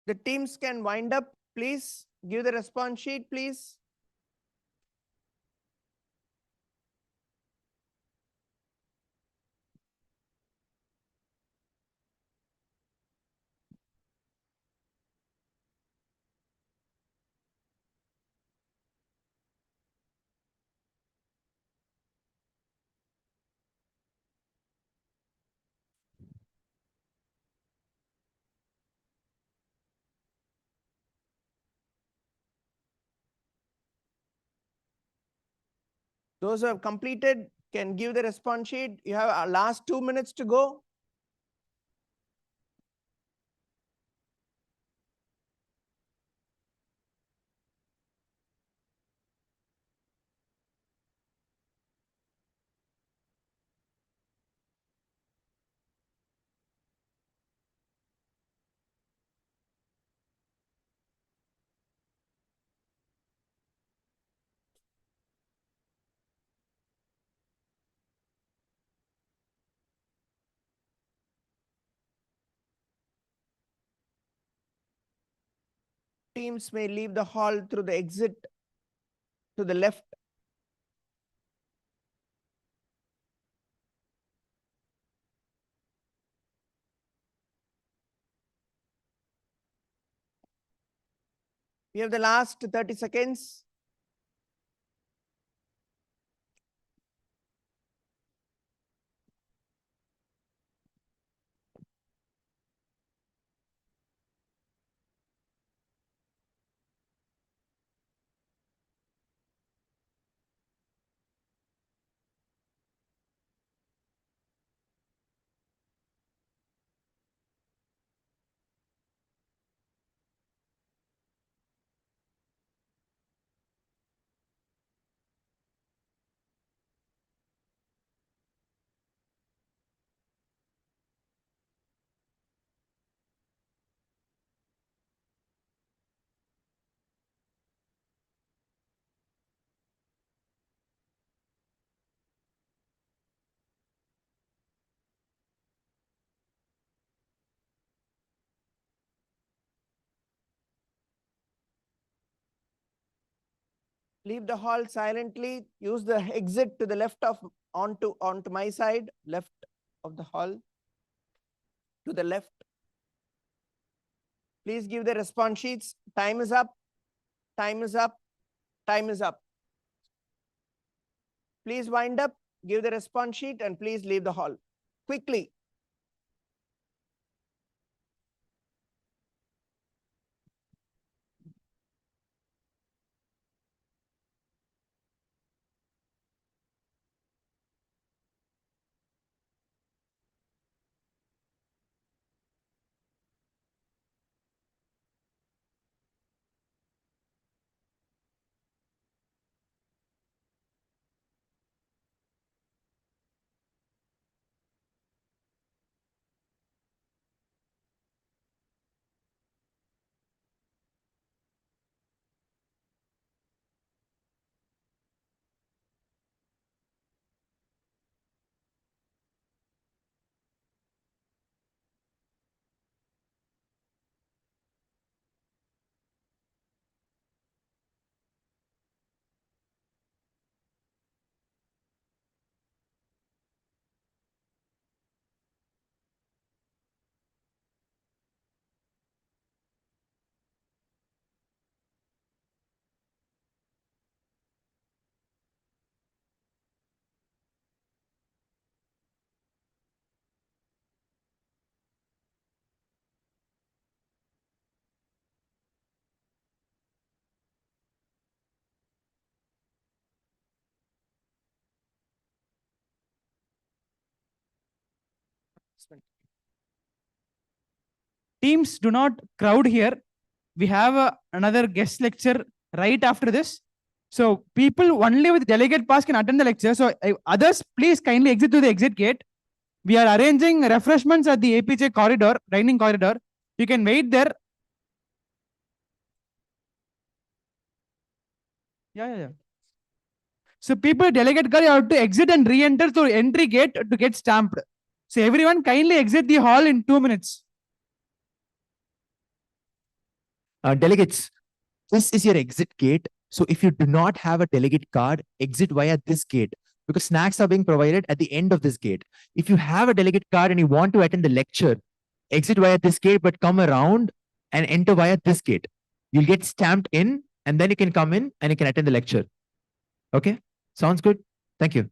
The teams can wind up, please. Give the response sheet, please. Those who have completed can give the response sheet. You have our last 2 minutes to go. Teams may leave the hall through the exit to the left. We have the last 30 seconds. Leave the hall silently. Use the exit to the left of onto my side, left of the hall, to the left. Please give the response sheets. Time is up. Time is up. Time is up. Please wind up, give the response sheet, and please leave the hall quickly. Teams, do not crowd here. We have another guest lecture right after this. So people only with delegate pass can attend the lecture. So others, please kindly exit to the exit gate. We are arranging refreshments at the APJ corridor, dining corridor. You can wait there. Yeah. So people delegate card, you have to exit and re-enter through entry gate to get stamped. So everyone kindly exit the hall in 2 minutes. Delegates, this is your exit gate. So if you do not have a delegate card, exit via this gate because snacks are being provided at the end of this gate. If you have a delegate card and you want to attend the lecture, exit via this gate, but come around and enter via this gate. You'll get stamped in and then you can come in and you can attend the lecture. Okay? Sounds good? Thank you.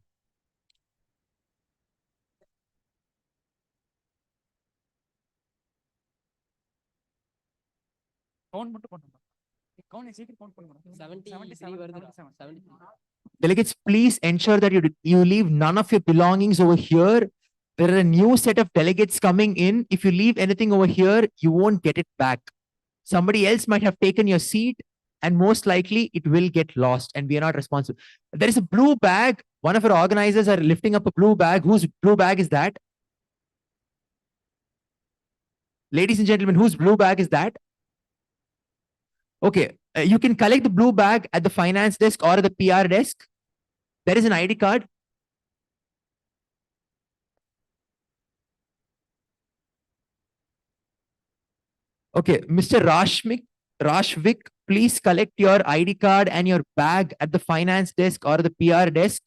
Delegates, please ensure that you leave none of your belongings over here. There are a new set of delegates coming in. If you leave anything over here, you won't get it back. Somebody else might have taken your seat and most likely it will get lost and we are not responsible. There is a blue bag. One of our organizers are lifting up a blue bag. Whose blue bag is that? Ladies and gentlemen, whose blue bag is that? Okay, you can collect the blue bag at the finance desk or the PR desk. There is an ID card. Okay, Mr. Rashvik, please collect your ID card and your bag at the finance desk or the PR desk.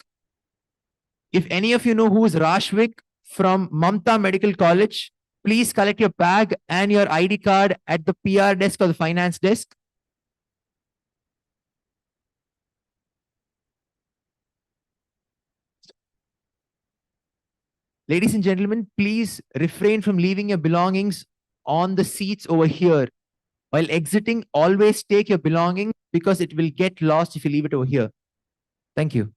If any of you know who is Rashvik from Mamta Medical College, please collect your bag and your ID card at the PR desk or the finance desk. Ladies and gentlemen, please refrain from leaving your belongings on the seats over here. While exiting, always take your belongings because it will get lost if you leave it over here. Thank you.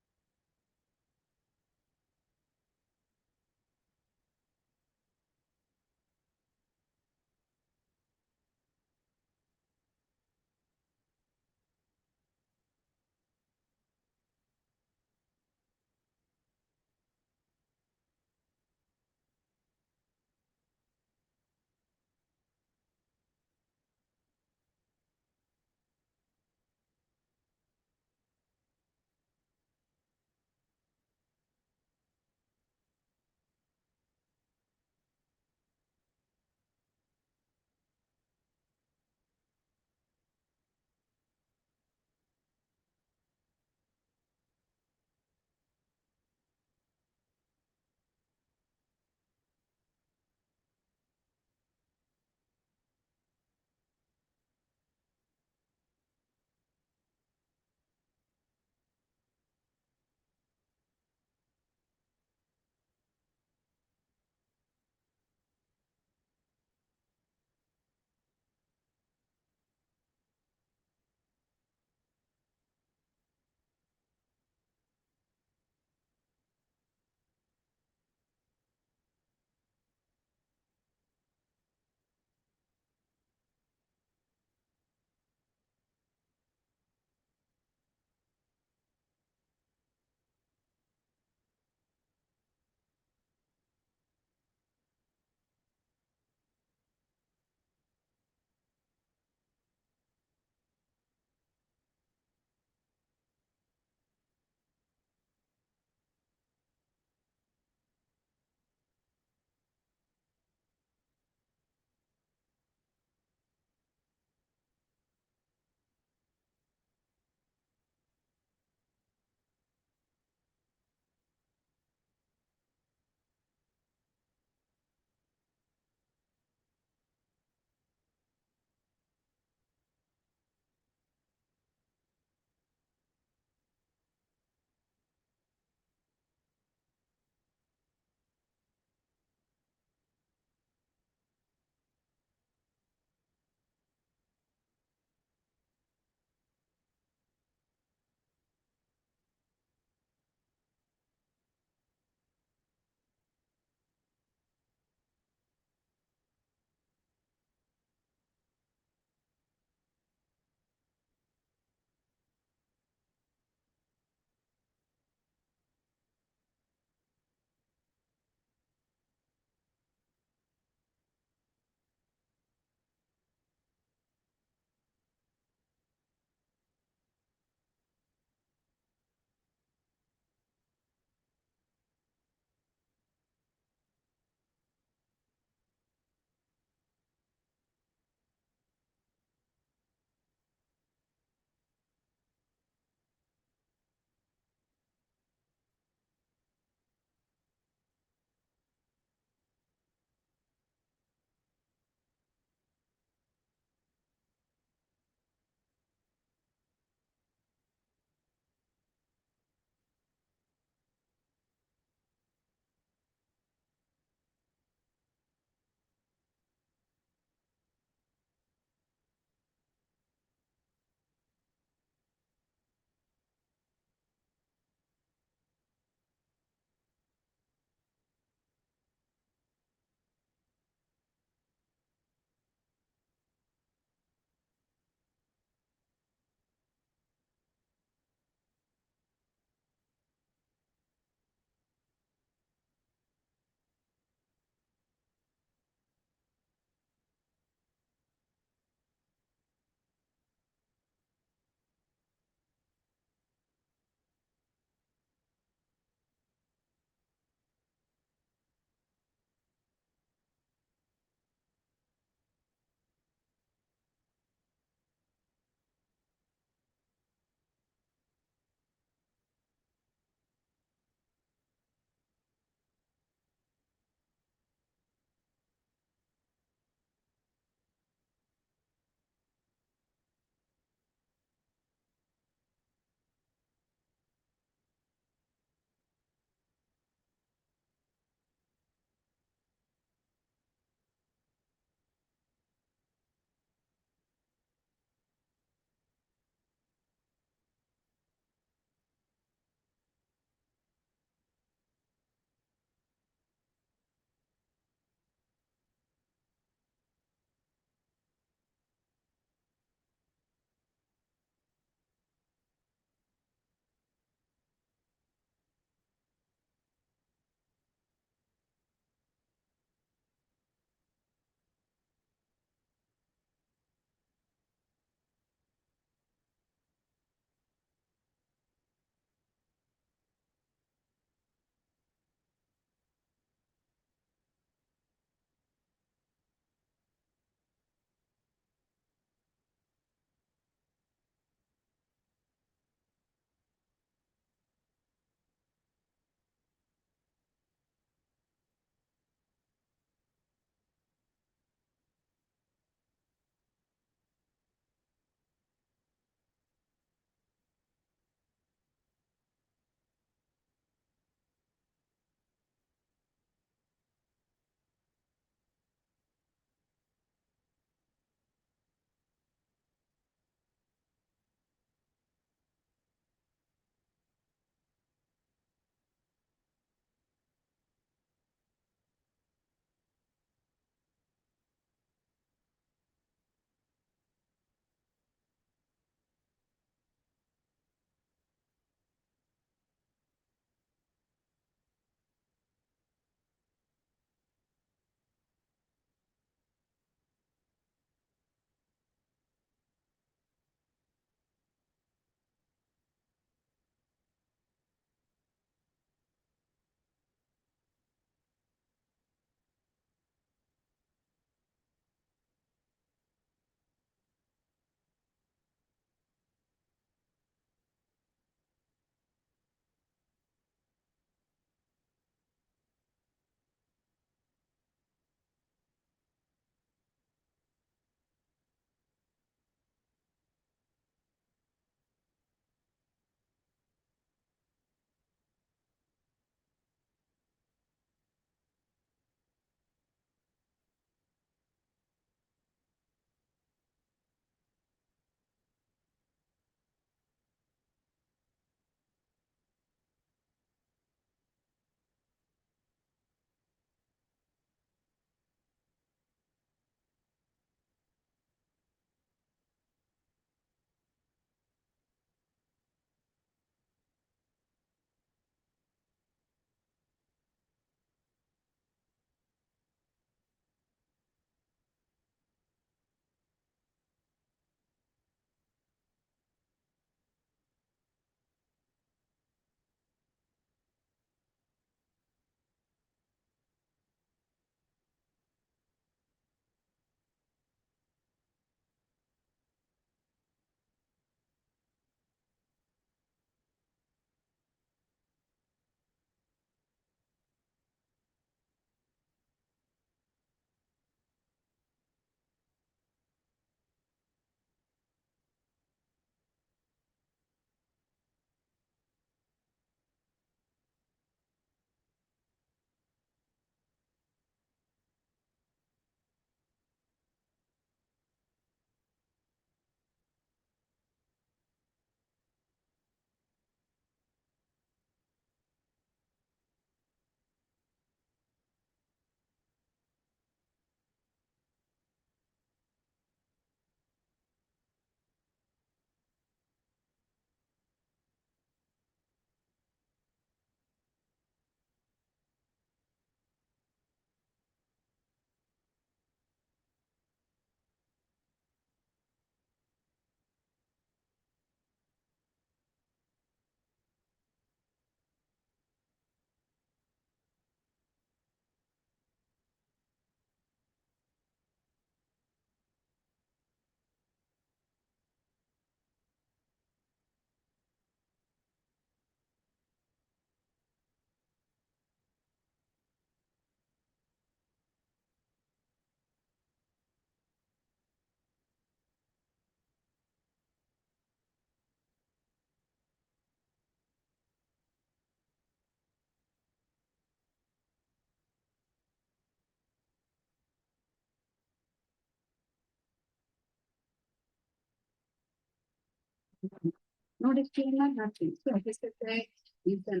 No disclaimer, nothing. So this is a reason.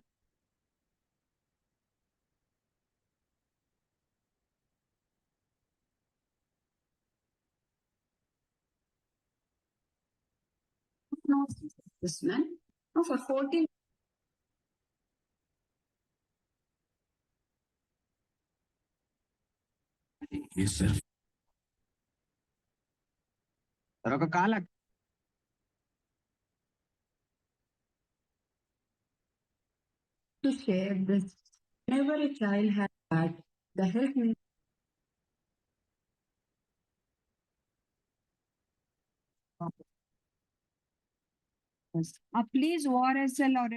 No, this man. No, for 14. Yes, sir. ఒక కాల To share this. Whenever a child has that, the health minister. Please ORSL or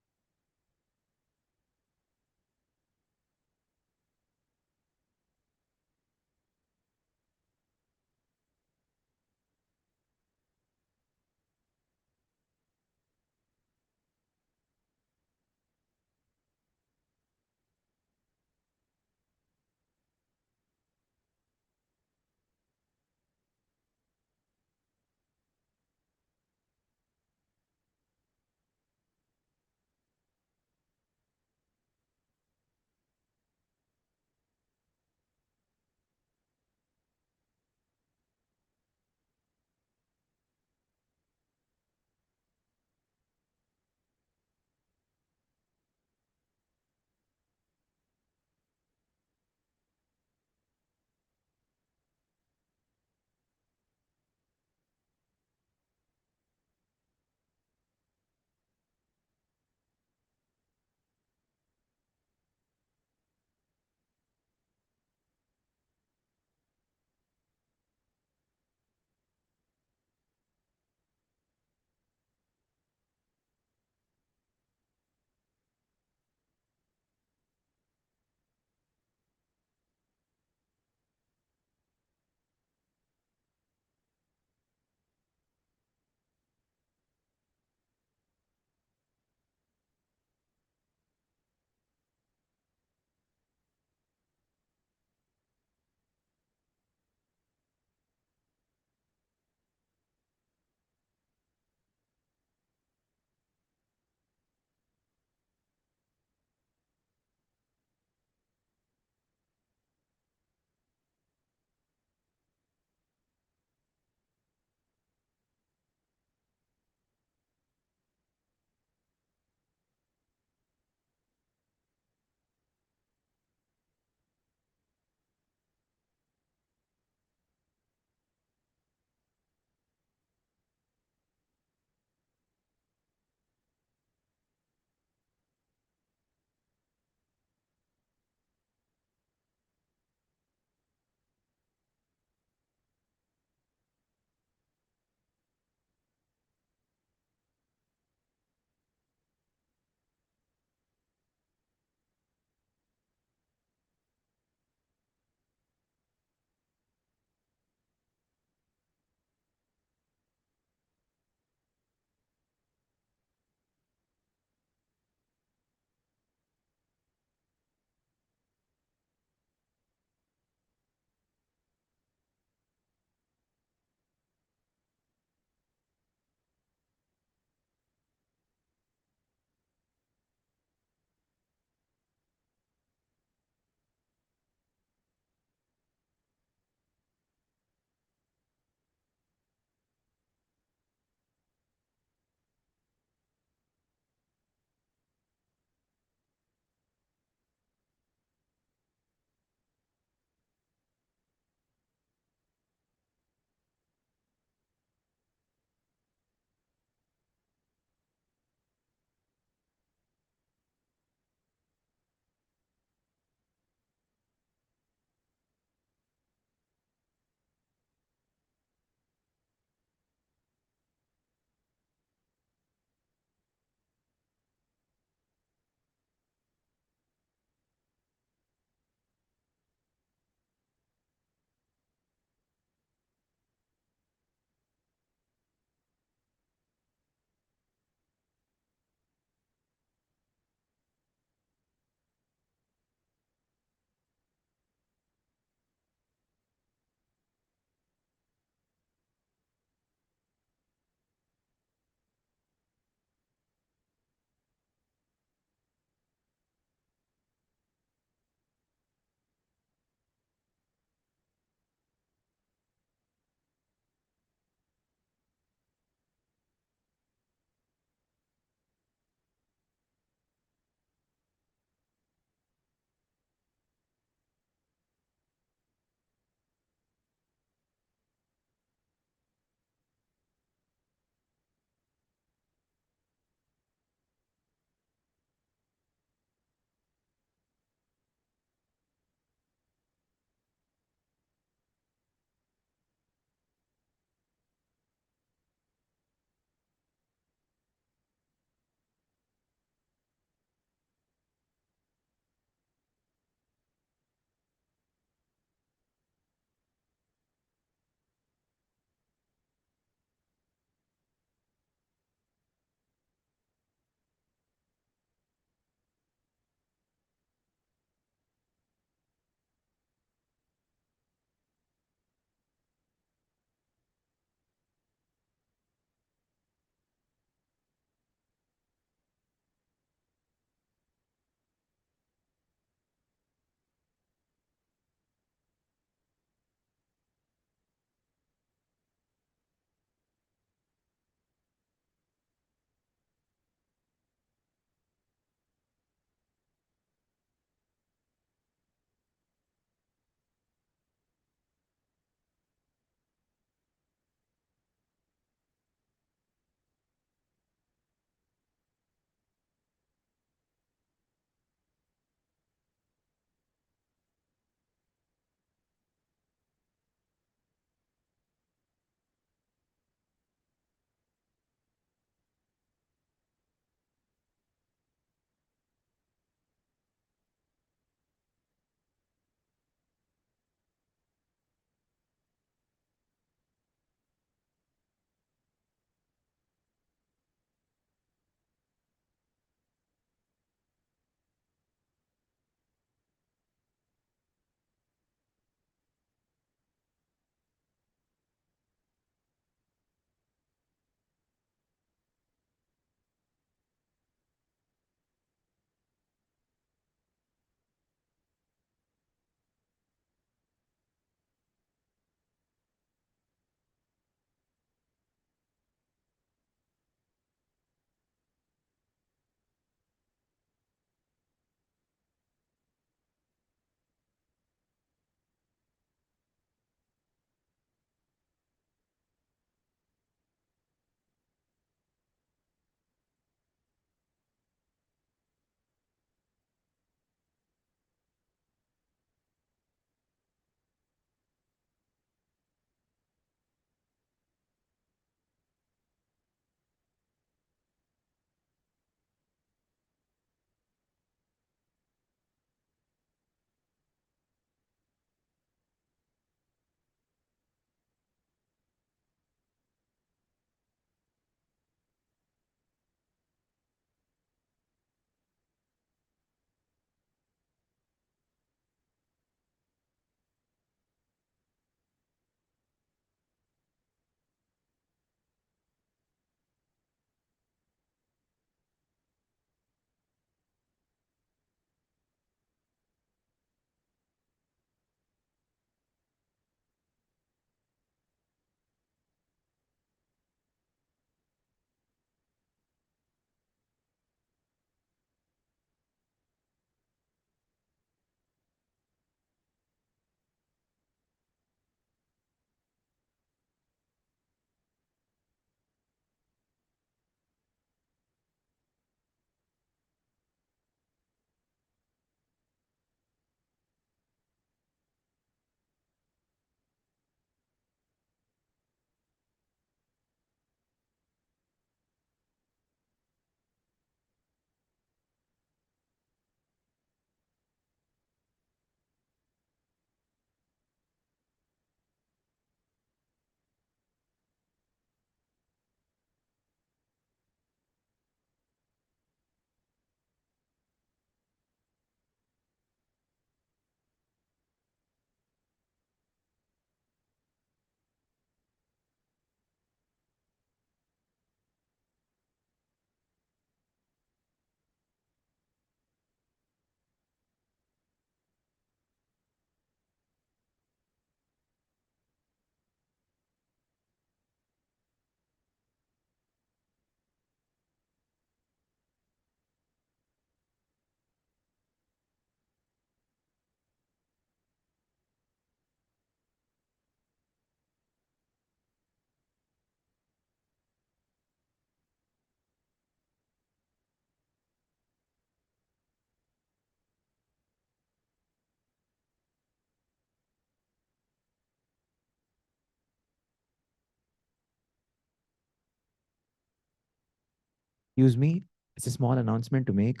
Excuse me, it's a small announcement to make.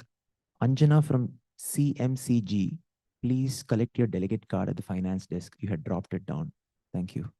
Anjana from CMCG, please collect your delegate card at the finance desk. You had dropped it down. Thank you.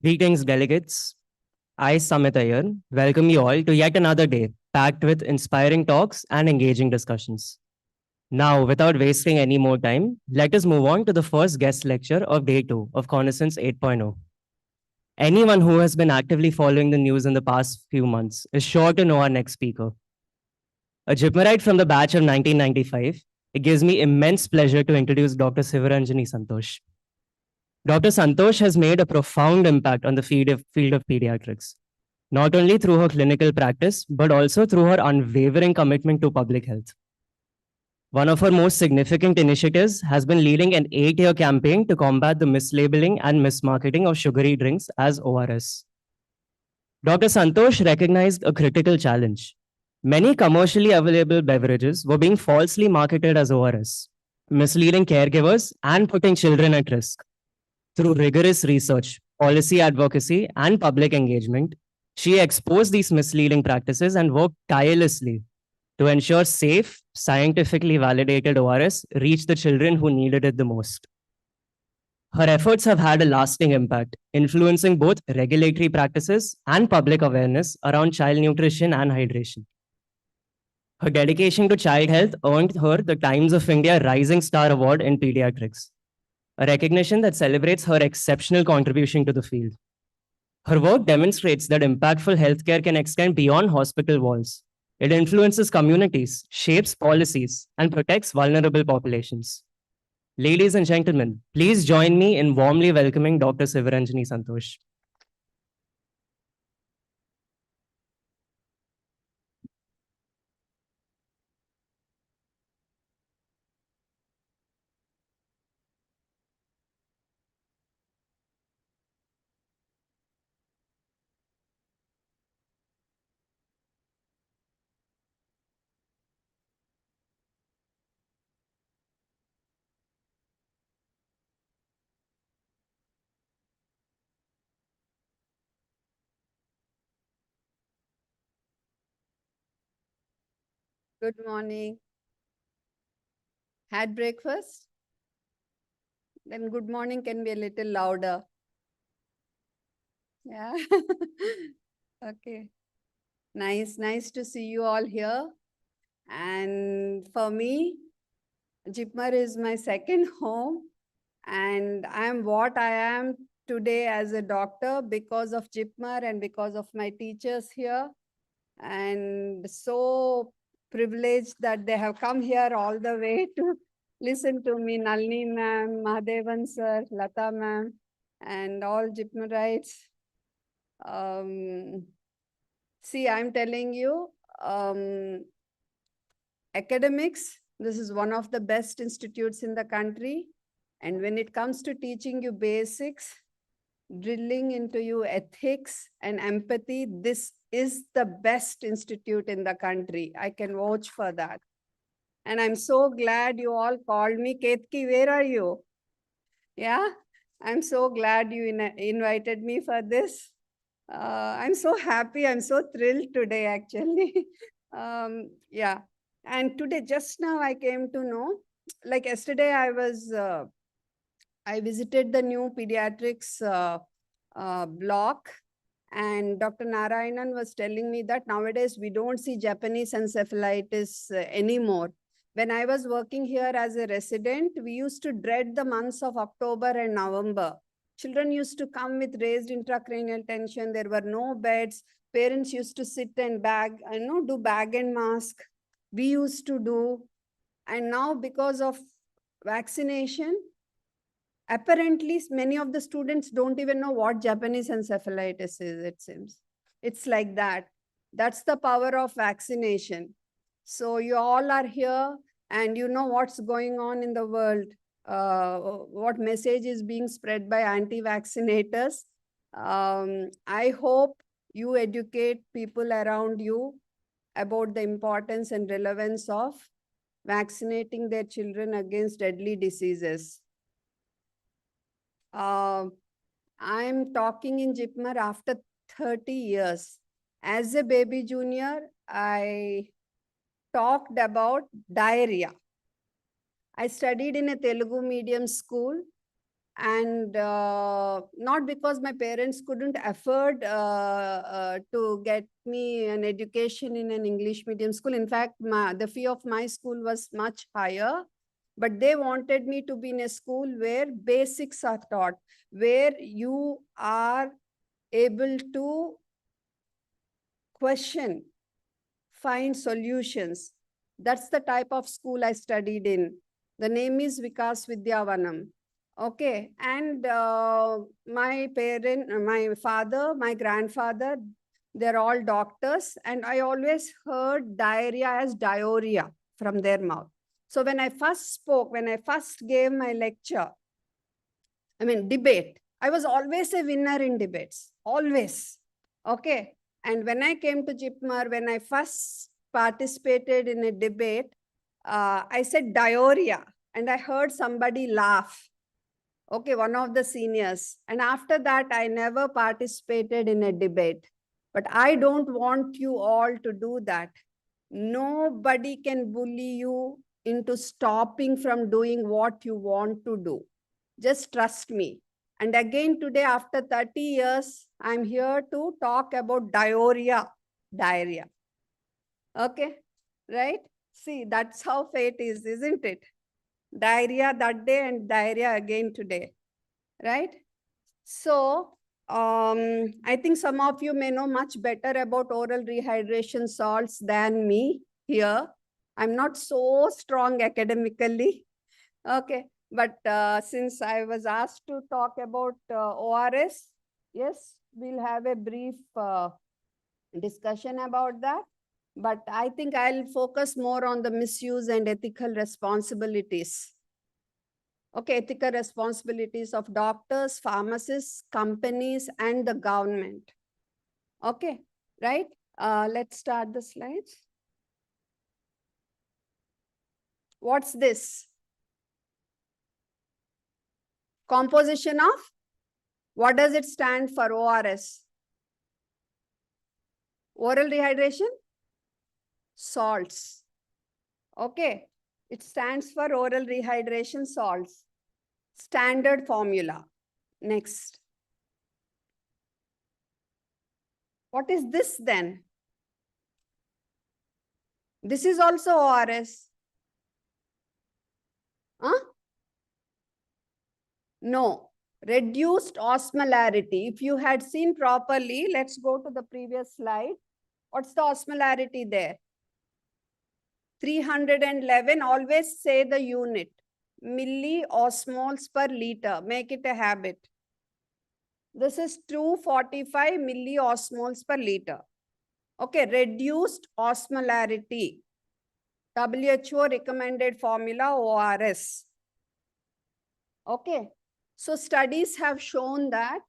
Greetings, delegates. I, Samit Iyer, welcome you all to yet another day packed with inspiring talks and engaging discussions. Now, without wasting any more time, let us move on to the first guest lecture of day 2 of Connaissance 8.0. Anyone who has been actively following the news in the past few months is sure to know our next speaker. A JIPMERite from the batch of 1995, it gives me immense pleasure to introduce Dr. Sivarajani Santhosh. Dr. Santosh has made a profound impact on the field of pediatrics, not only through her clinical practice, but also through her unwavering commitment to public health. One of her most significant initiatives has been leading an 8-year campaign to combat the mislabeling and mismarketing of sugary drinks as ORS. Dr. Santosh recognized a critical challenge. Many commercially available beverages were being falsely marketed as ORS, misleading caregivers and putting children at risk. Through rigorous research, policy advocacy, and public engagement, she exposed these misleading practices and worked tirelessly to ensure safe, scientifically validated ORS reached the children who needed it the most. Her efforts have had a lasting impact, influencing both regulatory practices and public awareness around child nutrition and hydration. Her dedication to child health earned her the Times of India Rising Star Award in Pediatrics, a recognition that celebrates her exceptional contribution to the field. Her work demonstrates that impactful healthcare can extend beyond hospital walls. It influences communities, shapes policies, and protects vulnerable populations. Ladies and gentlemen, please join me in warmly welcoming Dr. Sivarajani Santhosh. Good morning. Had breakfast? Then good morning can be a little louder. Yeah. Okay. Nice to see you all here. And for me, JIPMER is my second home. And I am what I am today as a doctor because of JIPMER and because of my teachers here. And so privileged that they have come here all the way to listen to me, Nalini ma'am, Mahadevan sir, Lata ma'am, and all JIPMERites. See, I'm telling you, academics, this is one of the best institutes in the country. And when it comes to teaching you basics, drilling into you ethics and empathy, this is the best institute in the country. I can vouch for that. And I'm so glad you all called me. Ketki, where are you? Yeah, I'm so glad you invited me for this. I'm so happy. I'm so thrilled today, actually. Yeah. And today, just now I came to know, like yesterday I visited the new pediatrics block, and Dr. Narayanan was telling me that nowadays we don't see Japanese encephalitis anymore. When I was working here as a resident, we used to dread the months of October and November. Children used to come with raised intracranial tension. There were no beds. Parents used to sit and do bag and mask. We used to do. And now because of vaccination, apparently many of the students don't even know what Japanese encephalitis is, it seems. It's like that. That's the power of vaccination. So you all are here and you know what's going on in the world, what message is being spread by anti-vaccinators. I hope you educate people around you about the importance and relevance of vaccinating their children against deadly diseases. I'm talking in JIPMER after 30 years. As a baby junior, I talked about diarrhea. I studied in a Telugu medium school, and not because my parents couldn't afford to get me an education in an English medium school. In fact, the fee of my school was much higher, but they wanted me to be in a school where basics are taught, where you are able to question, find solutions. That's the type of school I studied in. The name is Vikas Vidyavanam. Okay, and my father, my grandfather, they're all doctors, and I always heard diarrhea as diarrhea from their mouth. So when I first spoke, when I first gave my lecture, debate, I was always a winner in debates, always. Okay. And when I came to JIPMER, when I first participated in a debate, I said diarrhea, and I heard somebody laugh. Okay, one of the seniors. And after that, I never participated in a debate. But I don't want you all to do that. Nobody can bully you into stopping from doing what you want to do. Just trust me. And again, today, after 30 years, I'm here to talk about diarrhea. Okay, right? See, that's how fate is, isn't it? Diarrhea that day and diarrhea again today, right? So, I think some of you may know much better about oral rehydration salts than me here. I'm not so strong academically. Okay, but since I was asked to talk about ORS, yes, we'll have a brief discussion about that. But I think I'll focus more on the misuse and ethical responsibilities. Okay, ethical responsibilities of doctors, pharmacists, companies, and the government. Okay, right? Let's start the slides. What's this? Composition of? What does it stand for, ORS? Oral rehydration? Salts. Okay, it stands for oral rehydration salts. Standard formula. Next. What is this then? This is also ORS. Huh? No. Reduced osmolarity. If you had seen properly, let's go to the previous slide. What's the osmolarity there? 311. Always say the unit. Milliosmoles per liter. Make it a habit. This is 245 milliosmoles per liter. Okay, reduced osmolarity. WHO recommended formula ORS. Okay, so studies have shown that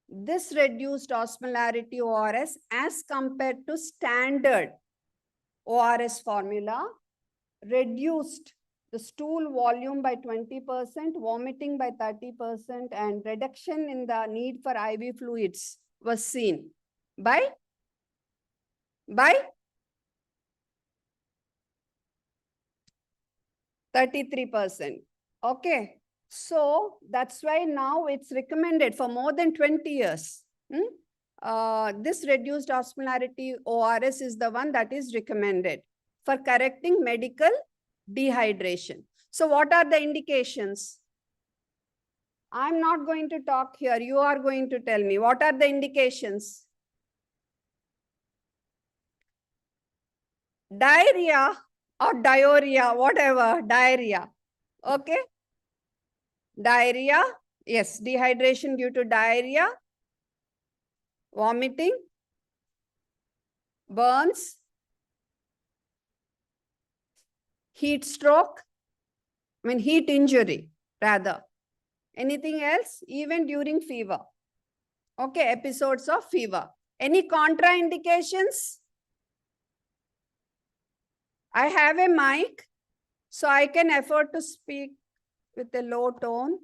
this reduced osmolarity ORS as compared to standard ORS formula reduced the stool volume by 20%, vomiting by 30%, and reduction in the need for IV fluids was seen by 33%. Okay, so that's why now it's recommended for more than 20 years. This reduced osmolarity ORS is the one that is recommended for correcting medical dehydration. So what are the indications? I'm not going to talk here. You are going to tell me. What are the indications? Diarrhea or diarrhea, whatever, diarrhea. Okay. Diarrhea, yes, dehydration due to diarrhea, vomiting, burns, heat stroke, heat injury rather. Anything else? Even during fever. Okay, episodes of fever. Any contraindications? I have a mic, so I can afford to speak with a low tone,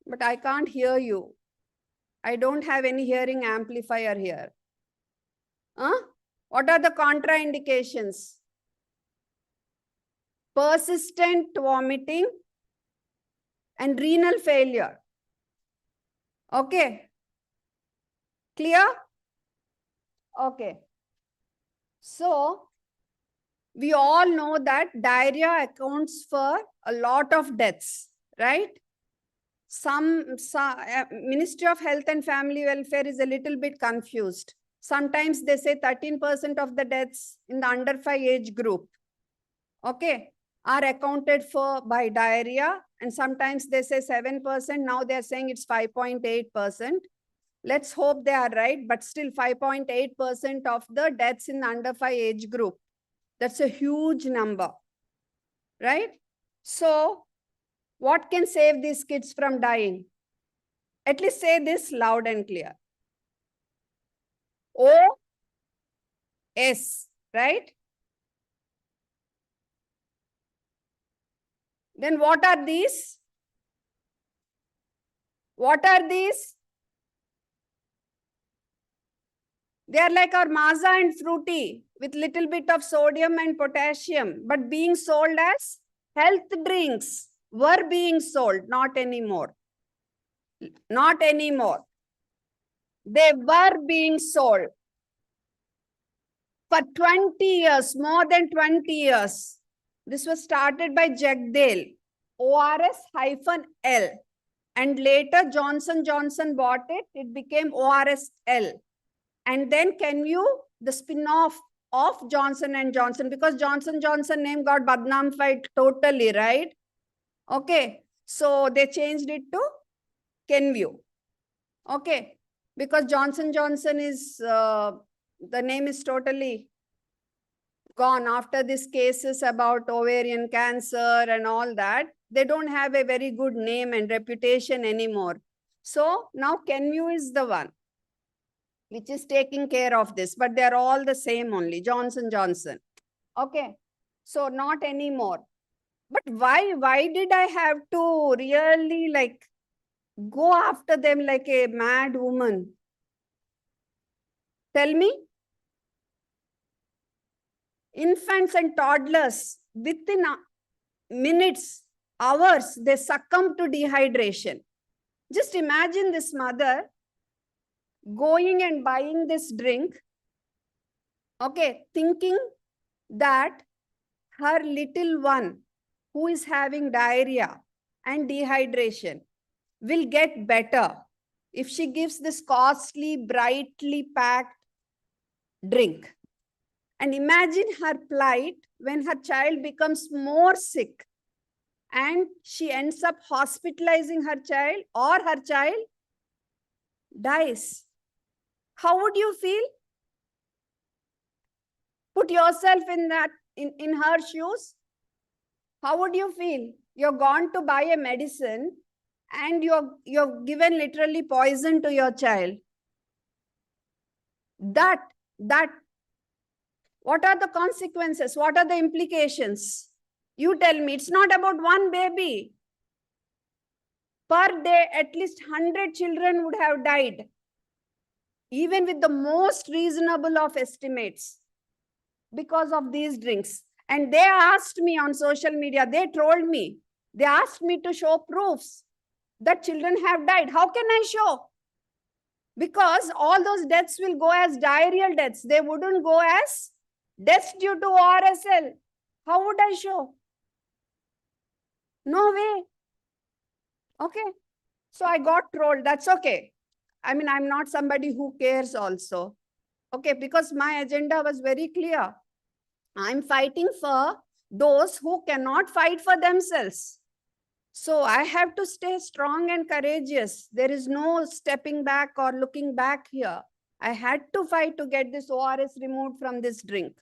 but I can't hear you. I don't have any hearing amplifier here. What are the contraindications? Persistent vomiting and renal failure. Okay. Clear? Okay. So, we all know that diarrhea accounts for a lot of deaths, right? Some Ministry of Health and Family Welfare is a little bit confused. Sometimes they say 13% of the deaths in the under 5 age group, okay, are accounted for by diarrhea. And sometimes they say 7%. Now they're saying it's 5.8%. Let's hope they are right, but still 5.8% of the deaths in the under 5 age group. That's a huge number, right? So what can save these kids from dying? At least say this loud and clear. O-S, right? Then what are these? What are these? They are like our maza and fruity with little bit of sodium and potassium, but being sold as health drinks. Were being sold, not anymore. Not anymore. They were being sold for 20 years, more than 20 years. This was started by Jagdale, ORS-L. And later Johnson Johnson bought it. It became ORS-L. And then Kenvue, the spin-off of Johnson & Johnson, because Johnson Johnson name got badnamified totally, right? Okay. So they changed it to Kenvue. Okay. Because Johnson Johnson is, the name is totally gone after these cases about ovarian cancer and all that. They don't have a very good name and reputation anymore. So now Kenvue is the one which is taking care of this, but they're all the same only, Johnson Johnson. Okay, so not anymore. But why did I have to really like go after them like a mad woman? Tell me. Infants and toddlers, within minutes, hours, they succumb to dehydration. Just imagine this mother going and buying this drink, okay, thinking that her little one who is having diarrhea and dehydration will get better if she gives this costly, brightly packed drink. And imagine her plight when her child becomes more sick and she ends up hospitalizing her child, or her child dies. How would you feel? Put yourself in her shoes. How would you feel? You're gone to buy a medicine and you're given literally poison to your child. That, what are the consequences? What are the implications? You tell me. It's not about one baby. Per day, at least 100 children would have died, even with the most reasonable of estimates, because of these drinks. And they asked me on social media, they told me, they asked me to show proofs that children have died. How can I show? Because all those deaths will go as diarrheal deaths. They wouldn't go as deaths due to ORSL. How would I show? No way. Okay. So I got trolled. That's okay. I mean, I'm not somebody who cares also. Okay, because my agenda was very clear. I'm fighting for those who cannot fight for themselves. So I have to stay strong and courageous. There is no stepping back or looking back here. I had to fight to get this ORS removed from this drink.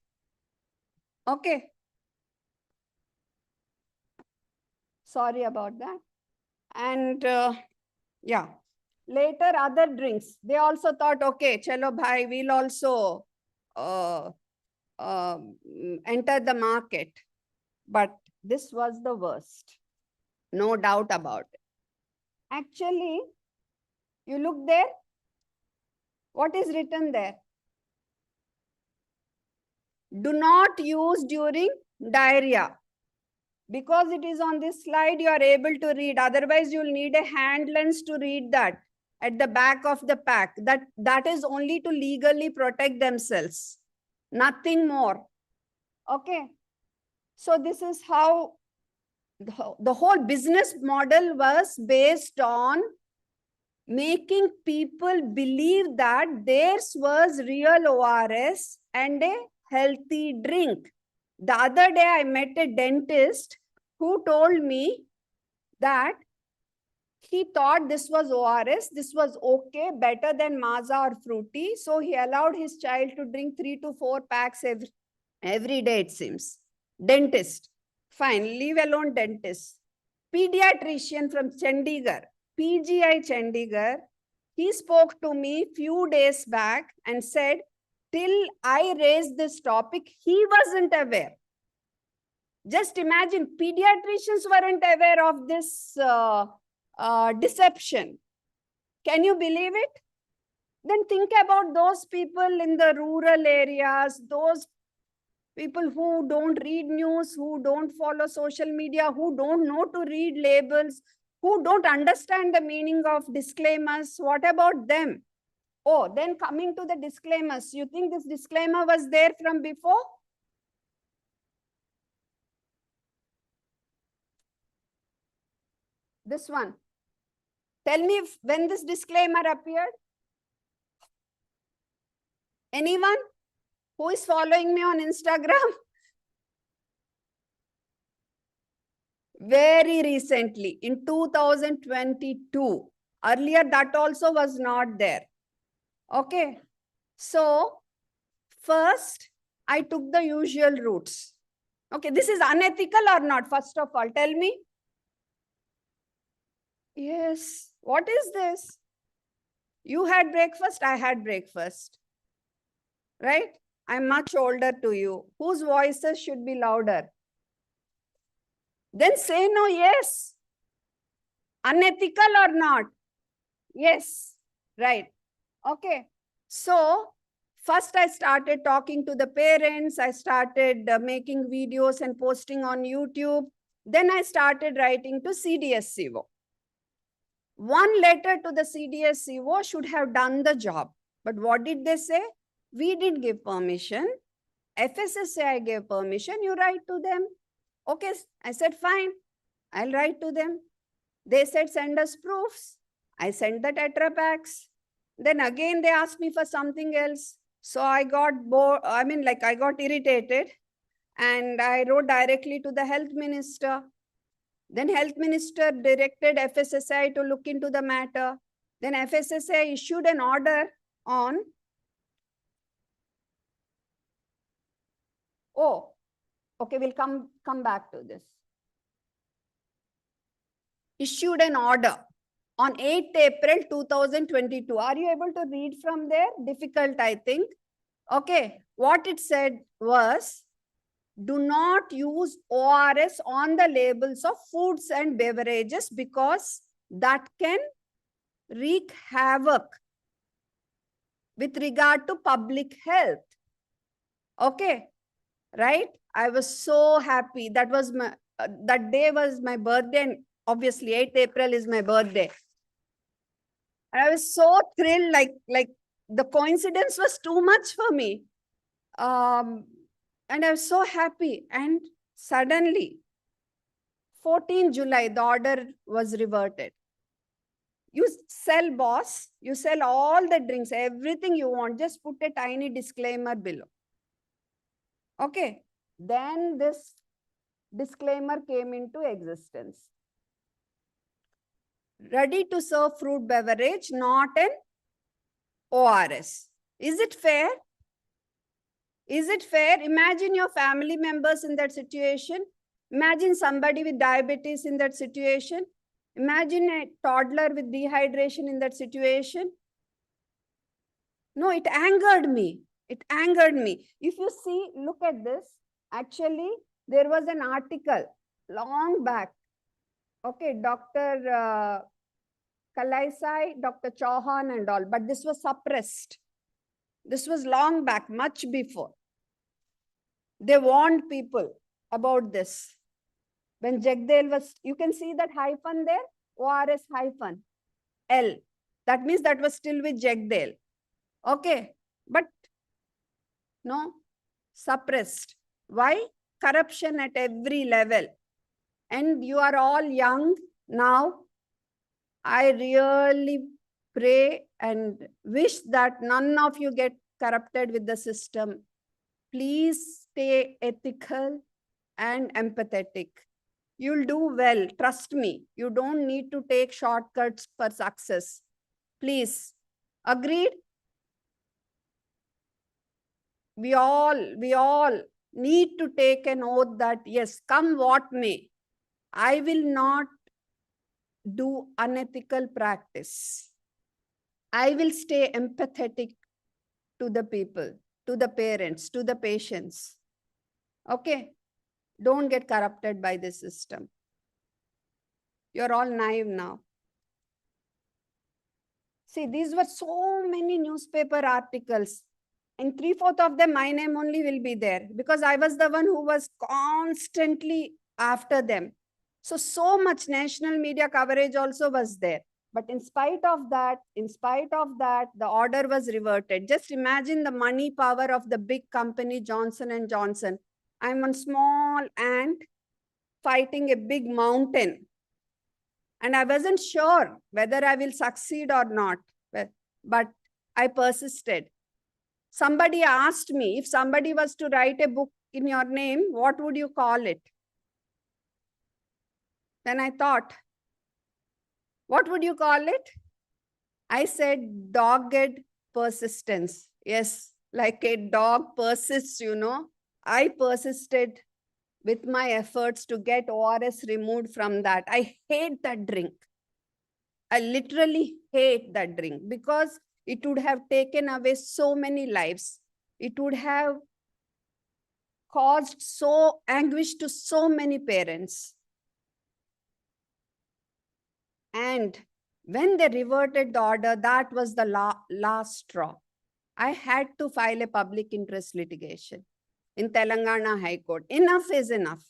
Okay. Sorry about that. And yeah, later other drinks, they also thought, okay, chalo bhai, we'll also enter the market. But this was the worst. No doubt about it. Actually, you look there. What is written there? Do not use during diarrhea. Because it is on this slide, you are able to read. Otherwise, you'll need a hand lens to read that at the back of the pack. That is only to legally protect themselves. Nothing more. Okay. So this is how the whole business model was based on making people believe that theirs was real ORS and a healthy drink. The other day, I met a dentist who told me that he thought this was ORS, this was okay, better than Maza or Fruity. So he allowed his child to drink 3 to 4 packs every day, it seems. Dentist. Fine, leave alone dentist. Pediatrician from Chandigarh, PGI Chandigarh, He spoke to me few days back and said, till I raised this topic, he wasn't aware. Just imagine, pediatricians weren't aware of this deception. Can you believe it? Then think about those people in the rural areas, those people who don't read news, who don't follow social media, who don't know to read labels, who don't understand the meaning of disclaimers. What about them? Oh, then coming to the disclaimers, you think this disclaimer was there from before? This one. Tell me when this disclaimer appeared. Anyone who is following me on Instagram? Very recently, in 2022. Earlier, that also was not there. Okay. So, first, I took the usual routes. Okay, this is unethical or not? First of all, tell me. Yes. What is this? You had breakfast, I had breakfast. Right? I'm much older to you. Whose voices should be louder? Then say no, yes. Unethical or not? Yes. Right. Okay. So, first I started talking to the parents. I started making videos and posting on YouTube. Then I started writing to CDSCO. One letter to the CDSCO should have done the job. But what did they say? We didn't give permission. FSSAI gave permission. You write to them. Okay, I said, fine. I'll write to them. They said, send us proofs. I sent the Tetra Paks. Then again, they asked me for something else. So I got bored. I got irritated. And I wrote directly to the health minister. Then health minister directed FSSAI to look into the matter. Then FSSAI issued an order on, oh, okay, we'll come back to this. Issued an order on 8th April 2022. Are you able to read from there? Difficult, I think. Okay, what it said was, do not use ORS on the labels of foods and beverages because that can wreak havoc with regard to public health. Okay, right? I was so happy. That was my that day was my birthday, and obviously 8th April is my birthday. And I was so thrilled, like the coincidence was too much for me. And I was so happy. And suddenly, 14 July, the order was reverted. You sell, boss. You sell all the drinks, everything you want. Just put a tiny disclaimer below. Okay. Then this disclaimer came into existence. Ready to serve fruit beverage, not an ORS. Is it fair? Is it fair? Imagine your family members in that situation. Imagine somebody with diabetes in that situation. Imagine a toddler with dehydration in that situation. No, it angered me. It angered me. If you see, look at this. Actually, there was an article long back. Okay, Dr. Kalaisai, Dr. Chauhan and all, but this was suppressed. This was long back, much before. They warned people about this. When Jagdale was, you can see that hyphen there, ORS hyphen L. That means that was still with Jagdale. Okay, but no, suppressed. Why? Corruption at every level. And you are all young now. I really pray and wish that none of you get corrupted with the system. Please stay ethical and empathetic. You'll do well. Trust me. You don't need to take shortcuts for success. Please. Agreed? We all need to take an oath that, yes, come what may, I will not do unethical practice. I will stay empathetic to the people, to the parents, to the patients. Okay? Don't get corrupted by the system. You're all naive now. See, these were so many newspaper articles. And 3/4 of them, my name only will be there because I was the one who was constantly after them. So much national media coverage also was there. But in spite of that, the order was reverted. Just imagine the money power of the big company, Johnson & Johnson. I'm a small ant fighting a big mountain. And I wasn't sure whether I will succeed or not, but I persisted. Somebody asked me, if somebody was to write a book in your name, what would you call it? Then I thought, what would you call it? I said, dogged persistence. Yes, like a dog persists, you know. I persisted with my efforts to get ORS removed from that. I hate that drink. I literally hate that drink because it would have taken away so many lives. It would have caused so anguish to so many parents. And when they reverted the order, that was the last straw. I had to file a public interest litigation in Telangana High Court. Enough is enough.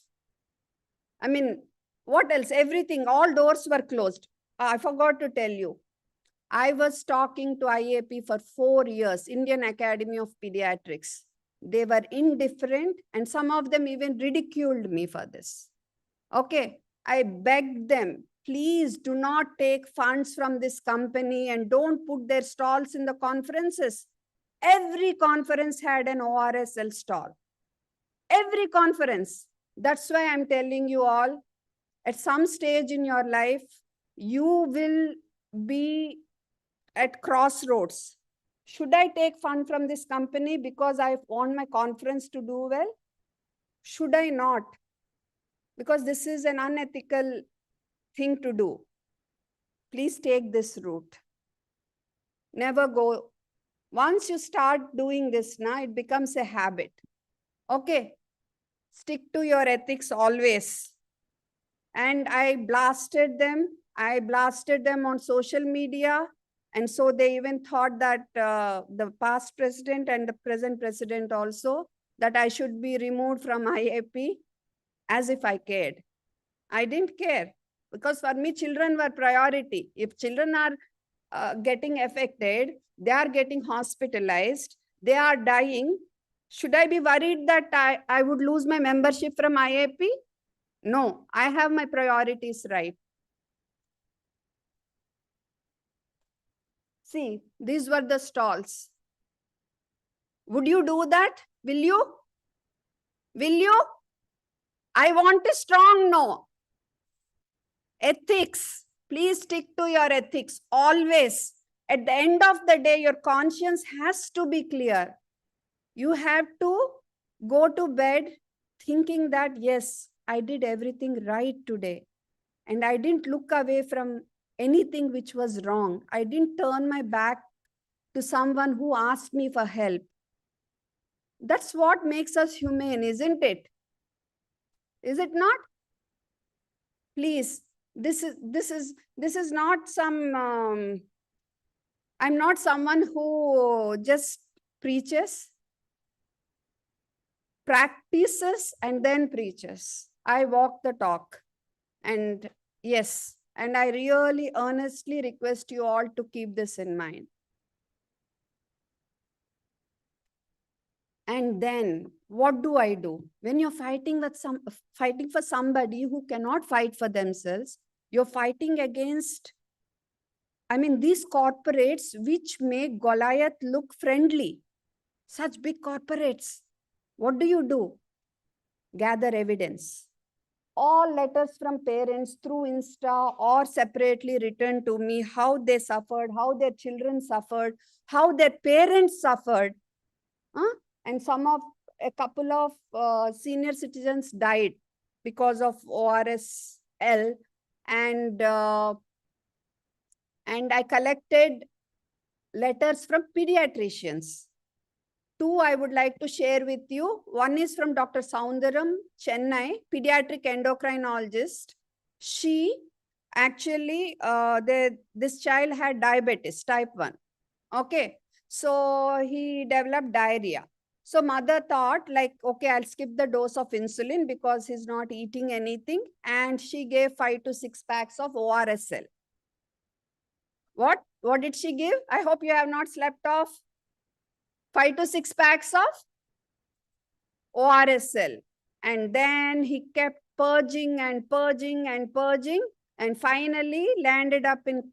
I mean, what else? Everything, all doors were closed. I forgot to tell you. I was talking to IAP for 4 years, Indian Academy of Pediatrics. They were indifferent and some of them even ridiculed me for this. Okay, I begged them, please do not take funds from this company and don't put their stalls in the conferences. Every conference had an ORSL stall. Every conference. That's why I'm telling you all, at some stage in your life, you will be at crossroads. Should I take fund from this company because I want my conference to do well? Should I not? Because this is an unethical thing to do. Please take this route. Never go. Once you start doing this, now it becomes a habit. Okay, stick to your ethics always. And I blasted them on social media. And so they even thought that the past president and the present president also, that I should be removed from IAP, as if I cared. I didn't care because for me, children were priority. If children are getting affected, they are getting hospitalized, they are dying, should I be worried that I would lose my membership from IAP? No, I have my priorities right. See, these were the stalls. Would you do that? Will you? Will you? I want a strong no. Ethics. Please stick to your ethics always. At the end of the day, your conscience has to be clear. You have to go to bed thinking that, yes, I did everything right today. And I didn't look away from anything which was wrong. I didn't turn my back to someone who asked me for help. That's what makes us humane, isn't it? Is it not? Please, this is not some, I'm not someone who just preaches, practices, and then preaches. I walk the talk. And yes, and I really earnestly request you all to keep this in mind. And then what do I do? When you're fighting for somebody who cannot fight for themselves, you're fighting against, I mean, these corporates which make Goliath look friendly. Such big corporates. What do? Gather evidence. All letters from parents through Insta or separately written to me, how they suffered, how their children suffered, how their parents suffered. And a couple of senior citizens died because of ORSL. And I collected letters from pediatricians. Two I would like to share with you. One is from Dr. Soundaram, Chennai, pediatric endocrinologist. She actually, this child had diabetes, type 1. Okay. So he developed diarrhea. So mother thought like, okay, I'll skip the dose of insulin because he's not eating anything. And she gave 5 to 6 packs of ORSL. What did she give? I hope you have not slept off. 5 to 6 packs of ORSL. And then he kept purging and purging and purging and finally landed up in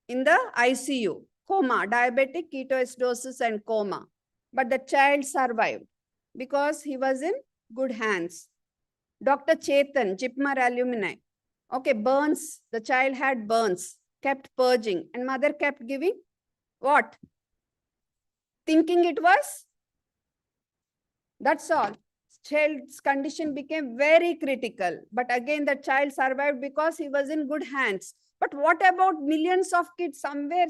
the ICU, coma, diabetic ketoacidosis and coma. But the child survived because he was in good hands. Dr. Chetan, JIPMER alumni. Okay, burns. The child had burns, kept purging and mother kept giving what? Thinking it was. That's all. Child's condition became very critical. But again, the child survived because he was in good hands. But what about millions of kids somewhere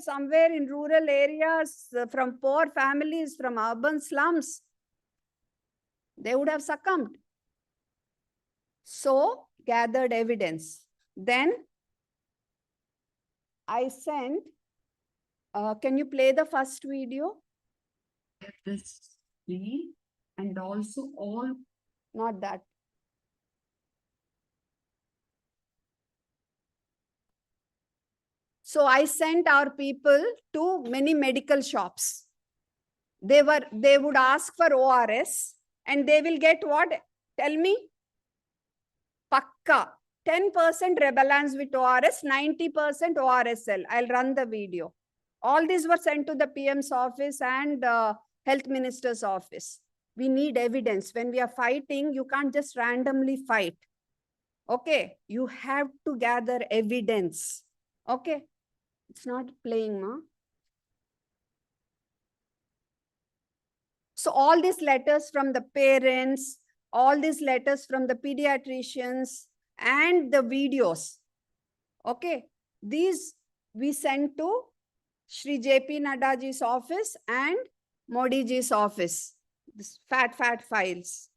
in rural areas, from poor families, from urban slums? They would have succumbed. So, gathered evidence. Then, I sent, can you play the first video? This free and also all. Not that. So I sent our people to many medical shops. They would ask for ORS and they will get what? Tell me. Pakka. 10% Rebalance with ORS, 90% ORSL. I'll run the video. All these were sent to the PM's office and Health Minister's office. We need evidence. When we are fighting, you can't just randomly fight. Okay, you have to gather evidence. Okay, it's not playing, ma. So all these letters from the parents, all these letters from the pediatricians and the videos. Okay, these we sent to Shri JP Naddaji's office and Modi ji's office. This fat files.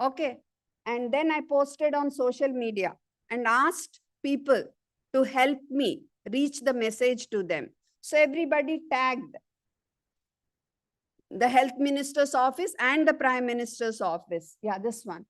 Okay. And then I posted on social media and asked people to help me reach the message to them. So everybody tagged the Health Minister's office and the Prime Minister's office. Yeah, this one.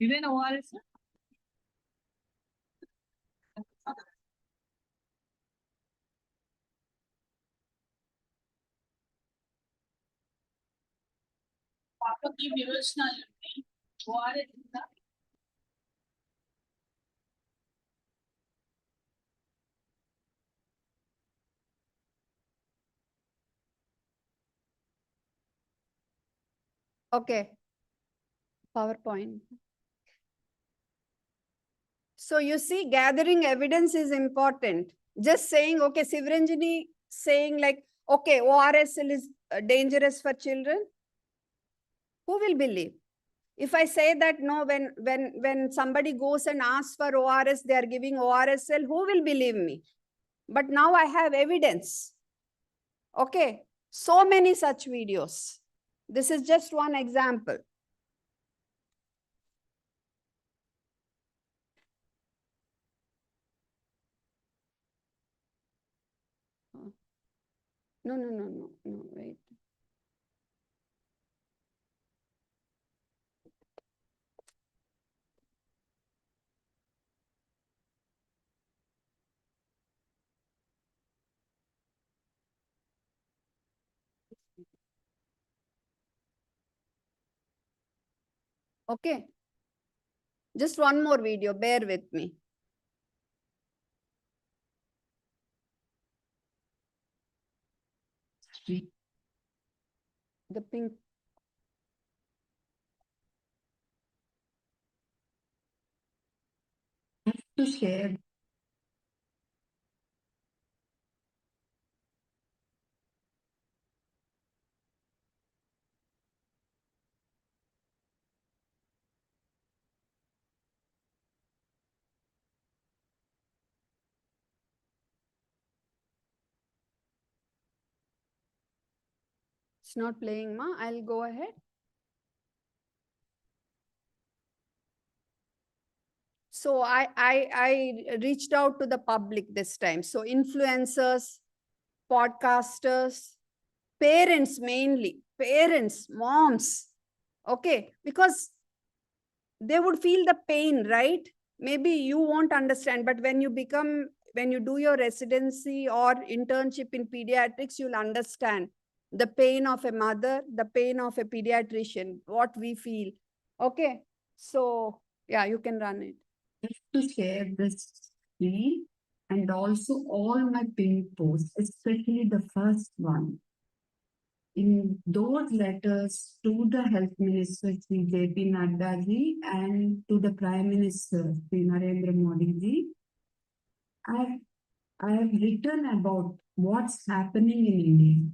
ఇదేనా ORS పాపకి విరోచనాలు ఉన్నాయి ORS ఉందా Okay. PowerPoint. So you see, gathering evidence is important. Just saying, okay, Sivarajani saying like, okay, ORSL is dangerous for children. Who will believe? If I say that no, when somebody goes and asks for ORS, they are giving ORSL, who will believe me? But now I have evidence. Okay, so many such videos. This is just one example. No, wait. Okay. Just one more video, bear with me. The pink. To share It's not playing, ma. I'll go ahead. So I reached out to the public this time. So influencers, podcasters, parents mainly, parents, moms. Okay, because they would feel the pain, right? Maybe you won't understand, but when you do your residency or internship in pediatrics, you'll understand the pain of a mother, the pain of a pediatrician, what we feel. Okay, so yeah, you can run it. Just to share this screen and also all my pinned posts, especially the first one. In those letters to the Health Minister, Sri J.P. Nadda ji, and to the Prime Minister, Sri Narendra Modi ji, I have written about what's happening in India.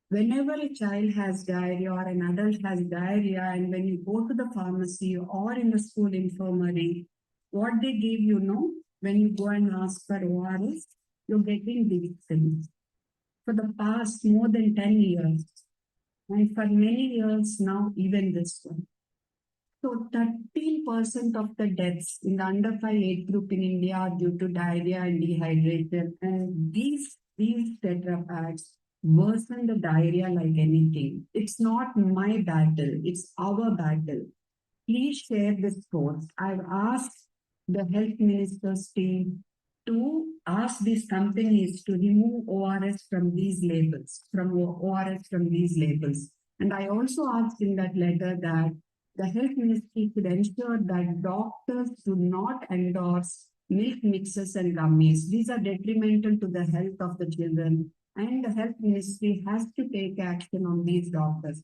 Whenever a child has diarrhea or an adult has diarrhea, and when you go to the pharmacy or in the school infirmary, what they give when you go and ask for ORS, you're getting these things. For the past more than 10 years, and for many years now, even this one. So 13% of the deaths in the under 5 age group in India are due to diarrhea and dehydration. And these Tetra Paks worsen the diarrhea like anything. It's not my battle, it's our battle. Please share this post. I've asked the health minister's team to ask these companies to remove ORS from these labels, And I also asked in that letter that the health ministry should ensure that doctors do not endorse milk mixes and gummies. These are detrimental to the health of the children, and the health ministry has to take action on these doctors.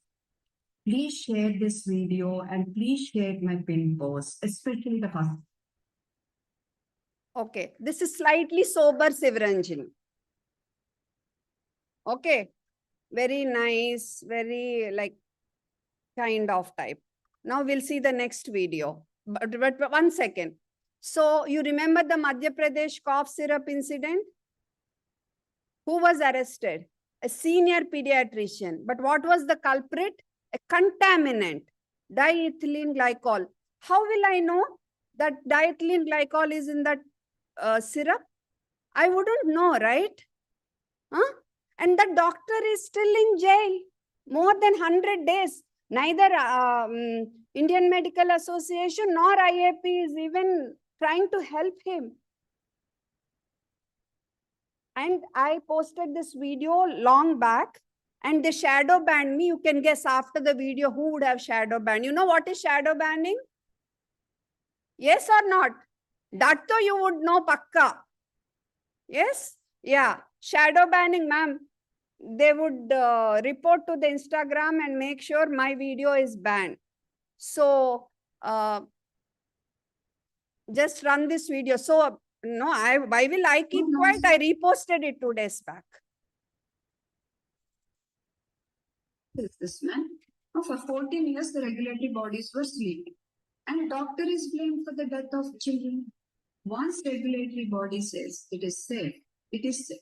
Please share this video and please share my pinned post, especially the first. Okay, this is slightly sober Sivarajani. Okay, very nice, very like kind of type. Now we'll see the next video. But 1 second. So you remember the Madhya Pradesh cough syrup incident? Who was arrested? A senior pediatrician. But what was the culprit? A contaminant, diethylene glycol. How will I know that diethylene glycol is in that syrup? I wouldn't know, right? Huh? And the doctor is still in jail more than 100 days. Neither Indian Medical Association nor IAP is even trying to help him. And I posted this video long back and they shadow banned me. You can guess after the video who would have shadow banned. You know what is shadow banning? Yes or not? That though you would know pakka. Yes? Yeah. Shadow banning, ma'am. They would report to the Instagram and make sure my video is banned. So just run this video. So no, why will I keep quiet? I reposted it 2 days back. Is this man? Now, for 14 years, the regulatory bodies were sleeping. And a doctor is blamed for the death of children. Once regulatory body says it is safe, it is safe.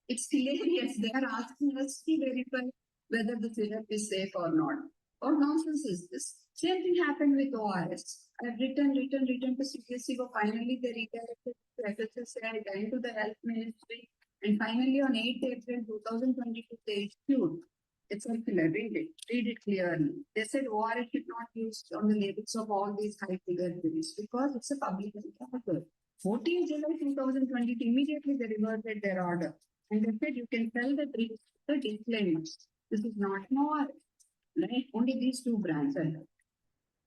It's hilarious. They are asking us to verify whether the syrup is safe or not. What nonsense is this? Same thing happened with ORS. I've written to CBSE, but finally they redirected to FSSAI, then to the health ministry, and finally on 8th April 2022, they issued a circular. Read it clearly. They said ORS should not be used on the labels of all these high figure pills because it's a public health hazard. 14th July 2020, immediately they reverted their order. And they said you can tell the disclaimers. This is not an ORS, right? Only these 2 brands are left.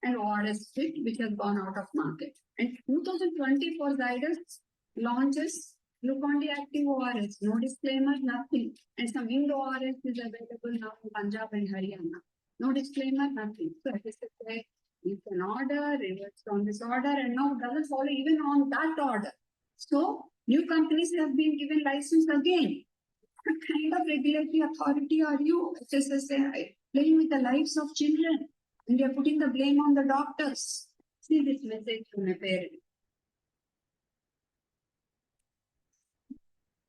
And ORS Fit, which has gone out of market. And 2020 for Zydus launches Glucon-D Active ORS, no disclaimer, nothing. And some Indo ORS is available now in Punjab and Haryana. No disclaimer, nothing. So FSSAI you can order, reverts on this order, and now doesn't follow even on that order. So new companies have been given license again. What kind of regulatory authority are you? FSSAI playing with the lives of children, and you're putting the blame on the doctors. See this message from a parent.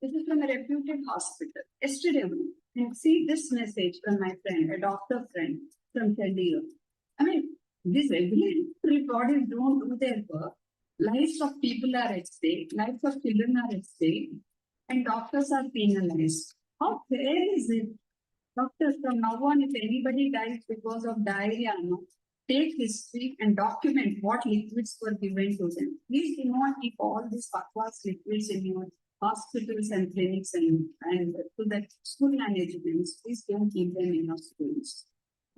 This is from a reputed hospital. Yesterday, And see this message from my friend, a doctor friend from Chandigarh. I mean, these regulatory bodies don't do their work. Lives of people are at stake, lives of children are at stake, and doctors are penalized. How fair is it? Doctors, from now on, if anybody dies because of diarrhea, no, take history and document what liquids were given to them. Please do not keep all these aqueous liquids in your hospitals and clinics and to the school managements. Please don't keep them in our schools.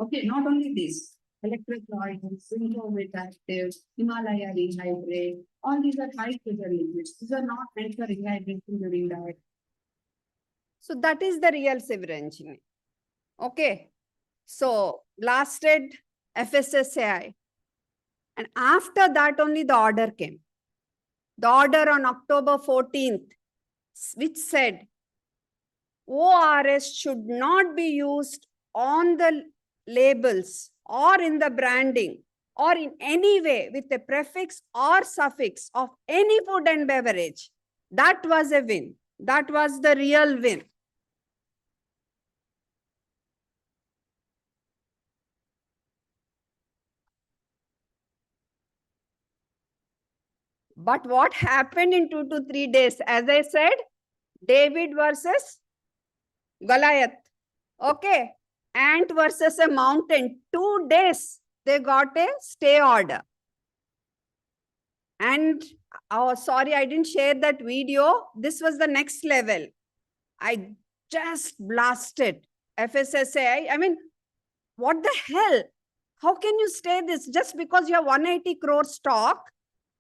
Okay, not only this, electrolytes, Syncovit active, Himalaya rehydrate, all these are high pressure liquids. These are not meant for rehydration during diet. So that is the real Sivarajani. Okay. So lasted FSSAI. And after that only the order came. The order on October 14th, which said ORS should not be used on the labels or in the branding or in any way with a prefix or suffix of any food and beverage. That was a win. That was the real win. But what happened in 2 to 3 days? As I said, David versus Goliath. Okay. Ant versus a mountain. 2 days, they got a stay order. And, oh, sorry, I didn't share that video. This was the next level. I just blasted FSSAI. I mean, what the hell? How can you stay this just because you have 180 crore stock?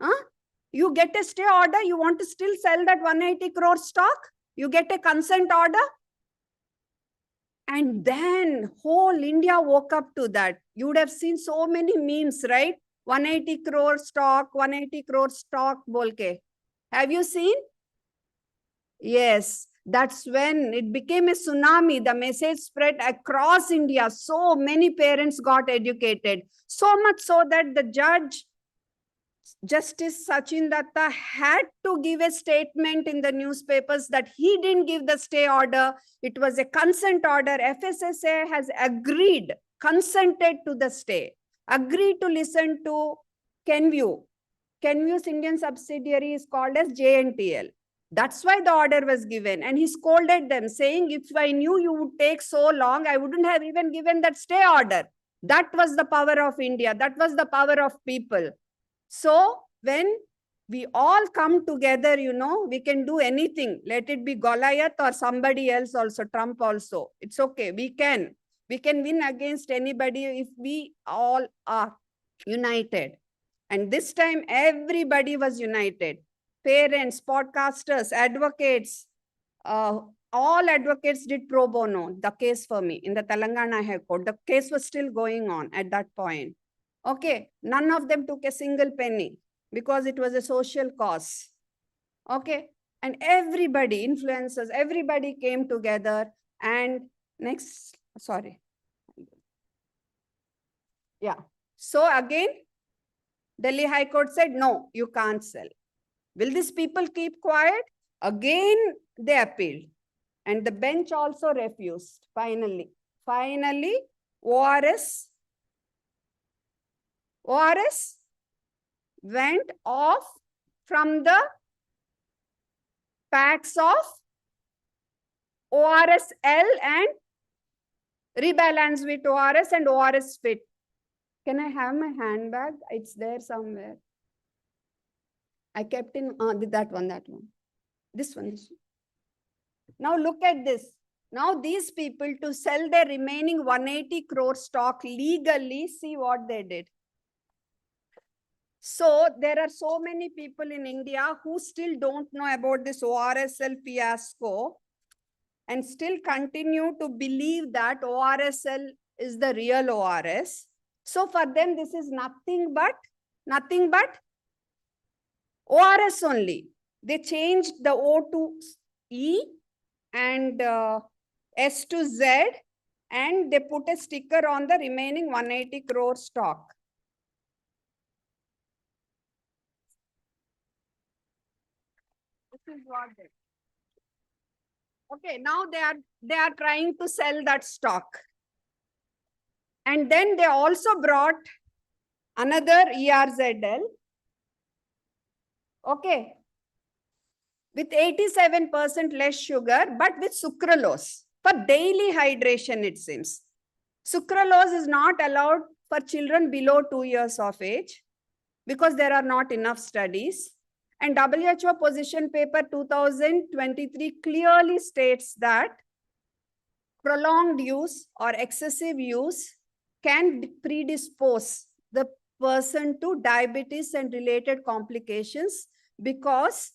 Huh? You get a stay order, you want to still sell that 180 crore stock? You get a consent order? And then whole India woke up to that. You would have seen so many memes, right? 180 crore stock, 180 crore stock, bolke. Have you seen? Yes, that's when it became a tsunami. The message spread across India. So many parents got educated. So much so that the judge, Justice Sachin Datta, had to give a statement in the newspapers that he didn't give the stay order. It was a consent order. FSSAI has agreed, consented to the stay, agreed to listen to Kenview. Kenview's Indian subsidiary is called as JNTL. That's why the order was given. And he scolded them, saying, if I knew you would take so long, I wouldn't have even given that stay order. That was the power of India. That was the power of people. So when we all come together, you know, we can do anything. Let it be Goliath or somebody else also, Trump also. It's okay. We can win against anybody if we all are united. And this time, everybody was united. Parents, podcasters, advocates, all advocates did pro bono, the case for me in the Telangana High Court. The case was still going on at that point. Okay, none of them took a single penny because it was a social cause. Okay, and everybody, influencers, everybody came together. And next, sorry. Yeah, so again, Delhi High Court said, no, you can't sell. Will these people keep quiet? Again, they appealed. And the bench also refused, finally. Finally, ORS went off from the packs of ORS-L and rebalance with ORS and ORS Fit. Can I have my handbag? It's there somewhere. I kept in that one. This one. Now look at this. Now these people, to sell their remaining 180 crore stock legally, see what they did. So there are so many people in India who still don't know about this ORSL fiasco and still continue to believe that ORSL is the real ORS. So for them, this is nothing but ORS only. They changed the O to E and S to Z, and they put a sticker on the remaining 180 crore stock. This is what they Okay, now they are trying to sell that stock. And then they also brought another ERZL. Okay. With 87% less sugar, but with sucralose for daily hydration, it seems. Sucralose is not allowed for children below 2 years of age because there are not enough studies. And WHO position paper 2023 clearly states that prolonged use or excessive use can predispose the person to diabetes and related complications because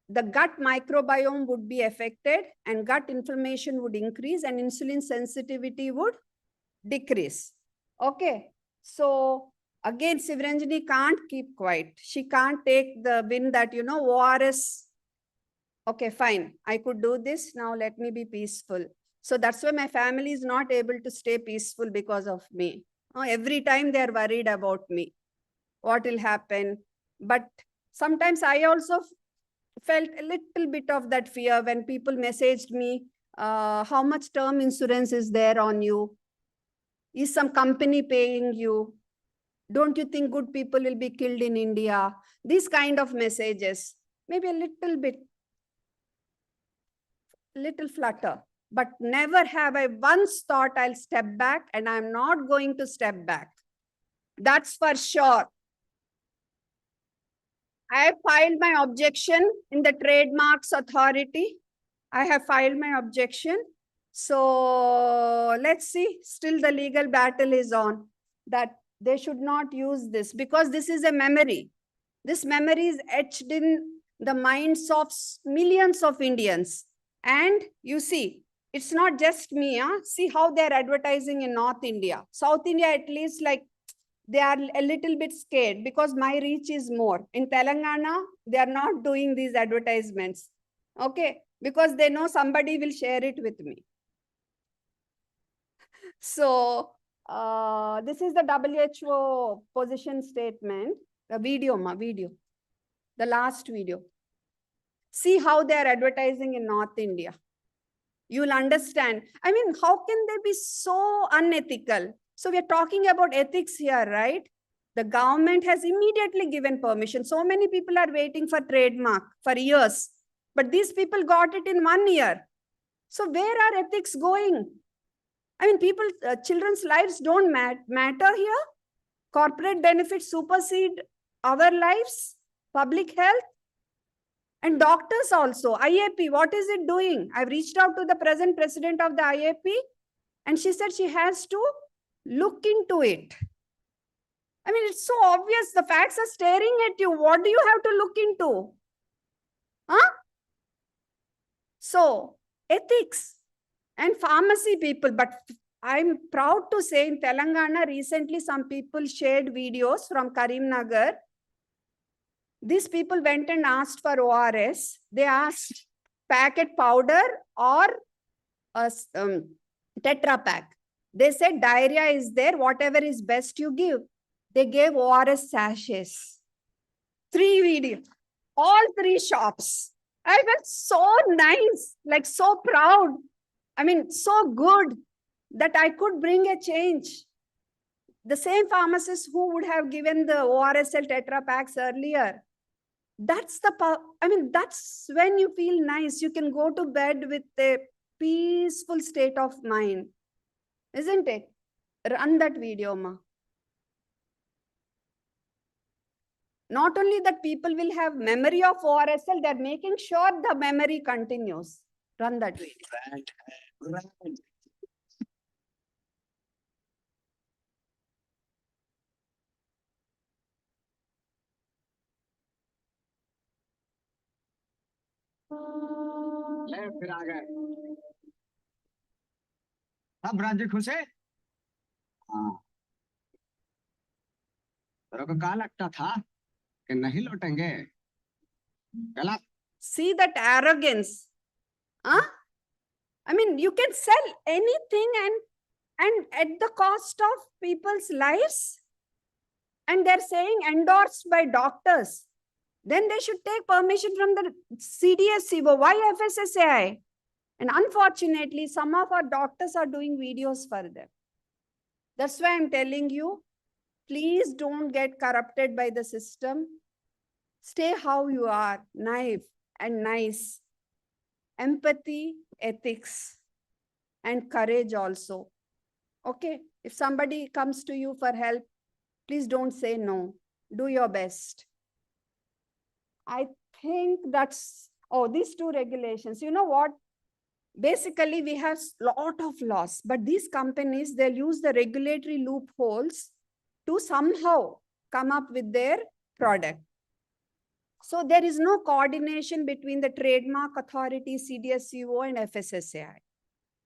the gut microbiome would be affected and gut inflammation would increase and insulin sensitivity would decrease. Okay. So again, Sivarajani can't keep quiet. She can't take the win that, ORS. Okay, fine. I could do this. Now let me be peaceful. So that's why my family is not able to stay peaceful because of me. Every time they're worried about me. What will happen? But sometimes I also felt a little bit of that fear when people messaged me, how much term insurance is there on you? Is some company paying you? Don't you think good people will be killed in India? These kind of messages, maybe a little flutter, but never have I once thought I'll step back, and I'm not going to step back. That's for sure. I have filed my objection in the Trademarks Authority. I have filed my objection. So let's see, still the legal battle is on that they should not use this because this is a memory. This memory is etched in the minds of millions of Indians. And you see, it's not just me. See how they're advertising in North India. South India, at least, like, they are a little bit scared because my reach is more. In Telangana, they are not doing these advertisements. Okay, because they know somebody will share it with me. So this is the WHO position statement. The video, the last video. See how they are advertising in North India. You'll understand. I mean, how can they be so unethical? So we are talking about ethics here, right? The government has immediately given permission. So many people are waiting for trademark for years, but these people got it in 1 year. So where are ethics going? I mean, children's lives don't matter here. Corporate benefits supersede our lives, public health. And doctors also, IAP, what is it doing? I've reached out to the present president of the IAP, and she said she has to look into it. I mean, it's so obvious. The facts are staring at you. What do you have to look into? Huh? So, ethics and pharmacy people. But I'm proud to say in Telangana, recently some people shared videos from Karimnagar. These people went and asked for ORS. They asked packet powder or Tetra Pak. They said diarrhea is there, whatever is best you give. They gave ORS sachets. 3 videos, all 3 shops. I felt so nice, like so proud. I mean, so good that I could bring a change. The same pharmacists who would have given the ORSL Tetra Packs earlier. That's that's when you feel nice. You can go to bed with a peaceful state of mind. Isn't it? Run that video, ma. Not only that people will have memory of ORSL, they're making sure the memory continues. Run that video. Right. फिर आ गए अब राजी खुश है हाँ तेरे को कहा लगता था कि नहीं लौटेंगे गलत See that arrogance. Huh? I mean, you can sell anything and at the cost of people's lives. And they're saying endorsed by doctors. Then they should take permission from the CDSC. Why FSSAI? And unfortunately, some of our doctors are doing videos for them. That's why I'm telling you, please don't get corrupted by the system. Stay how you are, naive and nice. Empathy, ethics, and courage also. Okay, if somebody comes to you for help, please don't say no. Do your best. I think that's, oh, these two regulations. You know what? Basically, we have a lot of laws, but these companies, they'll use the regulatory loopholes to somehow come up with their product. So there is no coordination between the trademark authority, CDSCO, and FSSAI.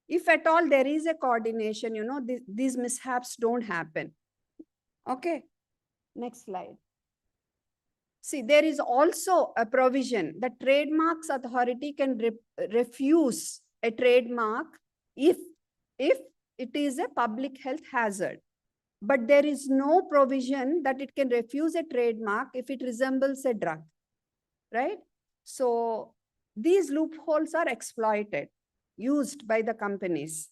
If at all there is a coordination, you know, these mishaps don't happen. Okay, next slide. See, there is also a provision that trademarks authority can refuse a trademark if it is a public health hazard. But there is no provision that it can refuse a trademark if it resembles a drug, right? So these loopholes are exploited, used by the companies.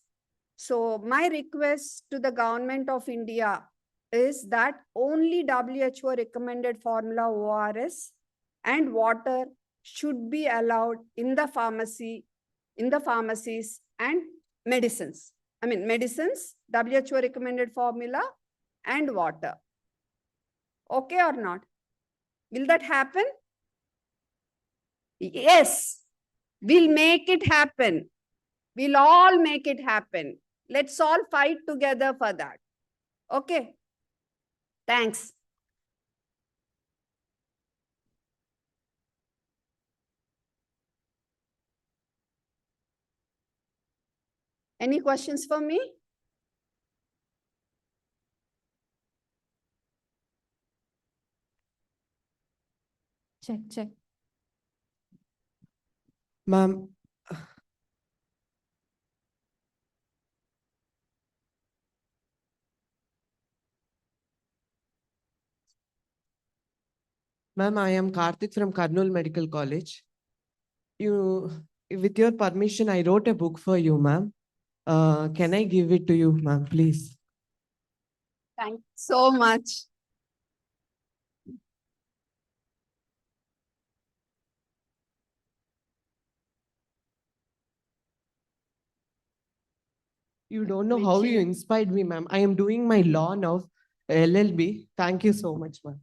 So my request to the government of India is that only WHO recommended formula ORS and water should be allowed in the pharmacy, in the pharmacies and medicines. I mean, medicines, WHO recommended formula and water. Okay or not? Will that happen? Yes, we'll make it happen. We'll all make it happen. Let's all fight together for that. Okay. Thanks. Any questions for me? Check. Ma'am, ma'am, I am Karthik from Karnool Medical College. With your permission, I wrote a book for you, ma'am. Can I give it to you, ma'am, please? Thank you so much. You don't know how you inspired me, ma'am. I am doing my law now, LLB. Thank you so much, ma'am.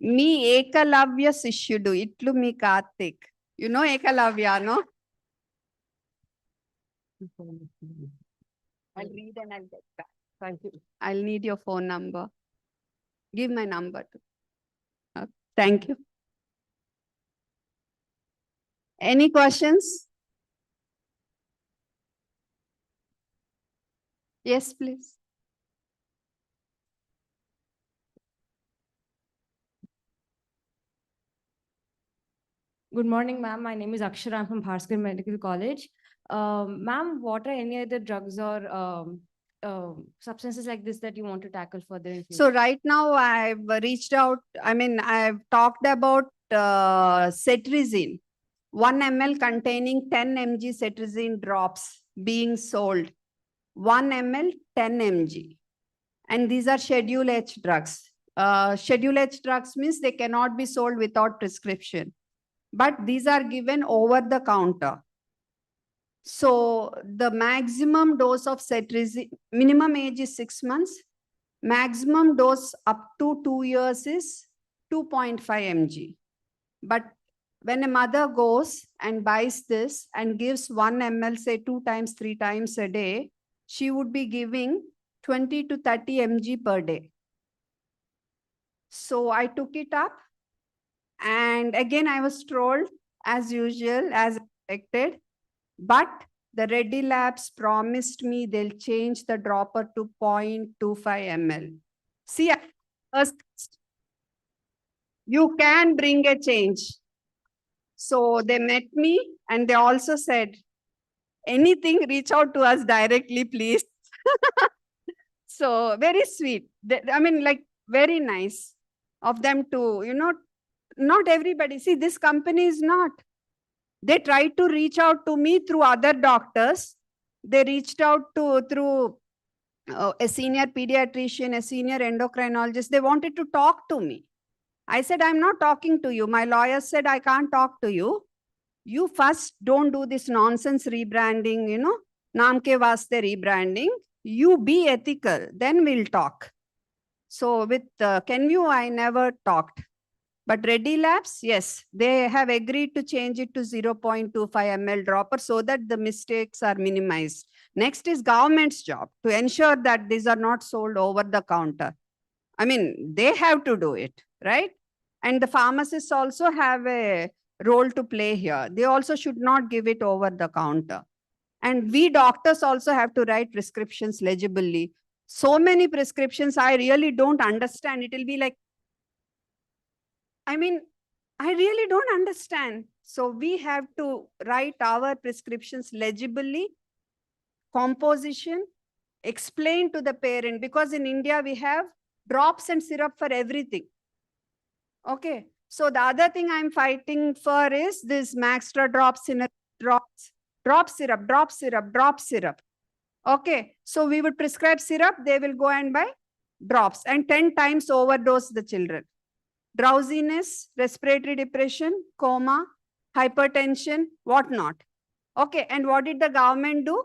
Me Ekalavya Sishyudu, itlu me Karthik. You know Ekalavya, no? I'll read and I'll get back. Thank you. I'll need your phone number. Give my number. Thank you. Any questions? Yes, please. Good morning, ma'am. My name is Akshara. I'm from Bhaskar Medical College. Ma'am, what are any other drugs or substances like this that you want to tackle further in future? So right now I've reached out, I've talked about cetirizine, 1 ml containing 10 mg cetirizine drops being sold, 1 ml, 10 mg. And these are Schedule H drugs. Schedule H drugs means they cannot be sold without prescription, but these are given over the counter. So the maximum dose of cetirizine, minimum age is 6 months. Maximum dose up to 2 years is 2.5 mg. But when a mother goes and buys this and gives 1 ml, say 2 times, 3 times a day, she would be giving 20 to 30 mg per day. So I took it up. And again, I was told, as usual, as expected, but the Reddy Labs promised me they'll change the dropper to 0.25 ml. See, first, you can bring a change. So they met me and they also said, anything, reach out to us directly, please. So very sweet. very nice of them to, not everybody. See, this company is not. They tried to reach out to me through other doctors. They reached out through a senior pediatrician, a senior endocrinologist. They wanted to talk to me. I said, I'm not talking to you. My lawyer said, I can't talk to you. You first don't do this nonsense rebranding, naam ke vaste rebranding. You be ethical, then we'll talk. So with Kenview, I never talked. But Reddy Labs, yes, they have agreed to change it to 0.25 ml dropper so that the mistakes are minimized. Next is government's job to ensure that these are not sold over the counter. I mean, they have to do it, right? And the pharmacists also have a role to play here. They also should not give it over the counter. And we doctors also have to write prescriptions legibly. So many prescriptions I really don't understand. It will be like, I really don't understand. So we have to write our prescriptions legibly, composition, explain to the parent, because in India we have drops and syrup for everything. Okay. So the other thing I'm fighting for is this Maxtra drops in a drop syrup. Okay. So we would prescribe syrup, they will go and buy drops and 10 times overdose the children. Drowsiness, respiratory depression, coma, hypertension, whatnot. Okay, and what did the government do?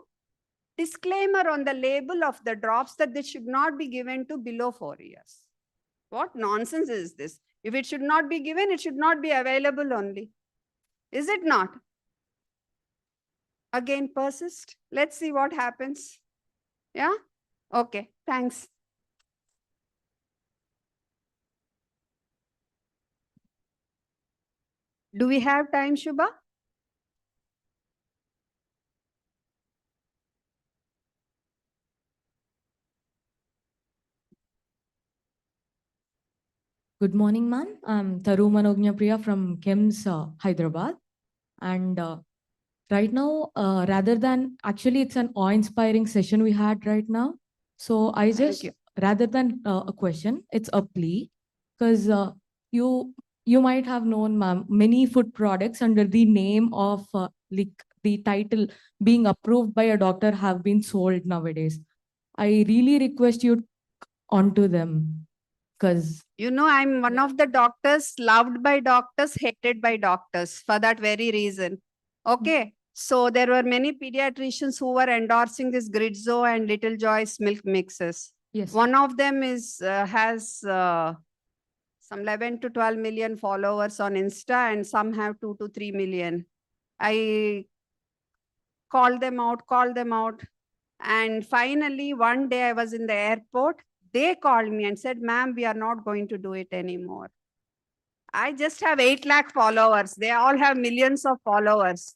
Disclaimer on the label of the drops that they should not be given to below 4 years. What nonsense is this? If it should not be given, it should not be available only. Is it not? Again, persist. Let's see what happens. Yeah? Okay, thanks. Do we have time, Shubha? Good morning, ma'am. I'm Taru Manognapriya from KIMS, Hyderabad. And right now, rather than, actually it's an awe-inspiring session we had right now. So I just, rather than a question, it's a plea. Because you might have known, ma'am, many food products under the name of like the title being approved by a doctor have been sold nowadays. I really request you onto them. Because I'm one of the doctors loved by doctors, hated by doctors for that very reason. Okay. So there were many pediatricians who were endorsing this Gridzo and Little Joy's milk mixes. Yes. One of them is has some 11 to 12 million followers on Insta, and some have 2 to 3 million. I called them out. And finally, one day I was in the airport. They called me and said, ma'am, we are not going to do it anymore. I just have 8 lakh followers. They all have millions of followers.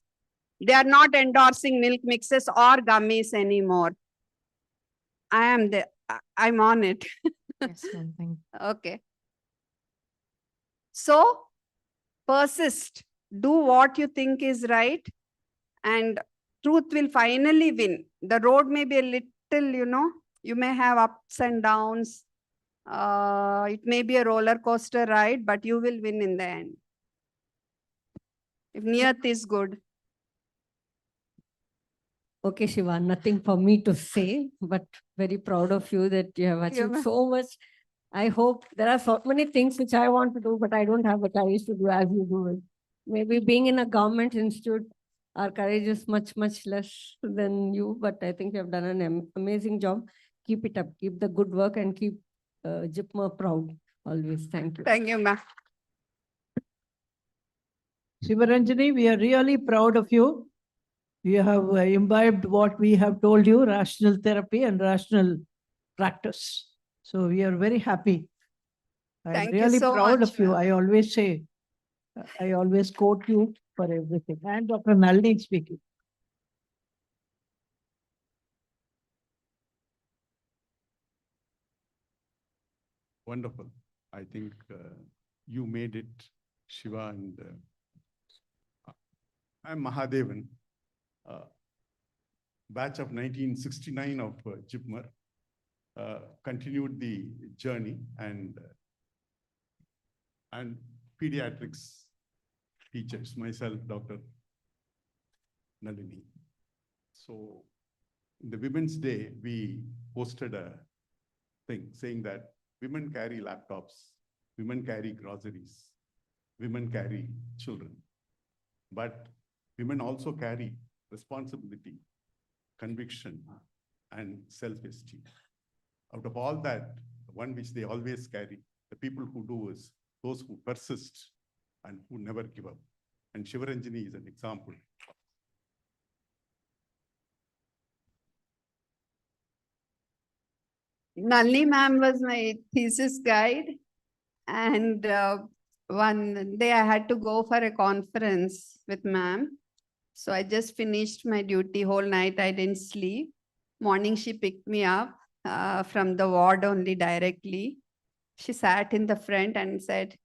They are not endorsing milk mixes or gummies anymore. I'm on it. Yes, ma'am. Thank you. Okay. So persist. Do what you think is right. And truth will finally win. The road may be a little, you may have ups and downs. It may be a roller coaster ride, but you will win in the end. If niyat is good. Okay, Shiva, nothing for me to say, but very proud of you that you have achieved so much. I hope there are so many things which I want to do, but I don't have the courage to do as you do it. Maybe being in a government institute, our courage is much, much less than you, but I think you have done an amazing job. Keep it up, keep the good work, and keep JIPMER proud always. Thank you. Thank you, ma'am. Sivarajani, we are really proud of you. You have imbibed what we have told you, rational therapy and rational practice. So we are very happy. I'm really so proud much, of you. I always say, I always quote you for everything. And Dr. Nalini speaking. Wonderful. I think you made it, Shiva, and I'm Mahadevan, batch of 1969 of JIPMER. continued the journey and pediatrics teachers, myself, Dr. Nalini. So the Women's Day, we posted a thing saying that women carry laptops, women carry groceries, women carry children, but women also carry responsibility, conviction, and self-esteem. Out of all that, the one which they always carry, the people who do is those who persist and who never give up. And Sivarajani is an example. Nalini ma'am was my thesis guide, and one day I had to go for a conference with ma'am. So I just finished my duty whole night. I didn't sleep. Morning, she picked me up from the ward only directly. She sat in the front and said,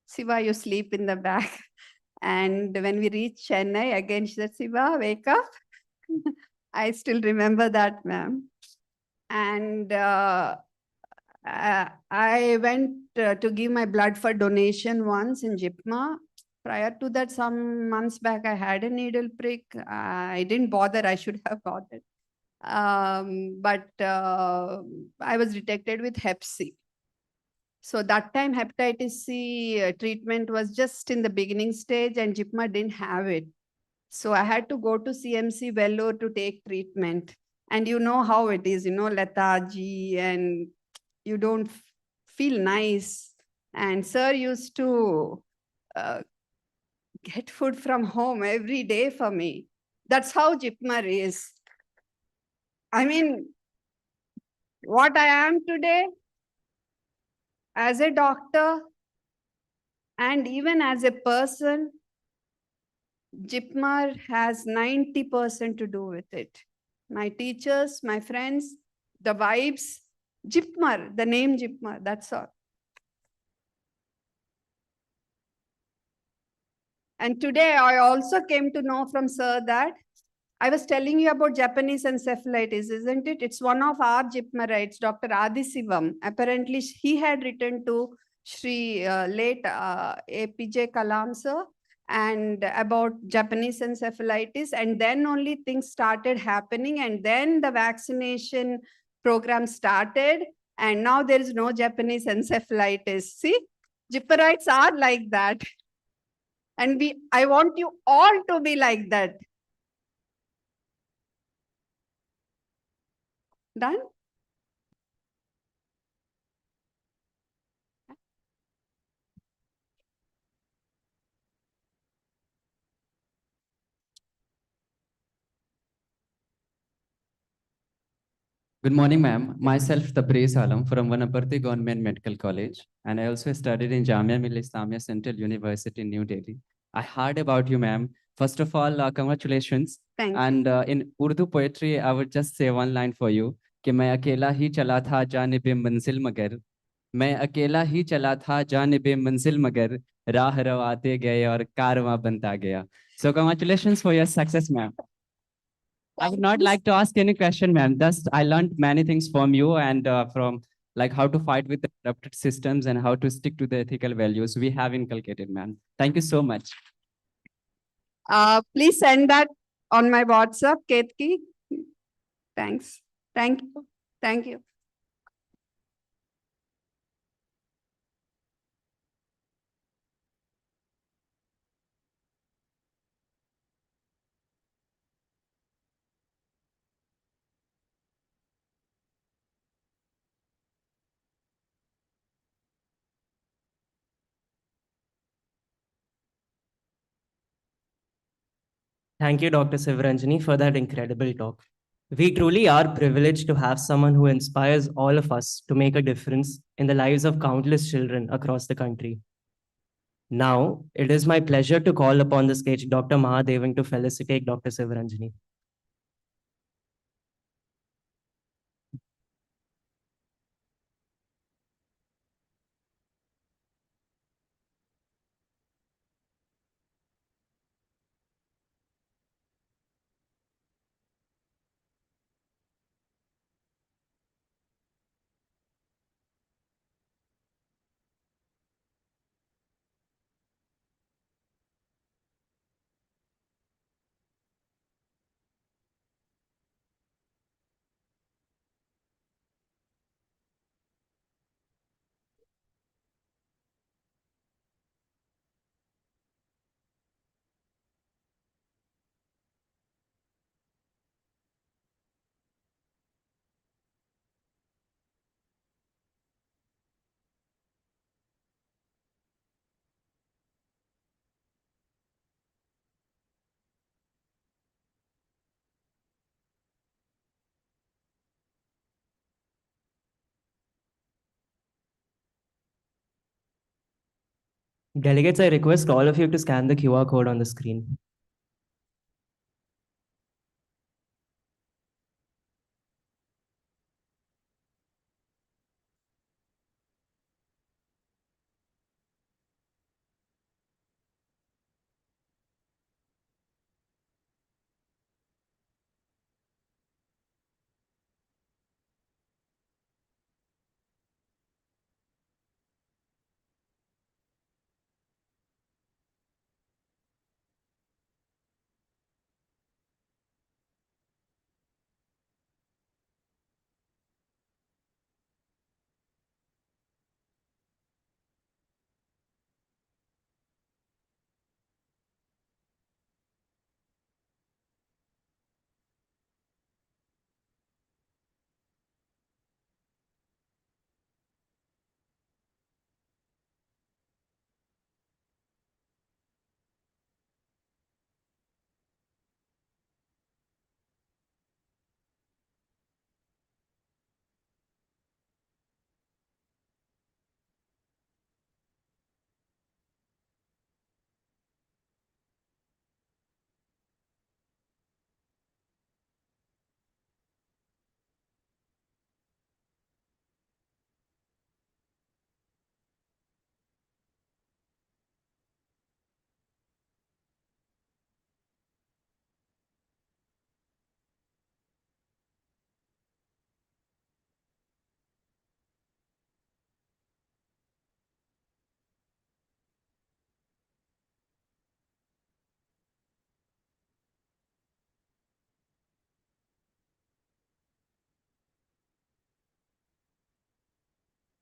Siva, you sleep in the back. And when we reached Chennai, again, she said, Siva, wake up. I still remember that, ma'am. And I went to give my blood for donation once in JIPMER. Prior to that, some months back, I had a needle prick. I didn't bother. I should have bothered. But I was detected with Hep C. So that time, hepatitis C treatment was just in the beginning stage and JIPMER didn't have it. So I had to go to CMC Vellore to take treatment. And you know how it is, lethargy, and you don't feel nice. And sir used to get food from home every day for me. That's how JIPMER is. I mean, what I am today as a doctor and even as a person, JIPMER has 90% to do with it. My teachers, my friends, the vibes, JIPMER, the name JIPMER, that's all. And today I also came to know from sir that I was telling you about Japanese encephalitis, isn't it? It's one of our JIPMERites, Dr. Adisivam. Apparently, he had written to Shri late APJ Kalam sir and about Japanese encephalitis. And then only things started happening. And then the vaccination program started. And now there is no Japanese encephalitis. See, JIPMERites are like that. And I want you all to be like that. Done? Good morning, ma'am. Myself, Tabriz Alam from Vanaparthi Government Medical College, and I also studied in Jamia Millia Islamia Central University in New Delhi. I heard about you, ma'am. First of all, congratulations. Thank and in Urdu poetry, I would just say one line for you. कि मैं अकेला ही चला था जानिबे मंजिल मगर मैं अकेला ही चला था जानिबे मंजिल मगर राह रवाते गए और कारवां बनता गया. So congratulations for your success, ma'am. I would not like to ask any question, ma'am. Just I learned many things from you and from like how to fight with the corrupted systems and how to stick to the ethical values we have inculcated, ma'am. Thank you so much. Please send that on my WhatsApp, Ketki. Thanks. Thank you. Thank you. Thank you, Dr. Sivarajani, for that incredible talk. We truly are privileged to have someone who inspires all of us to make a difference in the lives of countless children across the country. Now, it is my pleasure to call upon the stage Dr. Mahadevan to felicitate Dr. Sivarajani. Delegates, I request all of you to scan the QR code on the screen.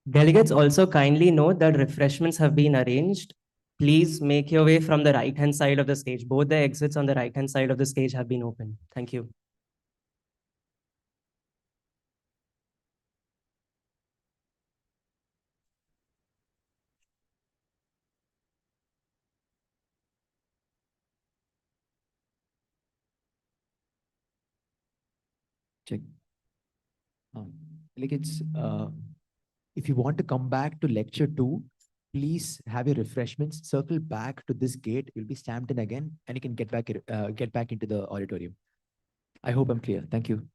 Delegates, also kindly note that refreshments have been arranged. Please make your way from the right-hand side of the stage. Both the exits on the right-hand side of the stage have been opened. Thank you. Check. Delegates, if you want to come back to lecture 2, please have your refreshments, circle back to this gate. You'll be stamped in again, and you can get back into the auditorium. I hope I'm clear. Thank you.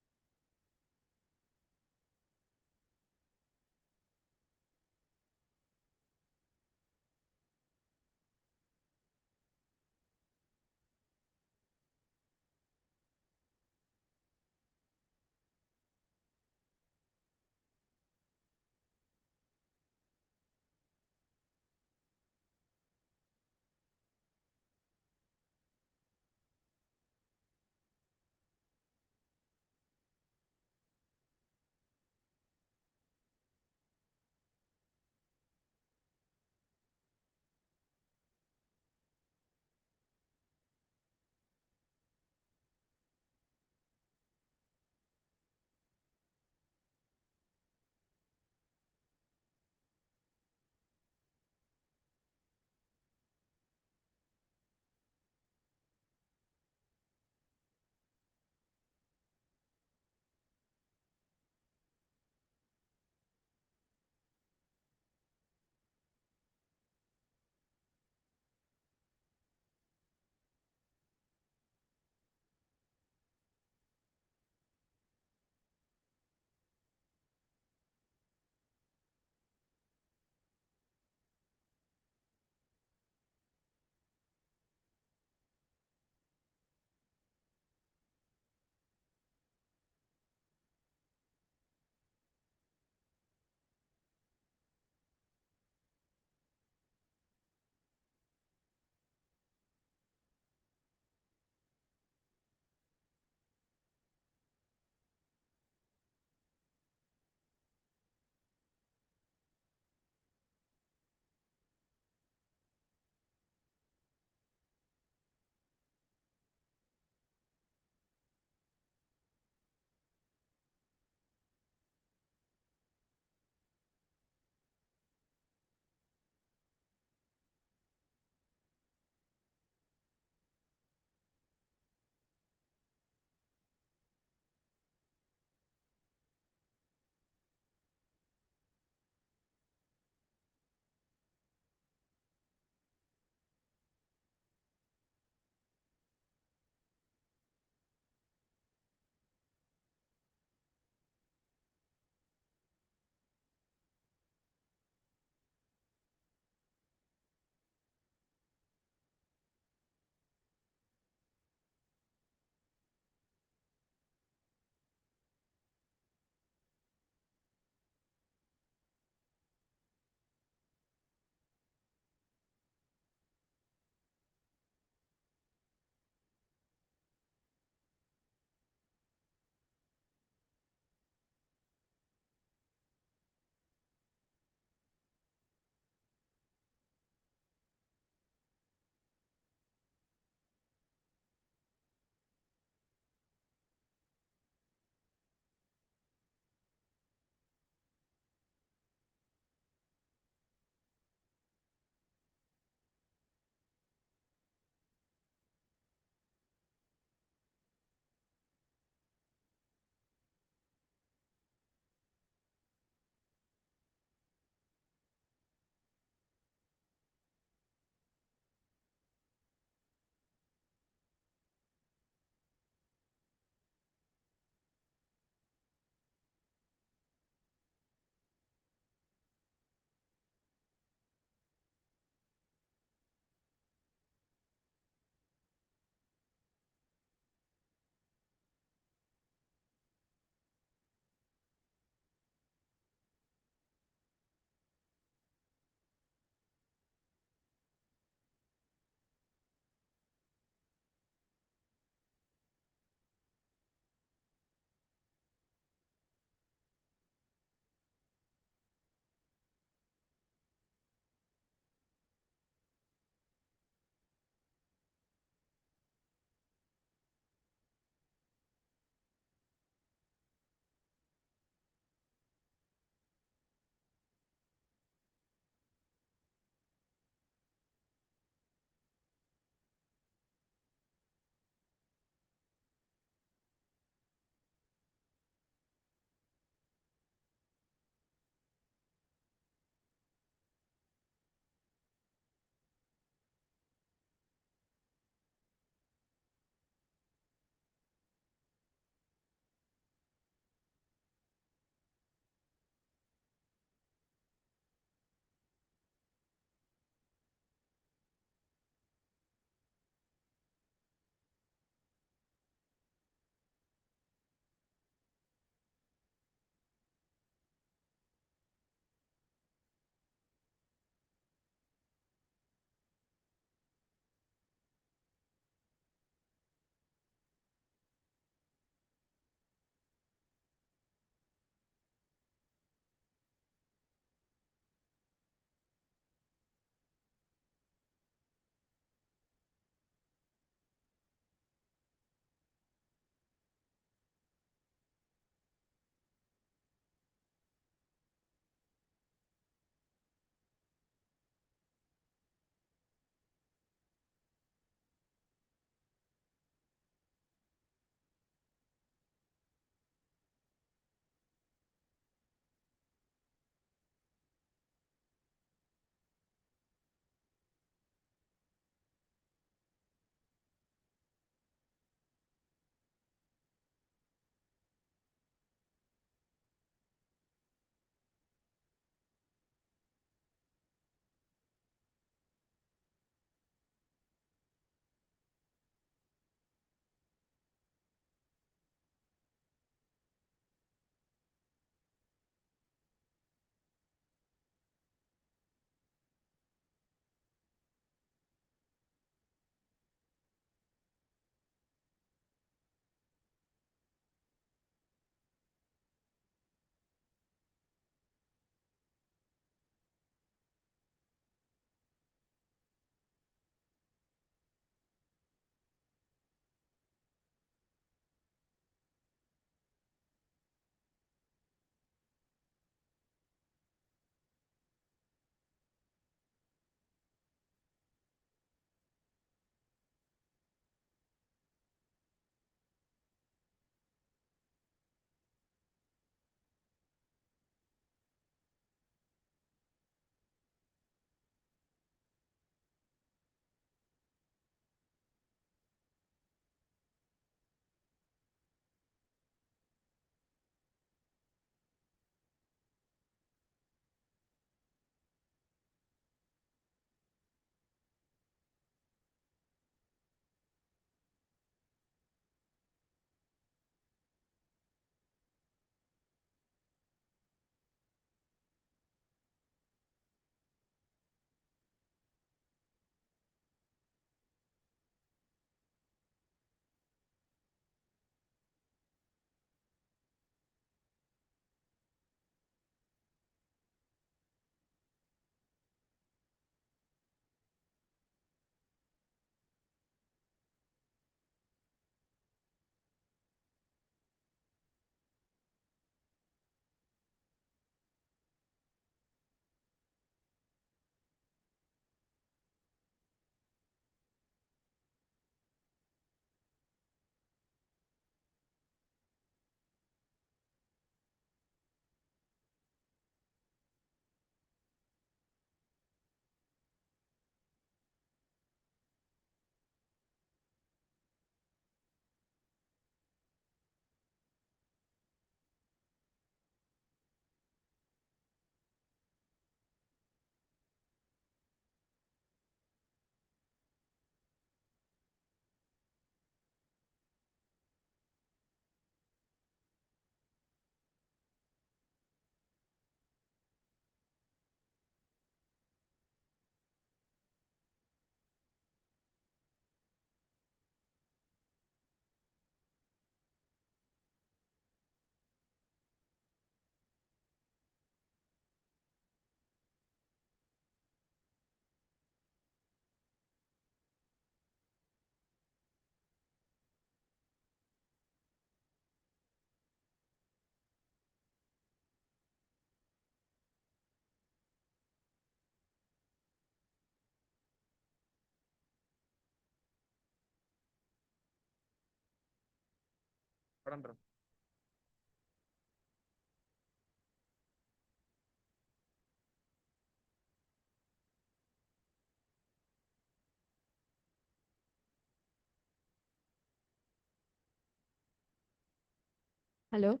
Hello.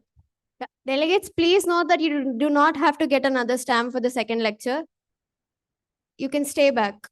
Yeah. Delegates, please note that you do not have to get another stamp for the second lecture. You can stay back.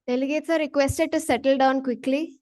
Delegates are requested to settle down quickly.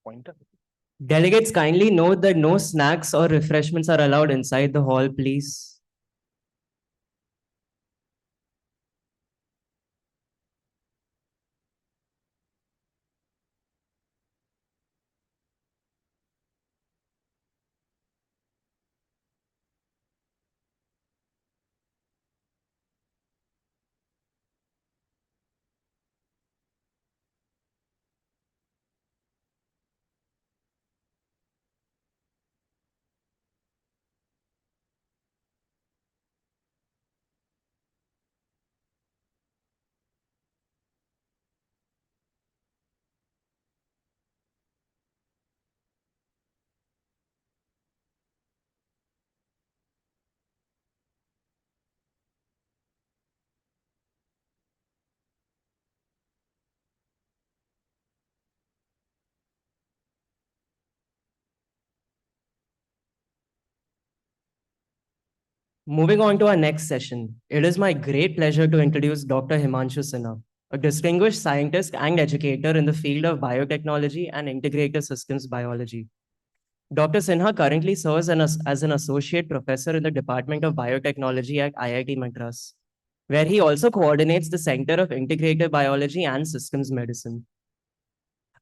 pointer. Delegates, kindly note that no snacks or refreshments are allowed inside the hall, please. Moving on to our next session, it is my great pleasure to introduce Dr. Himmanu Sa, a distinguished scientist and educator in the field of biotechnology and integrated systems biology. Dr. Sinha currently serves as an associate professor in the Department of Biotechnology at IIT Madras, where he also coordinates the Center of Integrated Biology and Systems Medicine.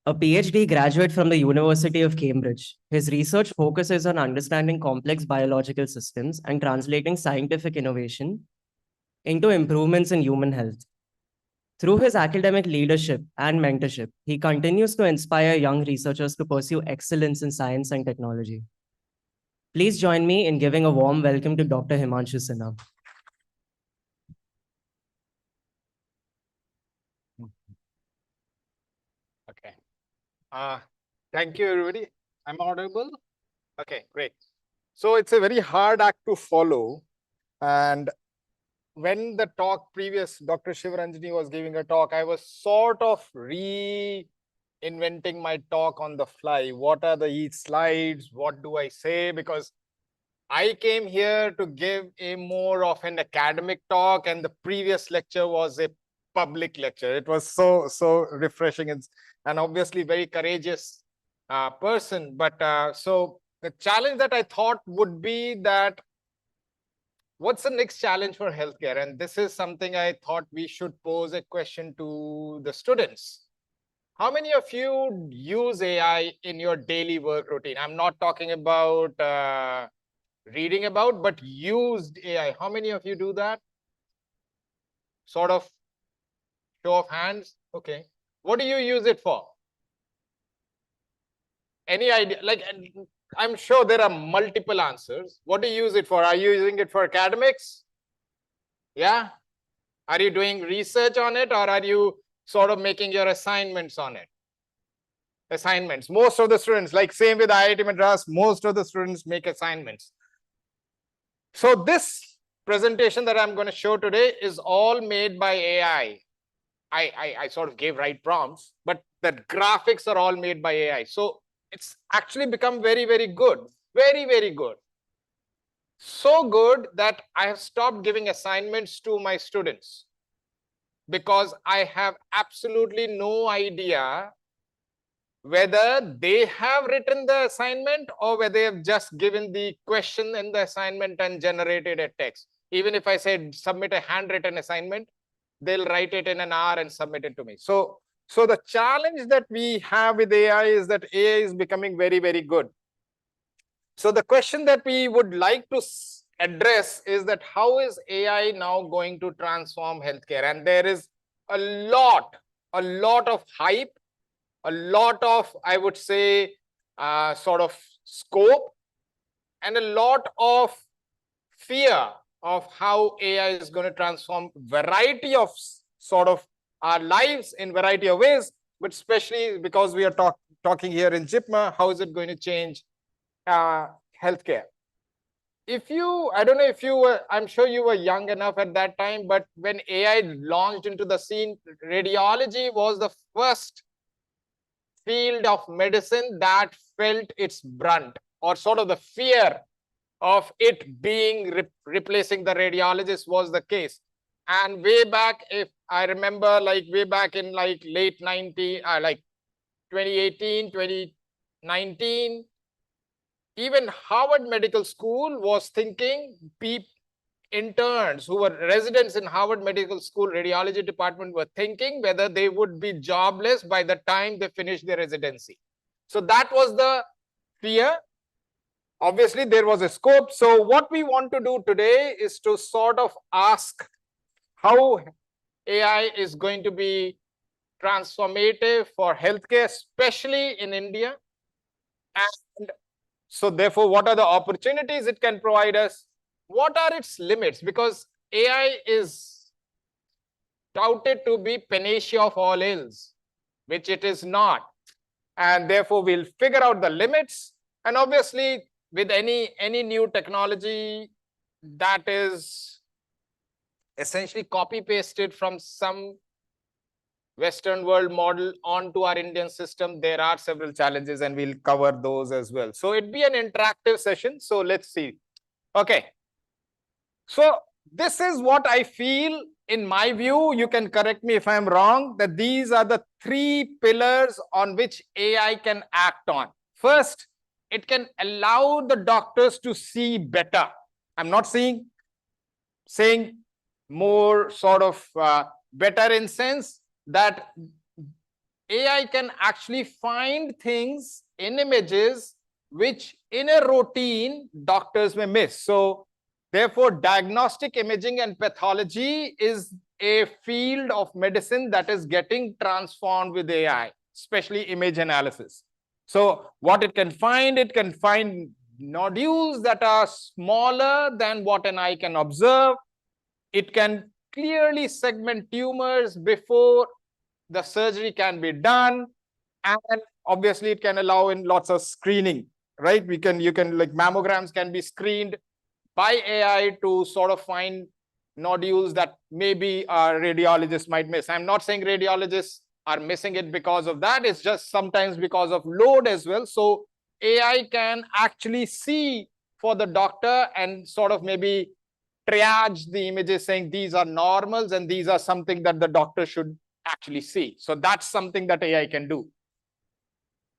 A PhD graduate from the University of Cambridge, his research focuses on understanding complex biological systems and translating scientific innovation into improvements in human health. Through his academic leadership and mentorship, he continues to inspire young researchers to pursue excellence in science and technology. Please join me in giving a warm welcome to Dr. Himmanu Sa. Okay. Thank you, everybody. I'm audible? Okay, great. So it's a very hard act to follow. And when the talk previous, Dr. Sivarajani was giving a talk, I was sort of reinventing my talk on the fly. What are the each slides? What do I say? Because I came here to give a more of an academic talk, and the previous lecture was a public lecture. It was so refreshing and obviously very courageous person. But so the challenge that I thought would be that what's the next challenge for healthcare? And this is something I thought we should pose a question to the students. How many of you use AI in your daily work routine? I'm not talking about reading about, but used AI. How many of you do that? Sort of show of hands. Okay. What do you use it for? Any idea? Like, I'm sure there are multiple answers. What do you use it for? Are you using it for academics? Yeah. Are you doing research on it, or are you sort of making your assignments on it? Assignments. Most of the students, like same with IIT Madras, most of the students make assignments. So this presentation that I'm going to show today is all made by AI. I sort of gave right prompts, but the graphics are all made by AI. So it's actually become very, very good. Very, very good. So good that I have stopped giving assignments to my students because I have absolutely no idea whether they have written the assignment or whether they have just given the question in the assignment and generated a text. Even if I said submit a handwritten assignment, they'll write it in an hour and submit it to me. So the challenge that we have with AI is that AI is becoming very, very good. So the question that we would like to address is that how is AI now going to transform healthcare? And there is a lot of hype, a lot of, I would say, sort of scope, and a lot of fear of how AI is going to transform variety of sort of our lives in variety of ways, but especially because we are talking here in JIPMER, how is it going to change healthcare? If you, I don't know if you were, I'm sure you were young enough at that time, but when AI launched into the scene, radiology was the first field of medicine that felt its brunt, or sort of the fear of it being replacing the radiologist was the case. And way back, if I remember, like way back in like late 90, like 2018, 19, even Harvard Medical School was thinking, interns who were residents in Harvard Medical School radiology department were thinking whether they would be jobless by the time they finish their residency. So that was the fear. Obviously, there was a scope. So what we want to do today is to sort of ask how AI is going to be transformative for healthcare, especially in India. And so therefore, what are the opportunities it can provide us? What are its limits? Because AI is touted to be panacea of all ills, which it is not. And therefore, we'll figure out the limits. And obviously, with any new technology that is essentially copy-pasted from some Western world model onto our Indian system, there are several challenges, and we'll cover those as well. So it'd be an interactive session. So let's see. Okay. So this is what I feel, in my view, you can correct me if I'm wrong, that these are the 3 pillars on which AI can act on. First, it can allow the doctors to see better. I'm not saying more sort of better in sense that AI can actually find things in images which in a routine doctors may miss. So therefore, diagnostic imaging and pathology is a field of medicine that is getting transformed with AI, especially image analysis. So what it can find nodules that are smaller than what an eye can observe. It can clearly segment tumors before the surgery can be done. And obviously it can allow in lots of screening, right? You can like mammograms can be screened by AI to sort of find nodules that maybe a radiologist might miss. I'm not saying radiologists are missing it because of that. It's just sometimes because of load as well. So AI can actually see for the doctor and sort of maybe triage the images saying these are normals and these are something that the doctor should actually see. So that's something that AI can do.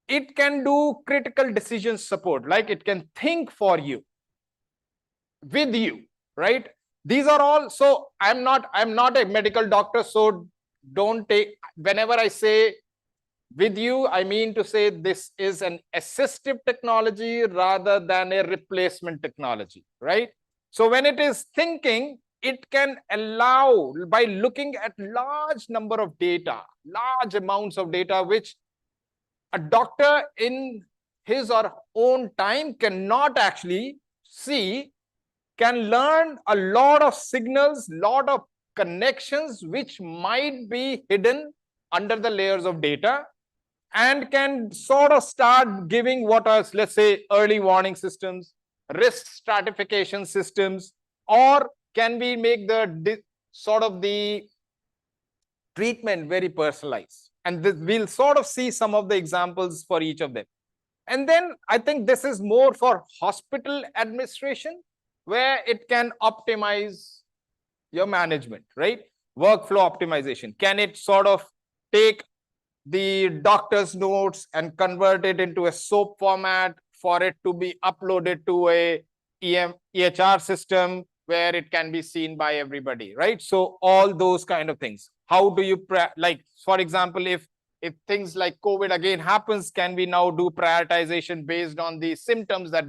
It can do critical decision support, like it can think for you, with you, right? These are all, so I'm not a medical doctor, so don't take, whenever I say with you, I mean to say this is an assistive technology rather than a replacement technology, right? So when it is thinking, it can allow, by looking at large number of data, large amounts of data, which a doctor in his or her own time cannot actually see, can learn a lot of signals, lot of connections which might be hidden under the layers of data, and can sort of start giving what are, let's say, early warning systems, risk stratification systems, or can we make the sort of the treatment very personalized. And we'll sort of see some of the examples for each of them. And then I think this is more for hospital administration, where it can optimize your management, right? Workflow optimization. Can it sort of take the doctor's notes and convert it into a SOAP format for it to be uploaded to a EHR system where it can be seen by everybody, right? So all those kind of things. How do you, like, for example, if things like COVID again happens, can we now do prioritization based on the symptoms that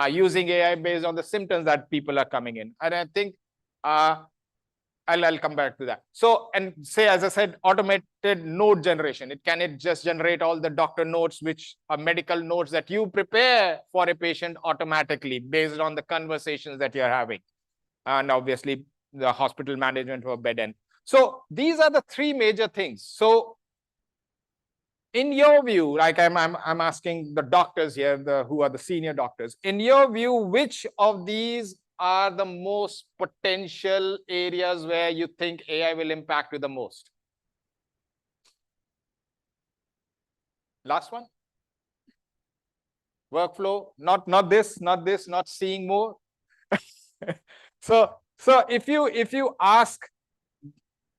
using AI based on the symptoms that people are coming in? And I think I'll come back to that. So, and say, as I said, automated note generation. Can it just generate all the doctor notes, which are medical notes that you prepare for a patient automatically based on the conversations that you're having. And obviously the hospital management for bed end. So these are the 3 major things. So in your view, like I'm asking the doctors here, who are the senior doctors, in your view, which of these are the most potential areas where you think AI will impact you the most? Last one. Workflow, not seeing more. So if you ask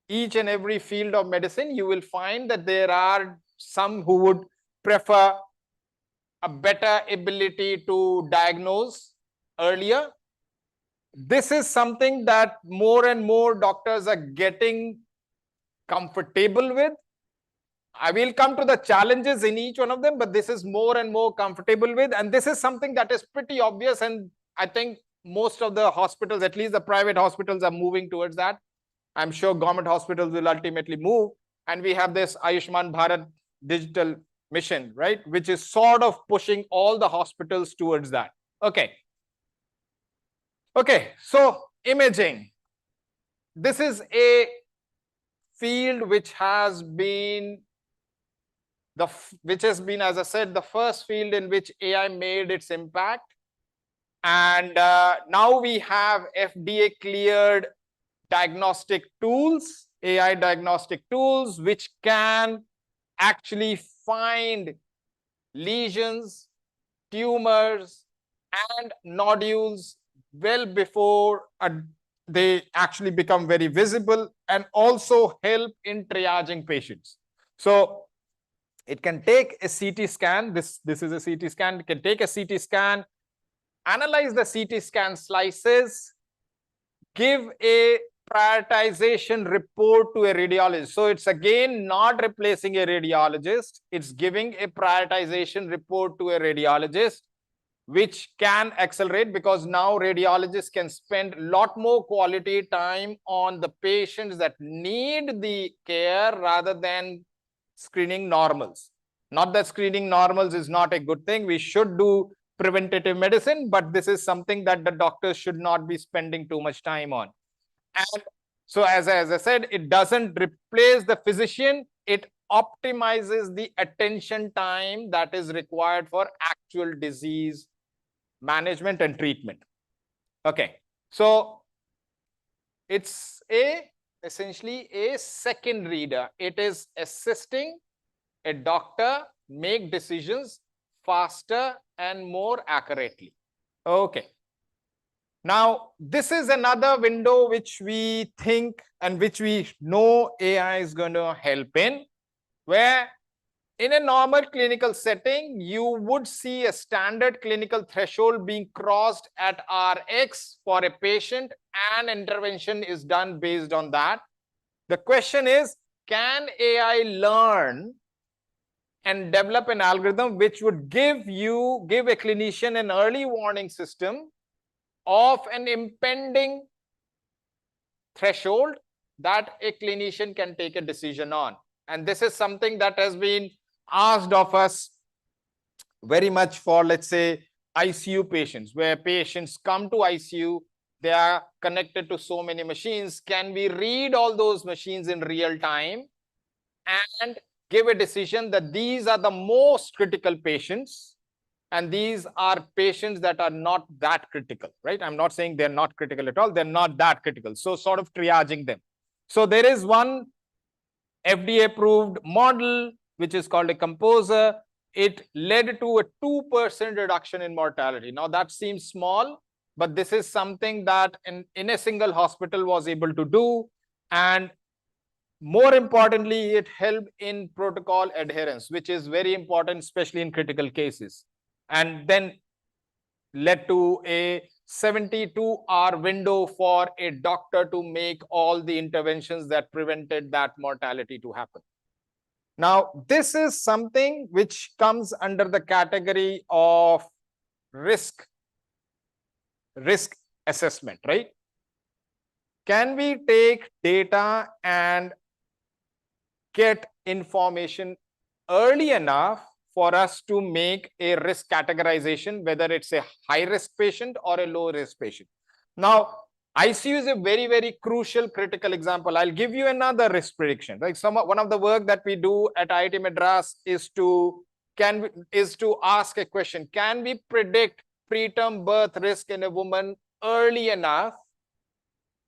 each and every field of medicine, you will find that there are some who would prefer a better ability to diagnose earlier. This is something that more and more doctors are getting comfortable with. I will come to the challenges in each one of them, but this is more and more comfortable with. And this is something that is pretty obvious. And I think most of the hospitals, at least the private hospitals, are moving towards that. I'm sure government hospitals will ultimately move. And we have this Ayushman Bharat digital mission, right? Which is sort of pushing all the hospitals towards that. Okay. Okay, so imaging. This is a field which has been, as I said, the first field in which AI made its impact. And now we have FDA cleared diagnostic tools, AI diagnostic tools, which can actually find lesions, tumors, and nodules well before they actually become very visible, and also help in triaging patients. So it can take a CT scan. This is a CT scan. It can take a CT scan, analyze the CT scan slices, give a prioritization report to a radiologist. So it's again not replacing a radiologist. It's giving a prioritization report to a radiologist, which can accelerate, because now radiologists can spend a lot more quality time on the patients that need the care rather than screening normals. Not that screening normals is not a good thing. We should do preventative medicine, but this is something that the doctors should not be spending too much time on. And so as I said, it doesn't replace the physician. It optimizes the attention time that is required for actual disease management and treatment. Okay, so it's essentially a second reader. It is assisting a doctor make decisions faster and more accurately. Okay. Now, this is another window which we think and which we know AI is going to help in, where in a normal clinical setting, you would see a standard clinical threshold being crossed at Rx for a patient, and intervention is done based on that. The question is, can AI learn and develop an algorithm which would give a clinician an early warning system of an impending threshold that a clinician can take a decision on? And this is something that has been asked of us very much for, let's say, ICU patients, where patients come to ICU, they are connected to so many machines. Can we read all those machines in real time and give a decision that these are the most critical patients, and these are patients that are not that critical, right? I'm not saying they're not critical at all. They're not that critical. So sort of triaging them. So there is one FDA-approved model, which is called a composer. It led to a 2% reduction in mortality. Now that seems small, but this is something that in a single hospital was able to do. And more importantly, it helped in protocol adherence, which is very important, especially in critical cases. And then led to a 72-hour window for a doctor to make all the interventions that prevented that mortality to happen. Now, this is something which comes under the category of risk assessment, right? Can we take data and get information early enough for us to make a risk categorization, whether it's a high-risk patient or a low-risk patient? Now, ICU is a very, very crucial, critical example. I'll give you another risk prediction. Like one of the work that we do at IIT Madras is to ask a question: can we predict preterm birth risk in a woman early enough,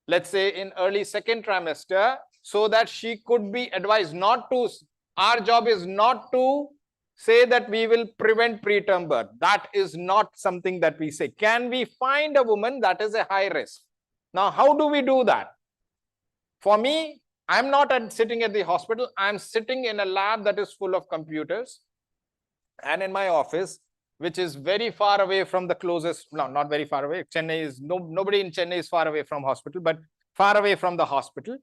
let's say in early second trimester, so that she could be advised not to? Our job is not to say that we will prevent preterm birth. That is not something that we say. Can we find a woman that is a high risk? Now, how do we do that? For me, I'm not sitting at the hospital. I'm sitting in a lab that is full of computers. And in my office, which is very far away from the closest, no, not very far away. Chennai is, nobody in Chennai is far away from hospital, but far away from the hospital.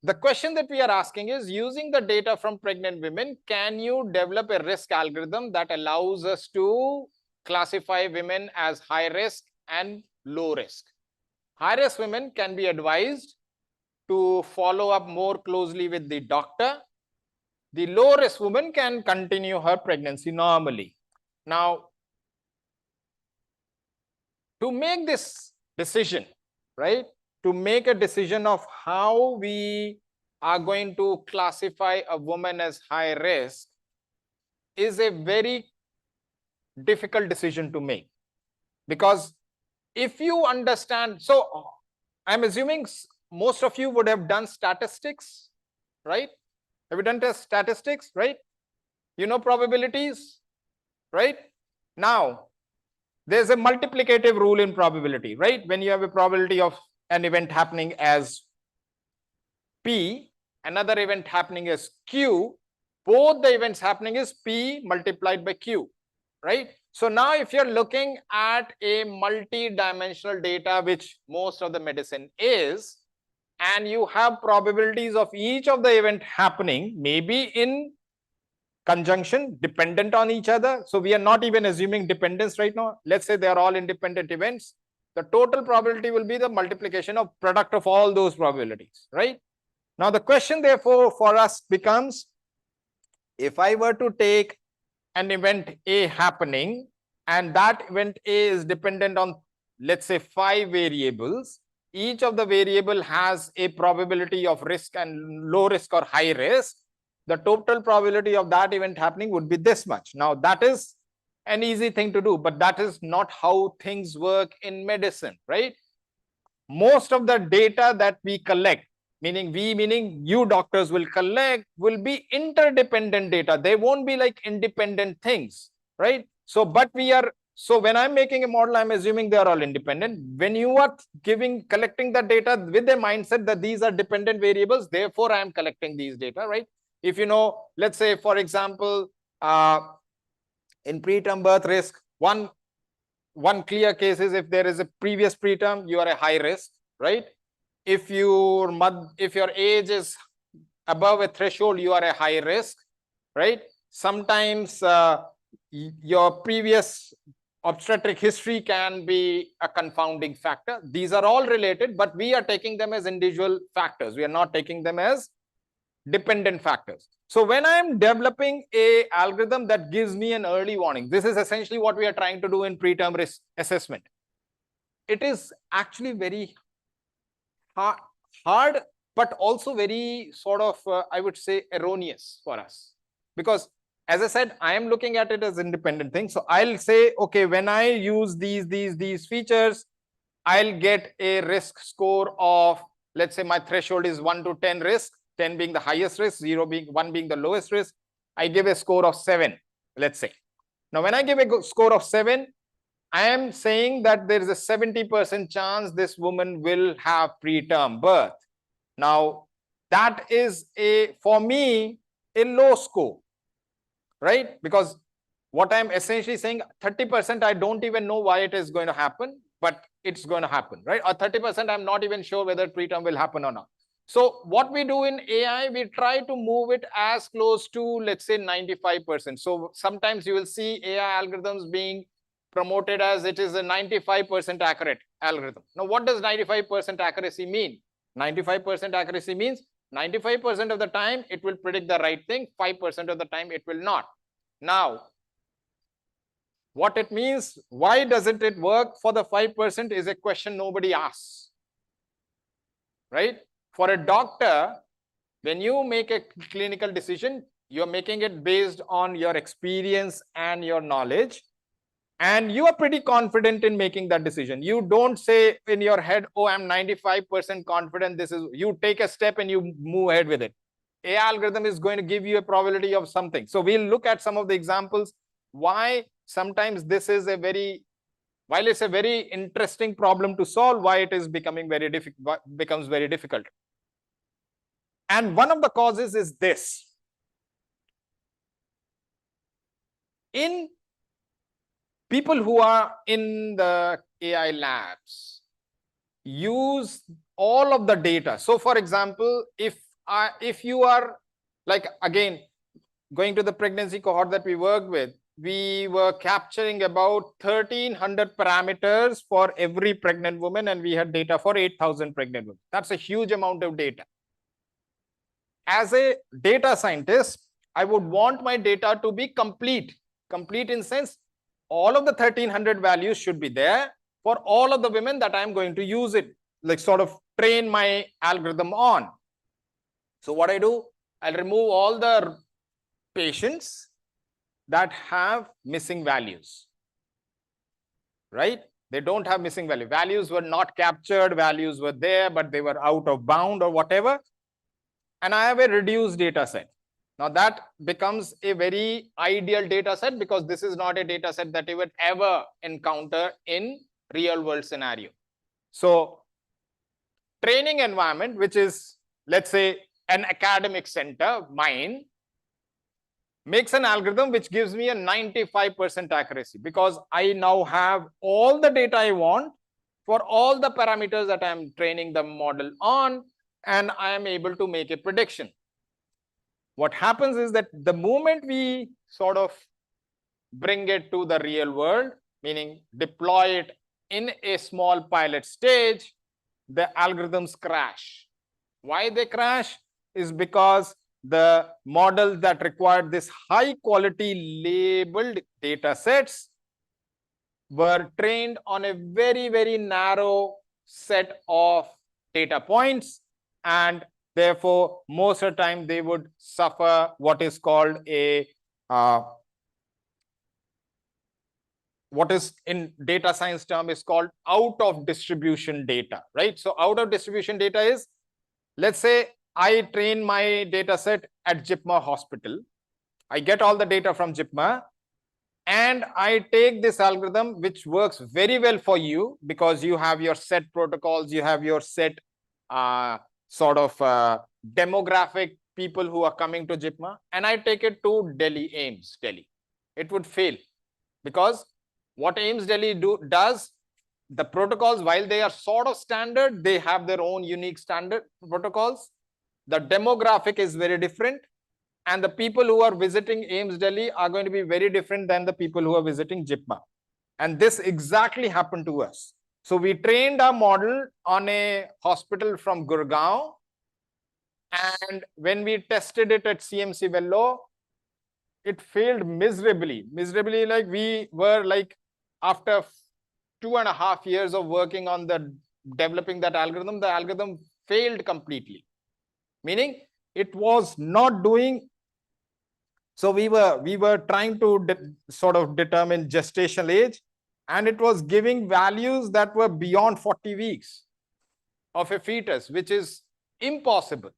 The question that we are asking is, using the data from pregnant women, can you develop a risk algorithm that allows us to classify women as high risk and low risk? High risk women can be advised to follow up more closely with the doctor. The low risk woman can continue her pregnancy normally. Now, to make this decision, right, to make a decision of how we are going to classify a woman as high risk is a very difficult decision to make. Because if you understand, so I'm assuming most of you would have done statistics, right? Have you done statistics, right? You know probabilities, right? Now, there's a multiplicative rule in probability, right? When you have a probability of an event happening as P, another event happening as Q, both the events happening is P multiplied by Q, right? So now if you're looking at a multi-dimensional data, which most of the medicine is, and you have probabilities of each of the event happening, maybe in conjunction, dependent on each other. So we are not even assuming dependence right now. Let's say they are all independent events. The total probability will be the multiplication of product of all those probabilities, right? Now the question therefore for us becomes, if I were to take an event A happening and that event A is dependent on, let's say, 5 variables, each of the variable has a probability of risk and low risk or high risk, the total probability of that event happening would be this much. Now that is an easy thing to do, but that is not how things work in medicine, right? Most of the data that we collect, meaning you doctors will collect, will be interdependent data. They won't be like independent things, right? So, so when I'm making a model, I'm assuming they are all independent. When you are collecting the data with the mindset that these are dependent variables, therefore I am collecting these data, right? If you know, let's say, for example, in preterm birth risk, one clear case is if there is a previous preterm, you are a high risk, right? If your age is above a threshold, you are a high risk, right? Sometimes your previous obstetric history can be a confounding factor. These are all related, but we are taking them as individual factors. We are not taking them as dependent factors. So when I'm developing a algorithm that gives me an early warning, this is essentially what we are trying to do in preterm risk assessment. It is actually very hard, but also very sort of, I would say, erroneous for us. Because as I said, I am looking at it as independent thing. So I'll say, okay, when I use these features, I'll get a risk score of, let's say my threshold is 1 to 10 risk, 10 being the highest risk, 1 being the lowest risk. I give a score of 7, let's say. Now, when I give a score of 7, I am saying that there is a 70% chance this woman will have preterm birth. Now, that is for me, a low score, right? Because what I'm essentially saying, 30%, I don't even know why it is going to happen, but it's going to happen, right? Or 30%, I'm not even sure whether preterm will happen or not. So what we do in AI, we try to move it as close to, let's say, 95%. So sometimes you will see AI algorithms being promoted as it is a 95% accurate algorithm. Now, what does 95% accuracy mean? 95% accuracy means 95% of the time it will predict the right thing, 5% of the time it will not. Now, what it means, why doesn't it work for the 5% is a question nobody asks, right? For a doctor, when you make a clinical decision, you're making it based on your experience and your knowledge. And you are pretty confident in making that decision. You don't say in your head, oh, I'm 95% confident this is, you take a step and you move ahead with it. AI algorithm is going to give you a probability of something. So we'll look at some of the examples why sometimes this is a very, while it's a very interesting problem to solve, why it is becoming very becomes very difficult. And one of the causes is this. In people who are in the AI labs use all of the data. So for example, if you are like, again, going to the pregnancy cohort that we worked with, we were capturing about 1,300 parameters for every pregnant woman, and we had data for 8,000 pregnant women. That's a huge amount of data. As a data scientist, I would want my data to be complete. Complete in sense, all of the 1,300 values should be there for all of the women that I'm going to use it, like sort of train my algorithm on. So what I do, I'll remove all the patients that have missing values, right? They don't have missing value. Values were not captured, values were there, but they were out of bound or whatever. And I have a reduced data set. Now that becomes a very ideal data set because this is not a data set that you would ever encounter in real world scenario. So training environment, which is, let's say, an academic center, mine, makes an algorithm which gives me a 95% accuracy because I now have all the data I want for all the parameters that I'm training the model on, and I am able to make a prediction. What happens is that the moment we sort of bring it to the real world, meaning deploy it in a small pilot stage, the algorithms crash. Why they crash is because the models that required this high quality labeled data sets were trained on a very, very narrow set of data points, and therefore most of the time they would suffer what is called a what is in data science term is called out of distribution data, right? So out of distribution data is, let's say I train my data set at JIPMER hospital. I get all the data from JIPMER and I take this algorithm, which works very well for you because you have your set protocols, you have your set demographic people who are coming to JIPMER, and I take it to Delhi, AIIMS, Delhi. It would fail because what AIIMS Delhi does, the protocols, while they are sort of standard, they have their own unique standard protocols. The demographic is very different, and the people who are visiting AIIMS Delhi are going to be very different than the people who are visiting JIPMER. And this exactly happened to us. So we trained our model on a hospital from Gurgaon, and when we tested it at CMC Vellore, it failed miserably. Miserably, like we were like, after 2.5 years of working on developing that algorithm, the algorithm failed completely. Meaning it was not doing. So we were trying to sort of determine gestational age, and it was giving values that were beyond 40 weeks of a fetus, which is impossible,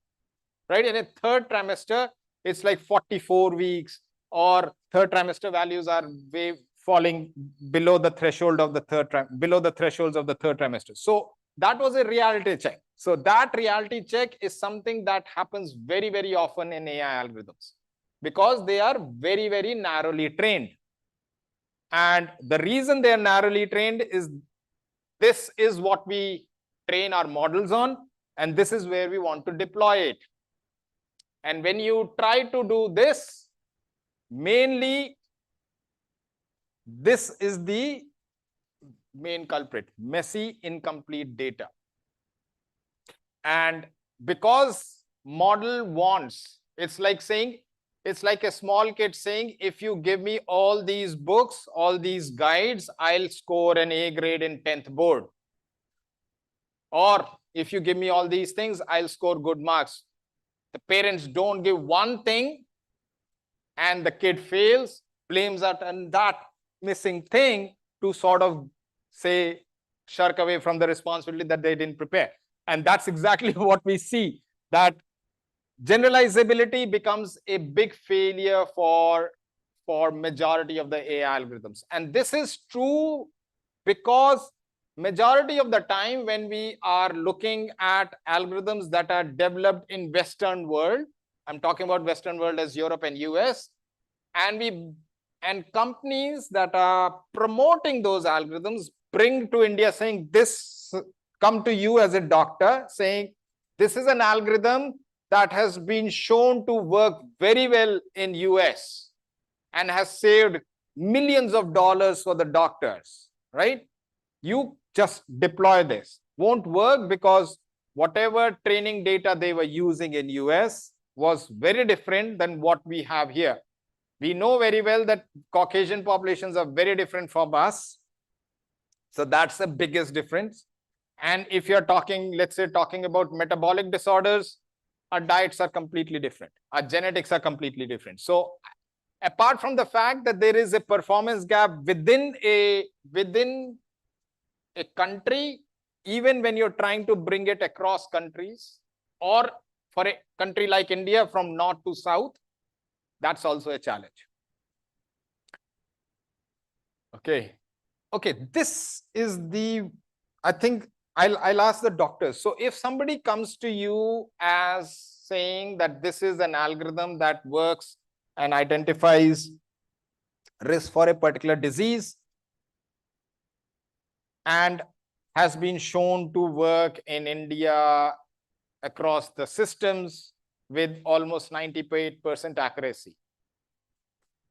right? In a third trimester, it's like 44 weeks, or third trimester values are way falling below the threshold of the below the thresholds of the third trimester. So that was a reality check. So that reality check is something that happens very, very often in AI algorithms because they are very, very narrowly trained. And the reason they are narrowly trained is this is what we train our models on, and this is where we want to deploy it. And when you try to do this, mainly this is the main culprit: messy, incomplete data. And because model wants, it's like saying, it's like a small kid saying, if you give me all these books, all these guides, I'll score an A grade in 10th board. Or if you give me all these things, I'll score good marks. The parents don't give one thing and the kid fails, blames that and that missing thing to sort of say, shirk away from the responsibility that they didn't prepare. And that's exactly what we see, that generalizability becomes a big failure for majority of the AI algorithms. And this is true because majority of the time when we are looking at algorithms that are developed in Western world, I'm talking about Western world as Europe and US, and we and companies that are promoting those algorithms bring to India saying this, come to you as a doctor saying, this is an algorithm that has been shown to work very well in US and has saved millions of dollars for the doctors, right? You just deploy this. Won't work because whatever training data they were using in US was very different than what we have here. We know very well that Caucasian populations are very different from us. So that's the biggest difference. And if you're talking, let's say, talking about metabolic disorders, our diets are completely different. Our genetics are completely different. So apart from the fact that there is a performance gap within a country, even when you're trying to bring it across countries, or for a country like India from north to south, that's also a challenge. Okay. Okay, this is the, I think I'll ask the doctors. So if somebody comes to you as saying that this is an algorithm that works and identifies risk for a particular disease and has been shown to work in India across the systems with almost 98% accuracy.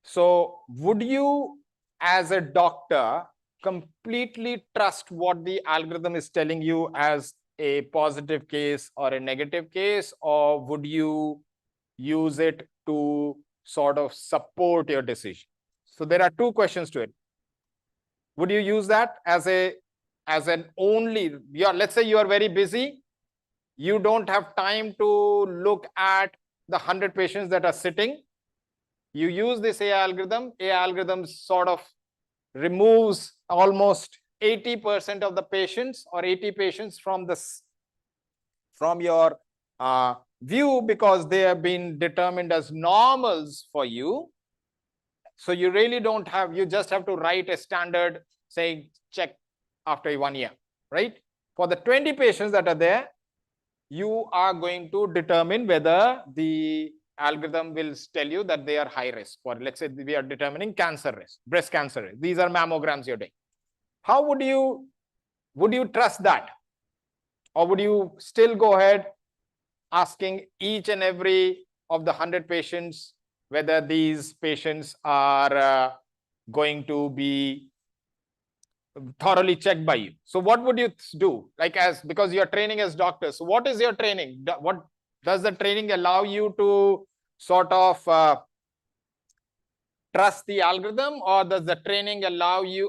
So would you, as a doctor, completely trust what the algorithm is telling you as a positive case or a negative case, or would you use it to sort of support your decision? So there are two questions to it. Would you use that as an only, let's say you are very busy, you don't have time to look at the 100 patients that are sitting. You use this AI algorithm sort of removes almost 80% of the patients or 80 patients from your view because they have been determined as normals for you. So you really don't have, you just have to write a standard saying check after 1 year, right? For the 20 patients that are there, you are going to determine whether the algorithm will tell you that they are high risk. For, let's say we are determining cancer risk, breast cancer risk. These are mammograms you're doing. How would you trust that? Or would you still go ahead asking each and every of the 100 patients whether these patients are going to be thoroughly checked by you? So what would you do? Like, because you're training as doctors, so what is your training? What does the training allow you to sort of trust the algorithm, or does the training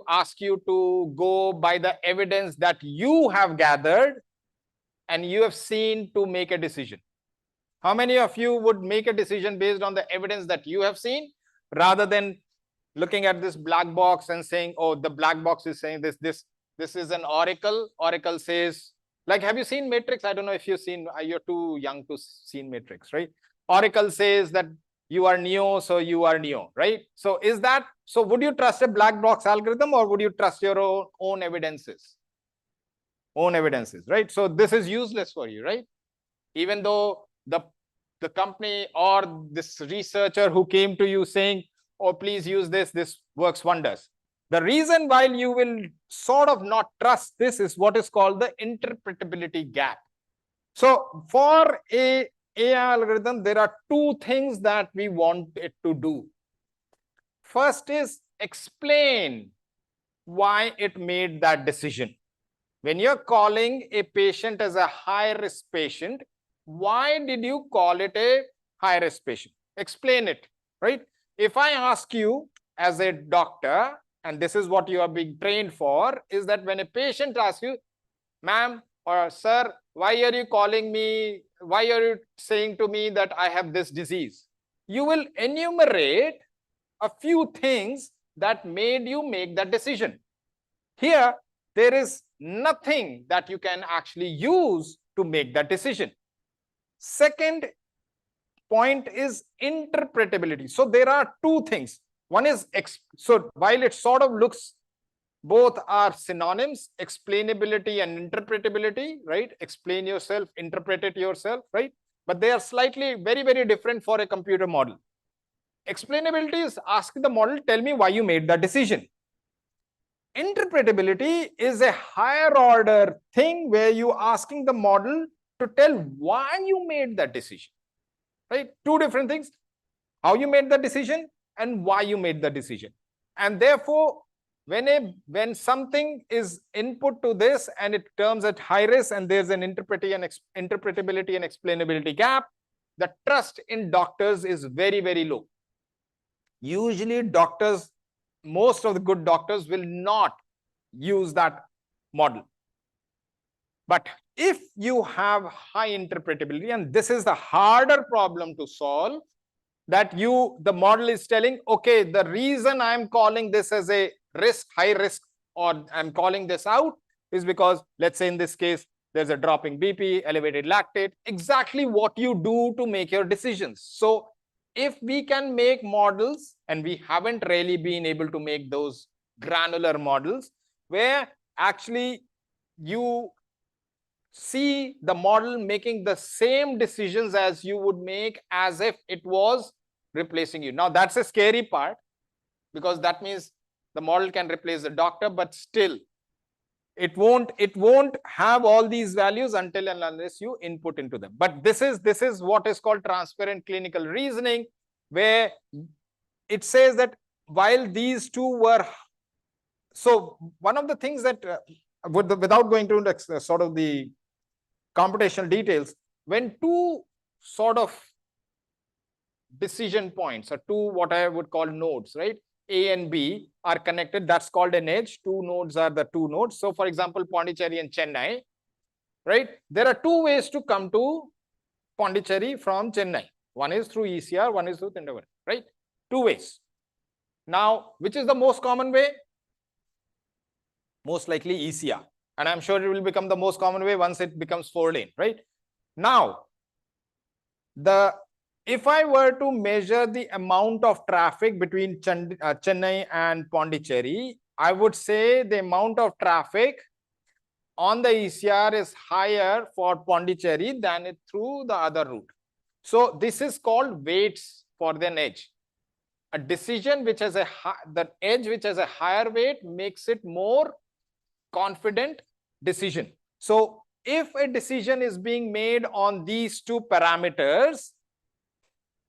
ask you to go by the evidence that you have gathered and you have seen to make a decision? How many of you would make a decision based on the evidence that you have seen rather than looking at this black box and saying, oh, the black box is saying this is an oracle. Oracle says, like, have you seen Matrix? I don't know if you've seen, you're too young to see Matrix, right? Oracle says that you are Neo, so you are Neo, right? So would you trust a black box algorithm, or would you trust your own evidences? Own evidences, right? So this is useless for you, right? Even though the company or this researcher who came to you saying, oh, please use this works wonders. The reason why you will sort of not trust this is what is called the interpretability gap. So for a AI algorithm, there are two things that we want it to do. First is explain why it made that decision. When you're calling a patient as a high-risk patient, why did you call it a high-risk patient? Explain it, right? If I ask you as a doctor, and this is what you are being trained for, is that when a patient asks you, ma'am or sir, why are you calling me? Why are you saying to me that I have this disease? You will enumerate a few things that made you make that decision. Here, there is nothing that you can actually use to make that decision. Second point is interpretability. So there are two things. One is, so while it sort of looks, both are synonyms, explainability and interpretability, right? Explain yourself, interpret it yourself, right? But they are slightly very, very different for a computer model. Explainability is asking the model, tell me why you made that decision. Interpretability is a higher order thing where you're asking the model to tell why you made that decision, right? Two different things, how you made the decision and why you made the decision. And therefore, when something is input to this and it terms at high risk and there's an interpretability and explainability gap, the trust in doctors is very, very low. Usually doctors, most of the good doctors will not use that model. But if you have high interpretability, and this is the harder problem to solve, that the model is telling, okay, the reason I'm calling this as a risk, high risk, or I'm calling this out is because, let's say in this case, there's a dropping BP, elevated lactate, exactly what you do to make your decisions. So if we can make models, and we haven't really been able to make those granular models, where actually you see the model making the same decisions as you would make as if it was replacing you. Now that's a scary part, because that means the model can replace the doctor, but still it won't have all these values until and unless you input into them. But this is what is called transparent clinical reasoning, where it says that while these two were, so one of the things that without going to the sort of the computational details, when two sort of decision points, or two what I would call nodes, right, A and B are connected, that's called an edge. Two nodes are the two nodes. So for example, Pondicherry and Chennai, right, there are two ways to come to Pondicherry from Chennai. One is through ECR, one is through Thindavan, right? Two ways. Now, which is the most common way? Most likely ECR. And I'm sure it will become the most common way once it becomes 4-lane, right? Now, if I were to measure the amount of traffic between Chennai and Pondicherry, I would say the amount of traffic on the ECR is higher for Pondicherry than it through the other route. So this is called weights for the edge. A decision which has the edge which has a higher weight makes it more confident decision. So if a decision is being made on these two parameters,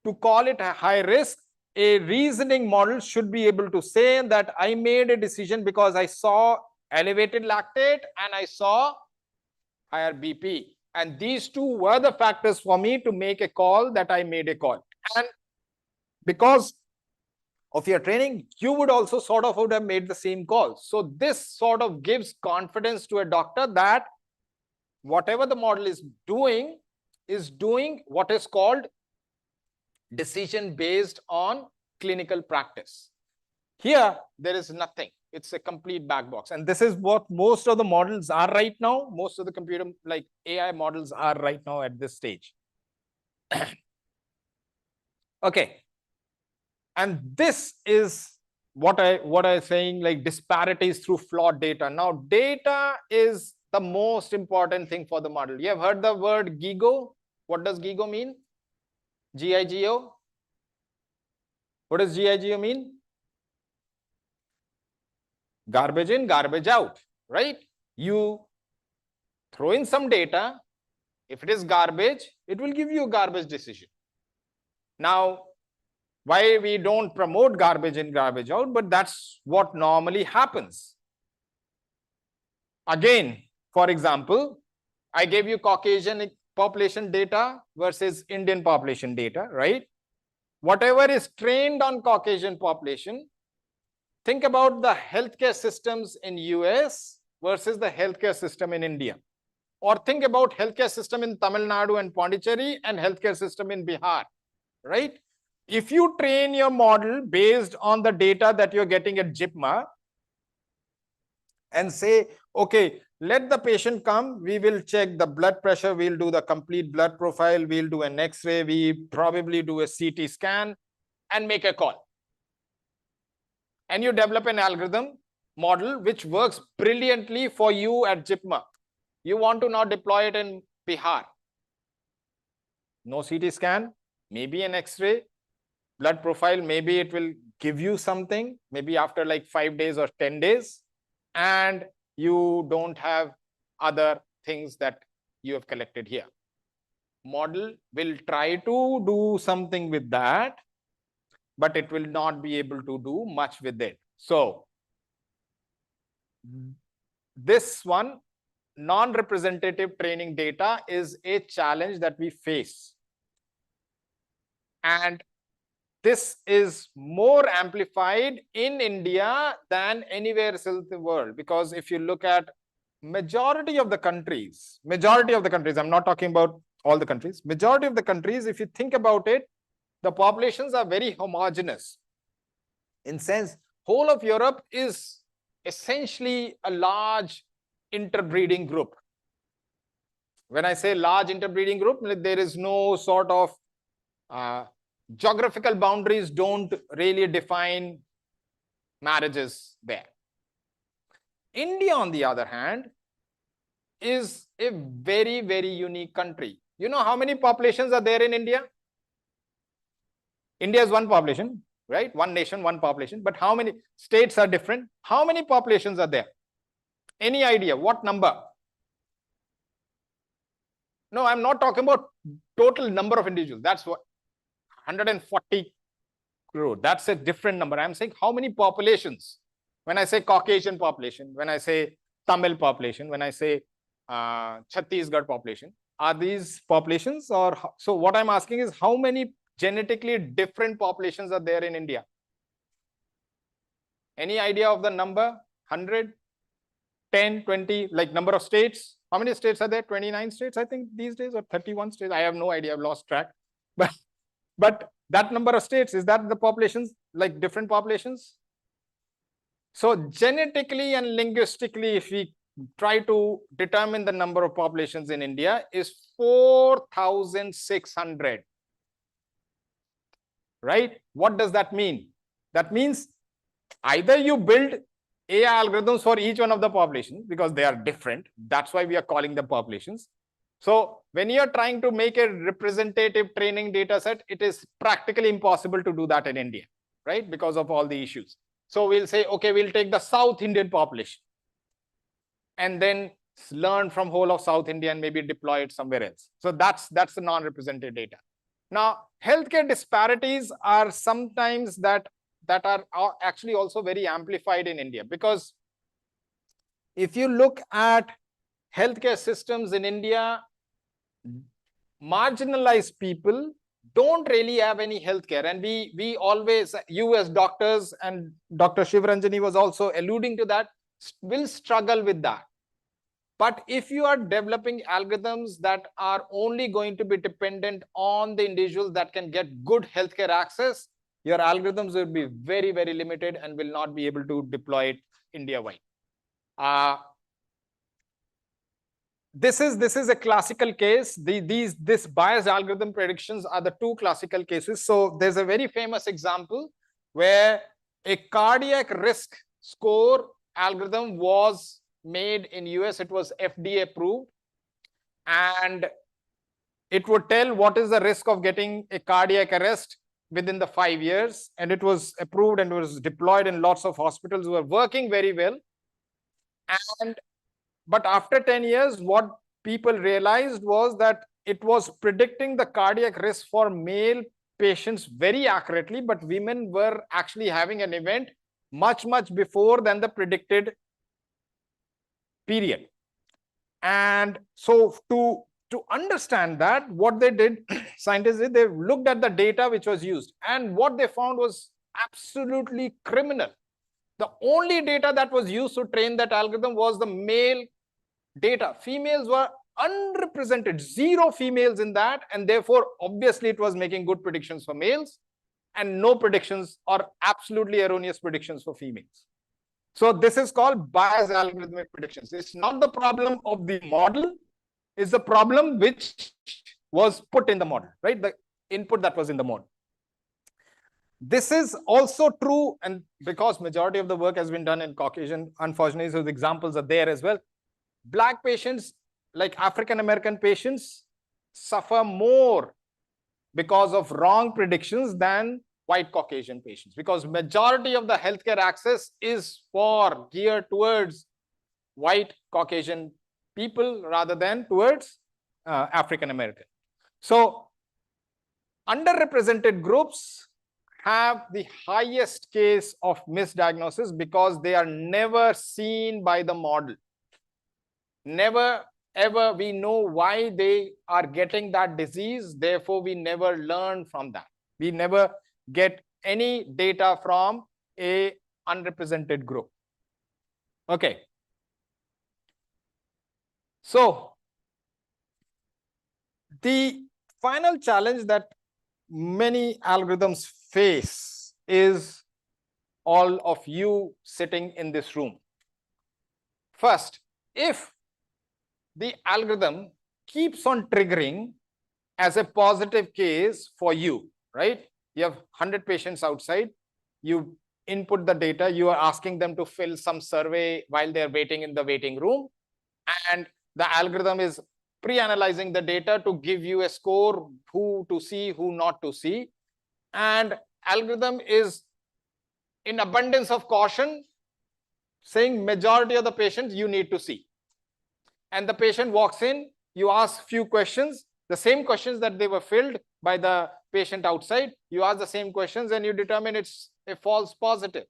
to call it a high risk, a reasoning model should be able to say that I made a decision because I saw elevated lactate and I saw higher BP. And these two were the factors for me to make a call that I made a call. And because of your training, you would also sort of would have made the same call. So this sort of gives confidence to a doctor that whatever the model is doing what is called decision based on clinical practice. Here, there is nothing. It's a complete black box. And this is what most of the models are right now. Most of the computer, like AI models, are right now at this stage. Okay. And this is what I'm saying, like disparities through flawed data. Now, data is the most important thing for the model. You have heard the word GIGO. What does GIGO mean? GIGO. What does GIGO mean? Garbage in, garbage out, right? You throw in some data. If it is garbage, it will give you a garbage decision. Now, why we don't promote garbage in, garbage out, but that's what normally happens. Again, for example, I gave you Caucasian population data versus Indian population data, right? Whatever is trained on Caucasian population, think about the healthcare systems in US versus the healthcare system in India. Or think about healthcare system in Tamil Nadu and Pondicherry and healthcare system in Bihar, right? If you train your model based on the data that you're getting at JIPMER and say, okay, let the patient come, we will check the blood pressure, we'll do the complete blood profile, we'll do an X-ray, we probably do a CT scan and make a call. And you develop an algorithm model which works brilliantly for you at JIPMER. You want to now deploy it in Bihar. No CT scan, maybe an X-ray, blood profile, maybe it will give you something, maybe after like 5 days or 10 days, and you don't have other things that you have collected here. Model will try to do something with that, but it will not be able to do much with it. So this one, non-representative training data, is a challenge that we face. And this is more amplified in India than anywhere else in the world, because if you look at majority of the countries, I'm not talking about all the countries, majority of the countries, if you think about it, the populations are very homogeneous. In sense, whole of Europe is essentially a large interbreeding group. When I say large interbreeding group, there is no sort of geographical boundaries don't really define marriages there. India, on the other hand, is a very, very unique country. You know how many populations are there in India? India is one population, right? One nation, one population. But how many states are different? How many populations are there? Any idea? What number? No, I'm not talking about total number of individuals. That's what 140 crore. That's a different number. I'm saying how many populations? When I say Caucasian population, when I say Tamil population, when I say Chhattisgarh population, are these populations? Or so what I'm asking is how many genetically different populations are there in India? Any idea of the number? 100, 10, 20, like number of states? How many states are there? 29 states, I think, these days, or 31 states. I have no idea. I've lost track. But that number of states, is that the populations, like different populations? So genetically and linguistically, if we try to determine the number of populations in India, is 4,600. Right? What does that mean? That means either you build AI algorithms for each one of the populations because they are different. That's why we are calling them populations. So when you are trying to make a representative training data set, it is practically impossible to do that in India, right? Because of all the issues. So we'll say, okay, we'll take the South Indian population and then learn from whole of South India and maybe deploy it somewhere else. So that's the non-representative data. Now, healthcare disparities are sometimes that are actually also very amplified in India, because if you look at healthcare systems in India, marginalized people don't really have any healthcare. And we always, you as doctors, and Dr. Sivarajani was also alluding to that, will struggle with that. But if you are developing algorithms that are only going to be dependent on the individuals that can get good healthcare access, your algorithms will be very, very limited and will not be able to deploy it India-wide. This is a classical case. This biased algorithm predictions are the two classical cases. So there's a very famous example where a cardiac risk score algorithm was made in US. It was FDA approved, and it would tell what is the risk of getting a cardiac arrest within the 5 years. And it was approved and was deployed in lots of hospitals who were working very well. But after 10 years, what people realized was that it was predicting the cardiac risk for male patients very accurately, but women were actually having an event much, much before than the predicted period. And so to understand that, what they did, scientists did, they looked at the data which was used, and what they found was absolutely criminal. The only data that was used to train that algorithm was the male data. Females were unrepresented, 0 females in that, and therefore obviously it was making good predictions for males and no predictions or absolutely erroneous predictions for females. So this is called biased algorithmic predictions. It's not the problem of the model, it's the problem which was put in the model, right? The input that was in the model. This is also true, and because majority of the work has been done in Caucasian, unfortunately, so the examples are there as well. Black patients, like African-American patients, suffer more because of wrong predictions than white Caucasian patients, because majority of the healthcare access is geared towards white Caucasian people rather than towards African American. So underrepresented groups have the highest case of misdiagnosis because they are never seen by the model. Never ever we know why they are getting that disease. Therefore, we never learn from that. We never get any data from a unrepresented group. Okay. So the final challenge that many algorithms face is all of you sitting in this room. First, if the algorithm keeps on triggering as a positive case for you, right? You have 100 patients outside, you input the data, you are asking them to fill some survey while they're waiting in the waiting room, and the algorithm is pre-analyzing the data to give you a score, who to see, who not to see. And algorithm is in abundance of caution saying majority of the patients you need to see. And the patient walks in, you ask few questions, the same questions that they were filled by the patient outside, you ask the same questions and you determine it's a false positive.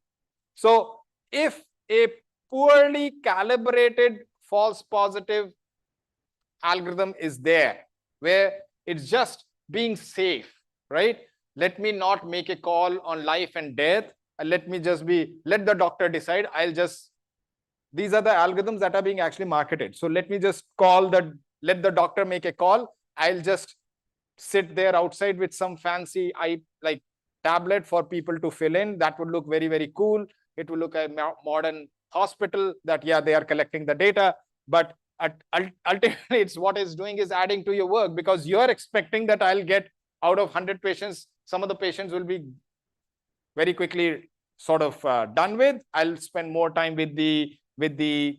So if a poorly calibrated false positive algorithm is there, where it's just being safe, right? Let me not make a call on life and death. Let me just let the doctor decide. These are the algorithms that are being actually marketed. So let me just let the doctor make a call. I'll just sit there outside with some fancy tablet for people to fill in. That would look very, very cool. It will look like a modern hospital that, yeah, they are collecting the data. But ultimately, it's what it's doing is adding to your work, because you're expecting that I'll get out of 100 patients, some of the patients will be very quickly sort of done with. I'll spend more time with the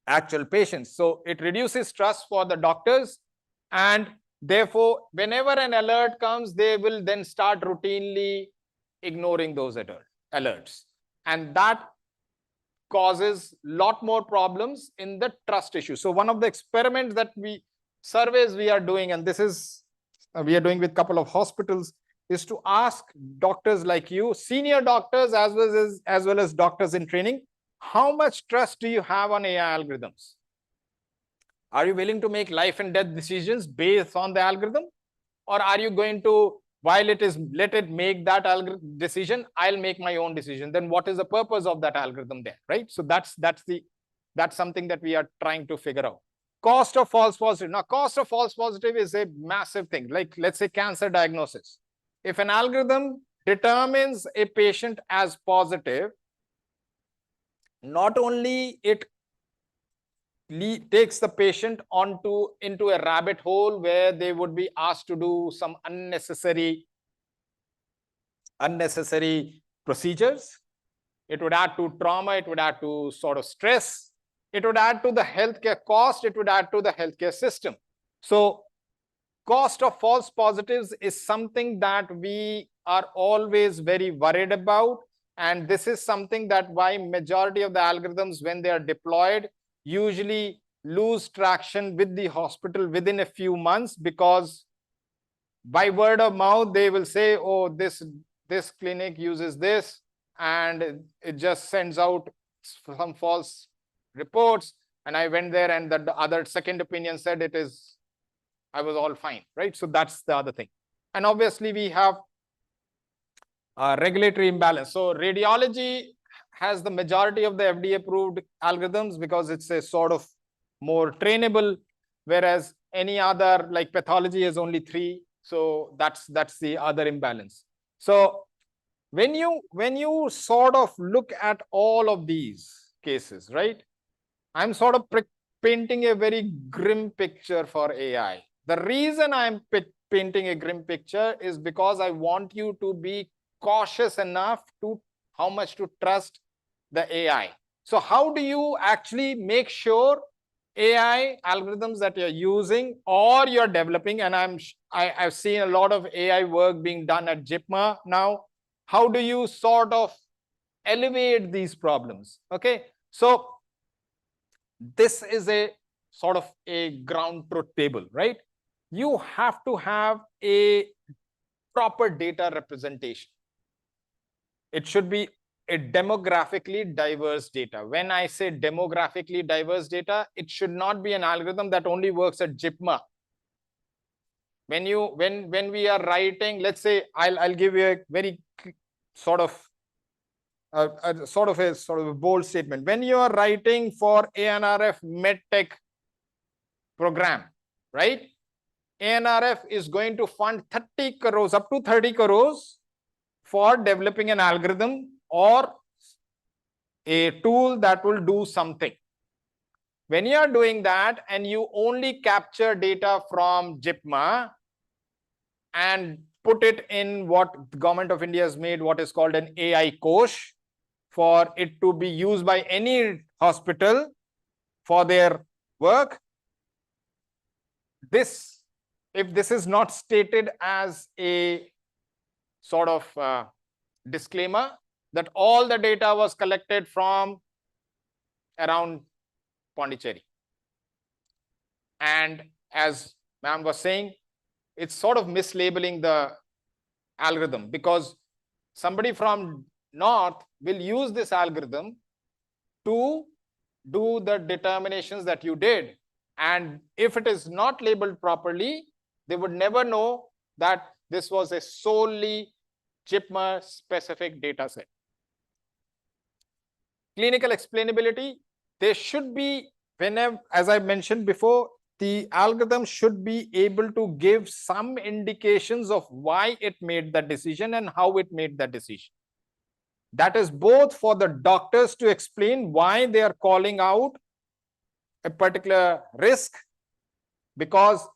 actual patients. So it reduces trust for the doctors, and therefore, whenever an alert comes, they will then start routinely ignoring those alerts. And that causes a lot more problems in the trust issue. So one of the experiments that surveys we are doing, and this is we are doing with a couple of hospitals, is to ask doctors like you, senior doctors as well as doctors in training, how much trust do you have on AI algorithms? Are you willing to make life and death decisions based on the algorithm? Or are you going to, while let it make that decision, I'll make my own decision? Then what is the purpose of that algorithm there, right? So that's something that we are trying to figure out. Cost of false positive. Now, cost of false positive is a massive thing. Like, let's say cancer diagnosis. If an algorithm determines a patient as positive, not only it takes the patient into a rabbit hole where they would be asked to do some unnecessary procedures. It would add to trauma. It would add to sort of stress. It would add to the healthcare cost. It would add to the healthcare system. So cost of false positives is something that we are always very worried about. And this is something that why majority of the algorithms, when they are deployed, usually lose traction with the hospital within a few months, because by word of mouth, they will say, oh, this clinic uses this, and it just sends out some false reports. And I went there and the other second opinion said I was all fine, right? So that's the other thing. And obviously we have regulatory imbalance. So radiology has the majority of the FDA approved algorithms because it's a sort of more trainable, whereas any other like pathology is only 3. So that's the other imbalance. So when you sort of look at all of these cases, right, I'm sort of painting a very grim picture for AI. The reason I'm painting a grim picture is because I want you to be cautious enough to how much to trust the AI. So how do you actually make sure AI algorithms that you're using or you're developing, and I've seen a lot of AI work being done at JIPMER now. How do you sort of elevate these problems? Okay, so this is a sort of a ground truth table, right? You have to have a proper data representation. It should be a demographically diverse data. When I say demographically diverse data, it should not be an algorithm that only works at JIPMER. When we are writing, let's say, I'll give you a very sort of a bold statement. When you are writing for ANRF MedTech program, right? ANRF is going to fund 30 crores, up to 30 crores for developing an algorithm or a tool that will do something. When you are doing that and you only capture data from JIPMER and put it in what the government of India has made, what is called an AI Kosh, for it to be used by any hospital for their work. If this is not stated as a sort of disclaimer that all the data was collected from around Puducherry, and as ma'am was saying, it's sort of mislabeling the algorithm, because somebody from north will use this algorithm to do the determinations that you did, and if it is not labeled properly, they would never know that this was a solely JIPMER specific data set. Clinical explainability, there should be, whenever, as I mentioned before, the algorithm should be able to give some indications of why it made that decision and how it made that decision. That is both for the doctors to explain why they are calling out a particular risk, because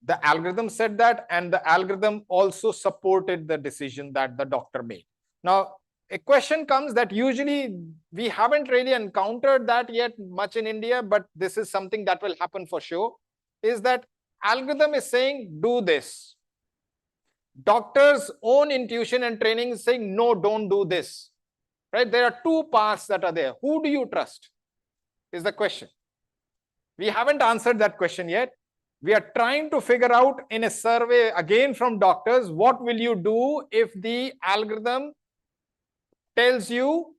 the algorithm said that, and the algorithm also supported the decision that the doctor made. Now, a question comes that usually we haven't really encountered that yet much in India, but this is something that will happen for sure, is that algorithm is saying, do this. Doctor's own intuition and training is saying, no, don't do this. Right? There are two paths that are there. Who do you trust is the question. We haven't answered that question yet. We are trying to figure out in a survey again from doctors, what will you do if the algorithm tells you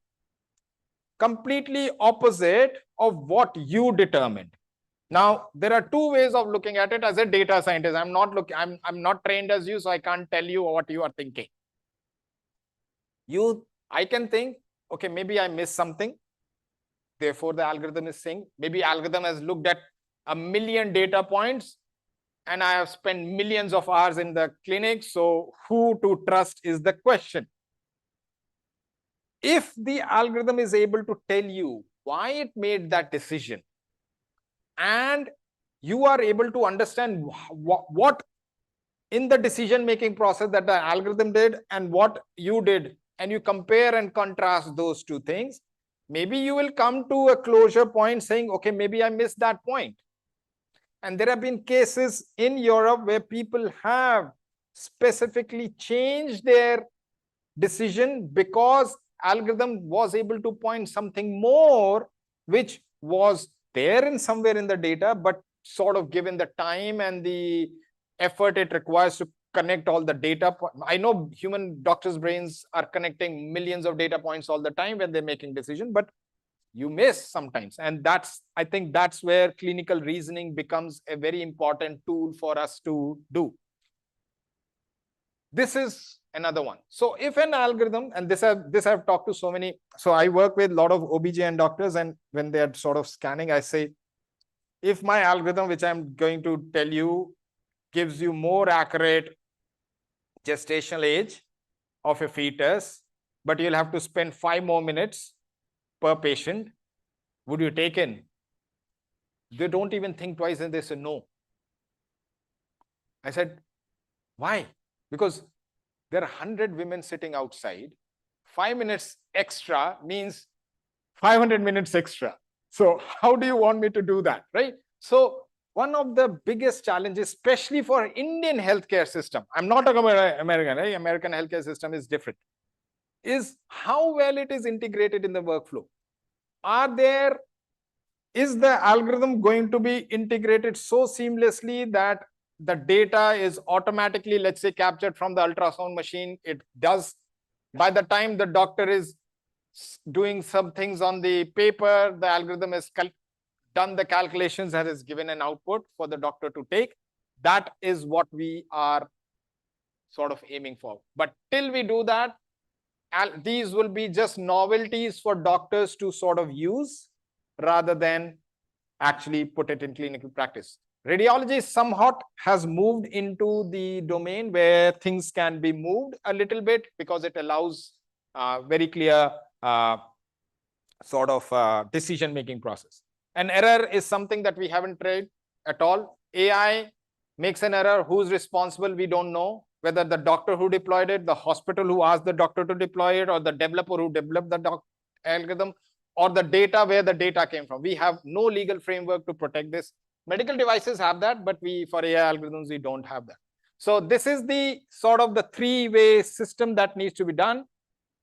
completely opposite of what you determined. Now, there are two ways of looking at it as a data scientist. I'm not trained as you, so I can't tell you what you are thinking. I can think, okay, maybe I missed something. Therefore, the algorithm is saying, maybe algorithm has looked at 1 million data points and I have spent millions of hours in the clinic. So who to trust is the question. If the algorithm is able to tell you why it made that decision, and you are able to understand what in the decision-making process that the algorithm did and what you did, and you compare and contrast those two things, maybe you will come to a closure point saying, okay, maybe I missed that point. And there have been cases in Europe where people have specifically changed their decision because algorithm was able to point something more, which was there in somewhere in the data, but sort of given the time and the effort it requires to connect all the data. I know human doctors' brains are connecting millions of data points all the time when they're making decisions, but you miss sometimes. And I think that's where clinical reasoning becomes a very important tool for us to do. This is another one. So if an algorithm, and this I've talked to so many, so I work with a lot of OBGYN doctors, and when they're sort of scanning, I say, if my algorithm, which I'm going to tell you, gives you more accurate gestational age of a fetus, but you'll have to spend 5 more minutes per patient, would you take in? They don't even think twice and they say no. I said, why? Because there are 100 women sitting outside. 5 minutes extra means 500 minutes extra. So how do you want me to do that, right? So one of the biggest challenges, especially for Indian healthcare system, I'm not talking about American, right? American healthcare system is different, is how well it is integrated in the workflow. Is the algorithm going to be integrated so seamlessly that the data is automatically, let's say, captured from the ultrasound machine? It does, by the time the doctor is doing some things on the paper, the algorithm has done the calculations and has given an output for the doctor to take. That is what we are sort of aiming for. But till we do that, these will be just novelties for doctors to sort of use rather than actually put it in clinical practice. Radiology somewhat has moved into the domain where things can be moved a little bit because it allows very clear sort of decision-making process. An error is something that we haven't tried at all. AI makes an error. Who's responsible? We don't know. Whether the doctor who deployed it, the hospital who asked the doctor to deploy it, or the developer who developed the algorithm, or the data where the data came from. We have no legal framework to protect this. Medical devices have that, but for AI algorithms, we don't have that. So this is the sort of the three-way system that needs to be done.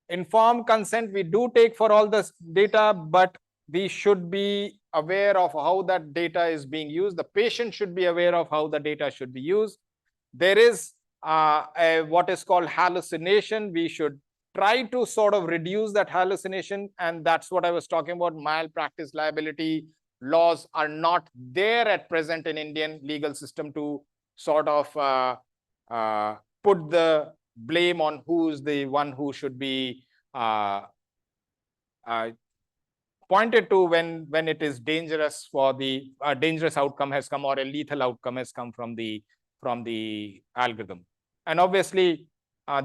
Informed consent we do take for all this data, but we should be aware of how that data is being used. The patient should be aware of how the data should be used. There is what is called hallucination. We should try to sort of reduce that hallucination, and that's what I was talking about. Malpractice liability laws are not there at present in Indian legal system to sort of put the blame on who's the one who should be pointed to when it is dangerous for the dangerous outcome has come or a lethal outcome has come from the algorithm. And obviously,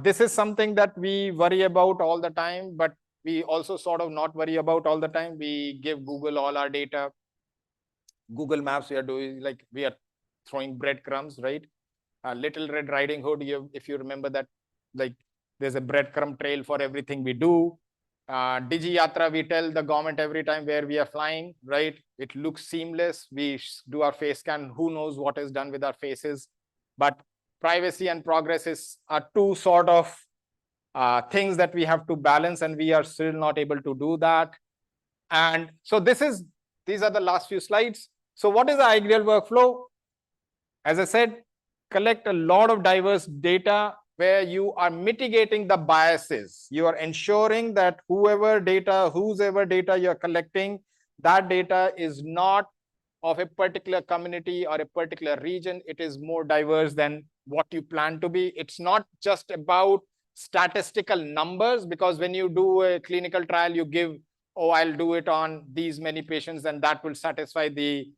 this is something that we worry about all the time, but we also sort of not worry about all the time. We give Google all our data. Google Maps, we are doing like we are throwing breadcrumbs, right? Little Red Riding Hood, if you remember that, like there's a breadcrumb trail for everything we do. Digi Yatra, we tell the government every time where we are flying, right? It looks seamless. We do our face scan. Who knows what is done with our faces? But privacy and progress are two sort of things that we have to balance, and we are still not able to do that. And so these are the last few slides. So what is the ideal workflow? As I said, collect a lot of diverse data where you are mitigating the biases. You are ensuring that whosever data you're collecting, that data is not of a particular community or a particular region. It is more diverse than what you plan to be. It's not just about statistical numbers, because when you do a clinical trial, you give, oh, I'll do it on these many patients, and that will satisfy the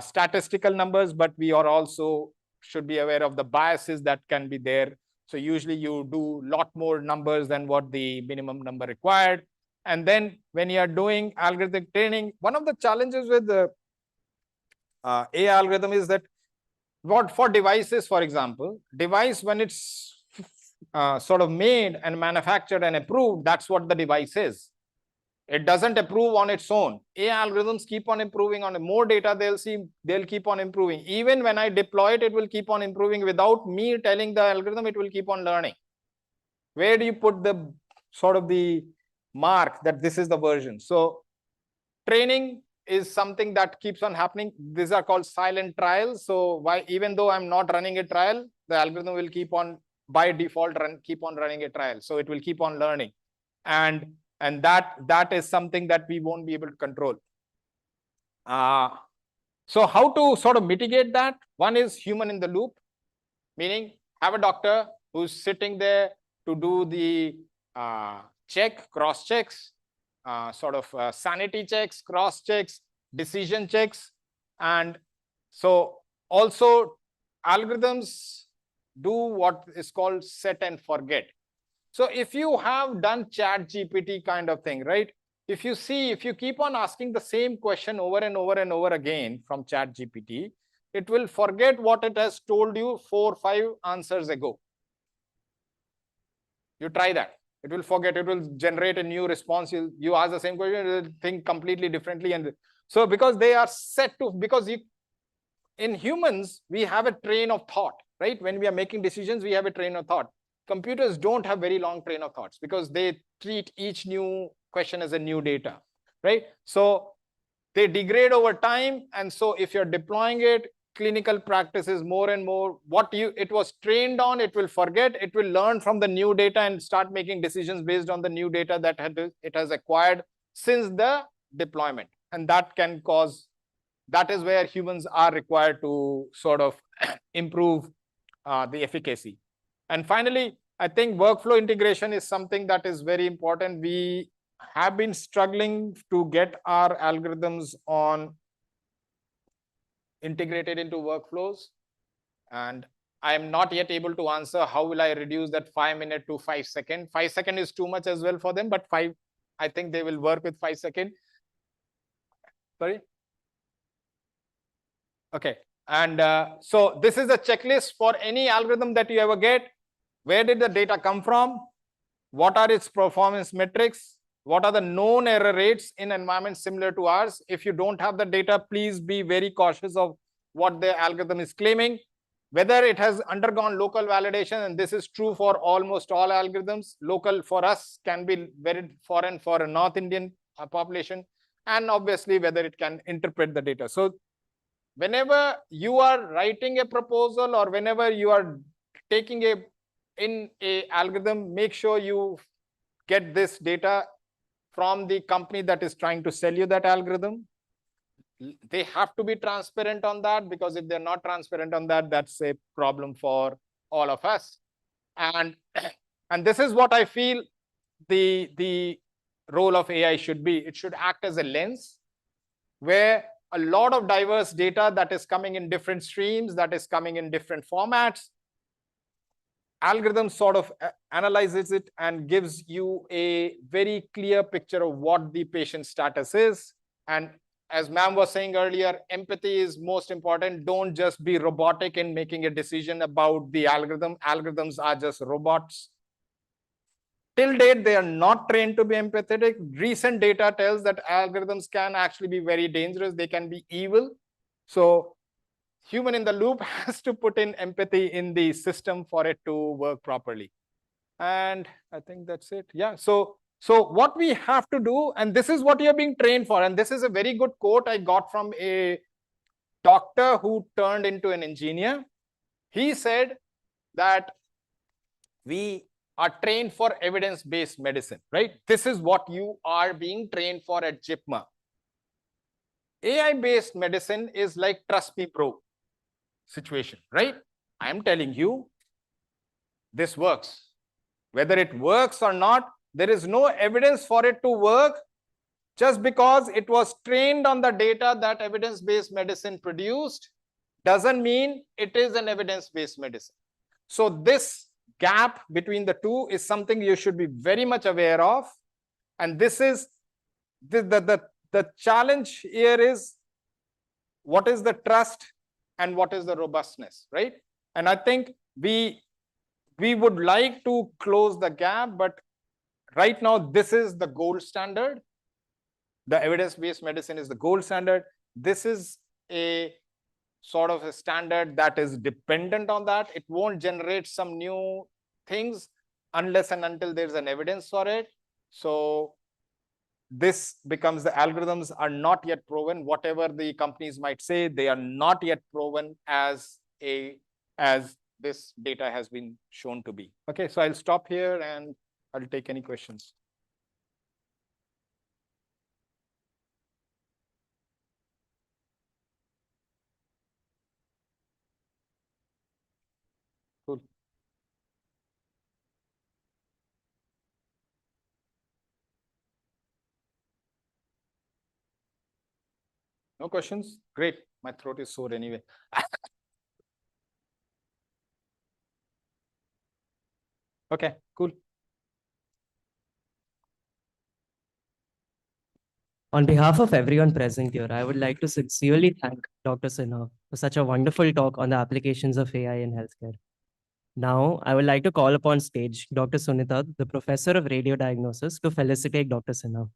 statistical numbers, but we are also should be aware of the biases that can be there. So usually you do a lot more numbers than what the minimum number required. And then when you are doing algorithmic training, one of the challenges with the AI algorithm is that what for devices, for example, device when it's sort of made and manufactured and approved, that's what the device is. It doesn't approve on its own. AI algorithms keep on improving. On more data they'll keep on improving. Even when I deploy it, it will keep on improving without me telling the algorithm. It will keep on learning. Where do you put the sort of the mark that this is the version? So training is something that keeps on happening. These are called silent trials. So even though I'm not running a trial, the algorithm will keep on by default keep on running a trial. So it will keep on learning. And that is something that we won't be able to control. So how to sort of mitigate that? One is human in the loop, meaning have a doctor who's sitting there to do the cross checks, sort of sanity checks, cross checks, decision checks. And so also algorithms do what is called set and forget. So if you have done ChatGPT kind of thing, right? If you keep on asking the same question over and over and over again from ChatGPT, it will forget what it has told you 4 or 5 answers ago. You try that. It will forget. It will generate a new response. You ask the same question, it will think completely differently. And so because they are set to, because in humans, we have a train of thought, right? When we are making decisions, we have a train of thought. Computers don't have very long train of thoughts because they treat each new question as a new data, right? So they degrade over time. And so if you're deploying it, clinical practices more and more, it was trained on, it will forget, it will learn from the new data and start making decisions based on the new data that it has acquired since the deployment. And that can cause, that is where humans are required to sort of improve the efficacy. And finally, I think workflow integration is something that is very important. We have been struggling to get our algorithms integrated into workflows. And I am not yet able to answer how will I reduce that 5 minute to 5 second. 5 second is too much as well for them, but I think they will work with 5 second. Sorry. Okay. And so this is a checklist for any algorithm that you ever get. Where did the data come from? What are its performance metrics? What are the known error rates in environments similar to ours? If you don't have the data, please be very cautious of what the algorithm is claiming. Whether it has undergone local validation, and this is true for almost all algorithms. Local for us can be very foreign for a North Indian population, and obviously whether it can interpret the data. So whenever you are writing a proposal or whenever you are taking in a algorithm, make sure you get this data from the company that is trying to sell you that algorithm. They have to be transparent on that, because if they're not transparent on that, that's a problem for all of us. And this is what I feel the role of AI should be. It should act as a lens where a lot of diverse data that is coming in different streams, that is coming in different formats, algorithm sort of analyzes it and gives you a very clear picture of what the patient status is. And as ma'am was saying earlier, empathy is most important. Don't just be robotic in making a decision about the algorithm. Algorithms are just robots. Till date, they are not trained to be empathetic. Recent data tells that algorithms can actually be very dangerous. They can be evil. So human in the loop has to put in empathy in the system for it to work properly. And I think that's it. Yeah. So what we have to do, and this is what you're being trained for, and this is a very good quote I got from a doctor who turned into an engineer. He said that we are trained for evidence-based medicine, right? This is what you are being trained for at JIPMER. AI-based medicine is like trust me bro situation, right? I am telling you, this works. Whether it works or not, there is no evidence for it to work. Just because it was trained on the data that evidence-based medicine produced doesn't mean it is an evidence-based medicine. So this gap between the two is something you should be very much aware of. And this is the challenge here is, what is the trust and what is the robustness, right? And I think we would like to close the gap, but right now this is the gold standard. The evidence-based medicine is the gold standard. This is a sort of a standard that is dependent on that. It won't generate some new things unless and until there's an evidence for it. So this becomes, the algorithms are not yet proven. Whatever the companies might say, they are not yet proven as this data has been shown to be. Okay, so I'll stop here and I'll take any questions. Cool. No questions? Great. My throat is sore anyway. Okay, cool. On behalf of everyone present here, I would like to sincerely thank Dr. Sinha for such a wonderful talk on the applications of AI in healthcare. Now, I would like to call upon stage Dr. Sunita, the Professor of Radio Diagnosis, to felicitate Dr. Sinha.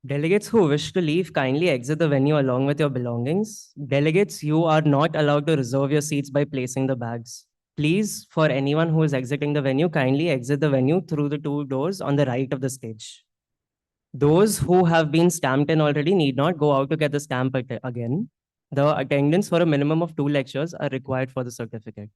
Delegates who wish to leave, kindly exit the venue along with your belongings. Delegates, you are not allowed to reserve your seats by placing the bags. Please, for anyone who is exiting the venue, kindly exit the venue through the two doors on the right of the stage. Those who have been stamped in already need not go out to get the stamp again. The attendance for a minimum of 2 lectures are required for the certificate.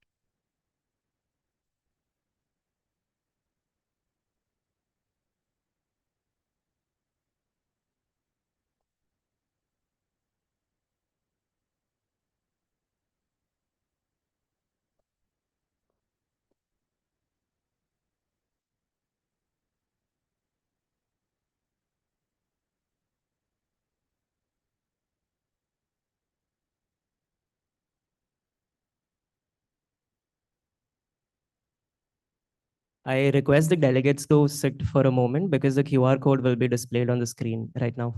I request the delegates to sit for a moment because the QR code will be displayed on the screen right now.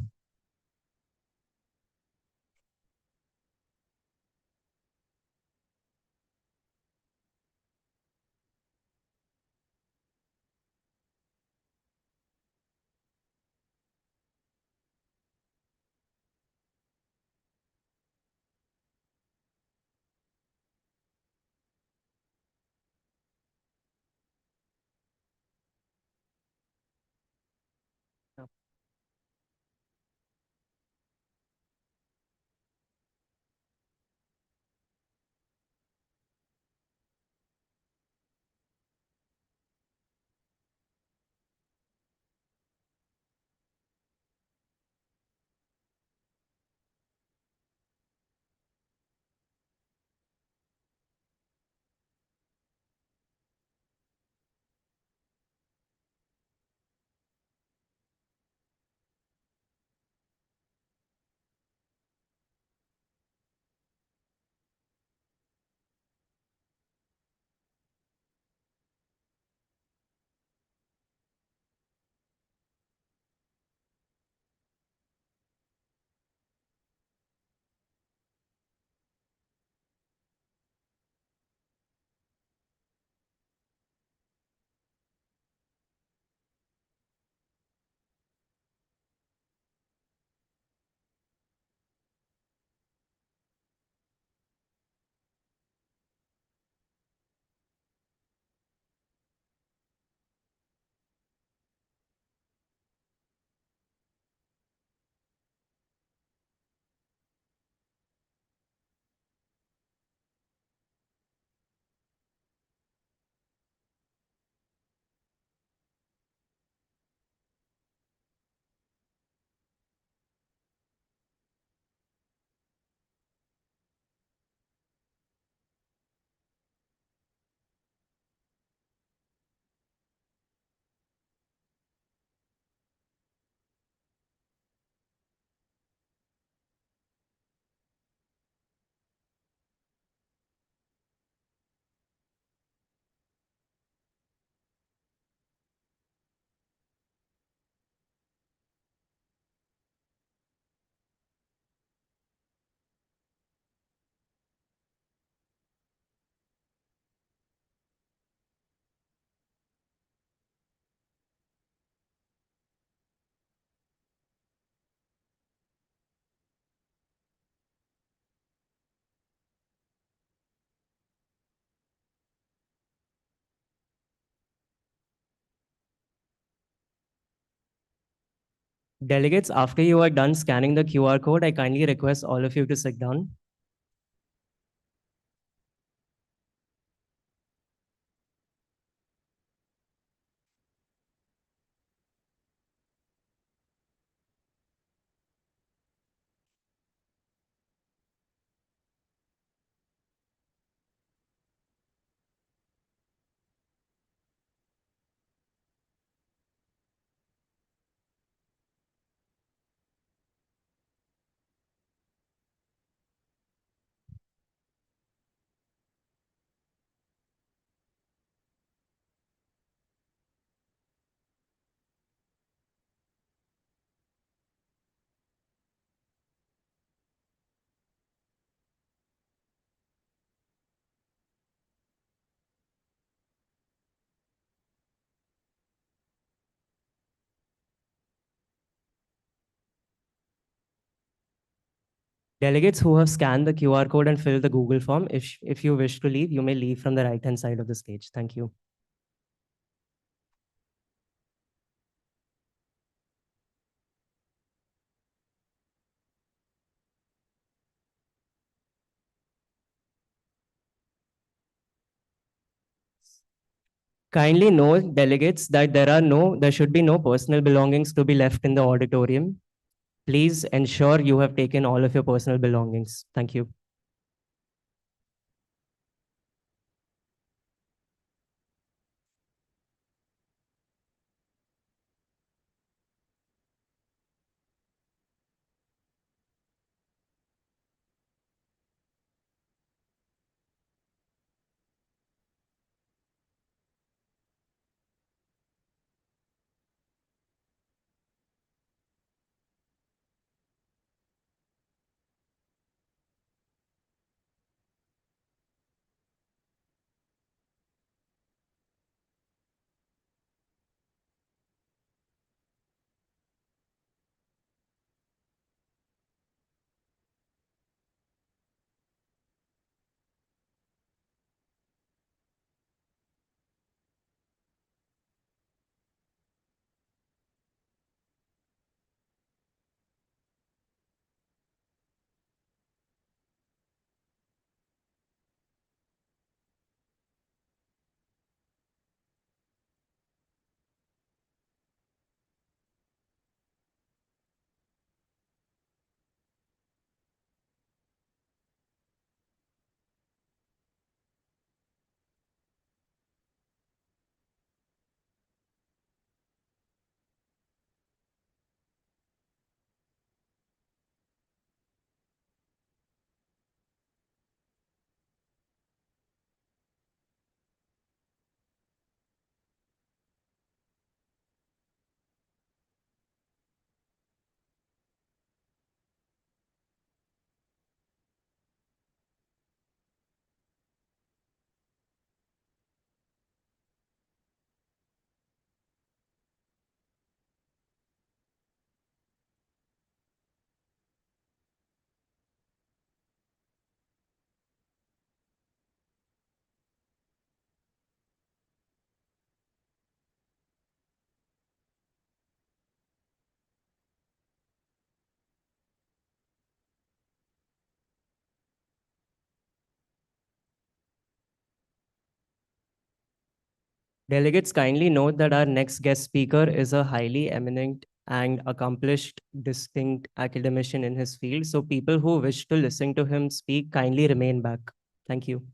Delegates, after you are done scanning the QR code, I kindly request all of you to sit down. Delegates who have scanned the QR code and filled the Google form, if you wish to leave, you may leave from the right-hand side of the stage. Thank you. Kindly note, delegates, that there should be no personal belongings to be left in the auditorium. Please ensure you have taken all of your personal belongings. Thank you. Delegates, kindly note that our next guest speaker is a highly eminent and accomplished, distinct academician in his field. So people who wish to listen to him speak, kindly remain back. Thank you.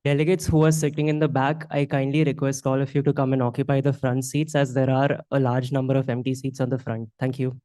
Delegates who are sitting in the back, I kindly request all of you to come and occupy the front seats as there are a large number of empty seats on the front. Thank you.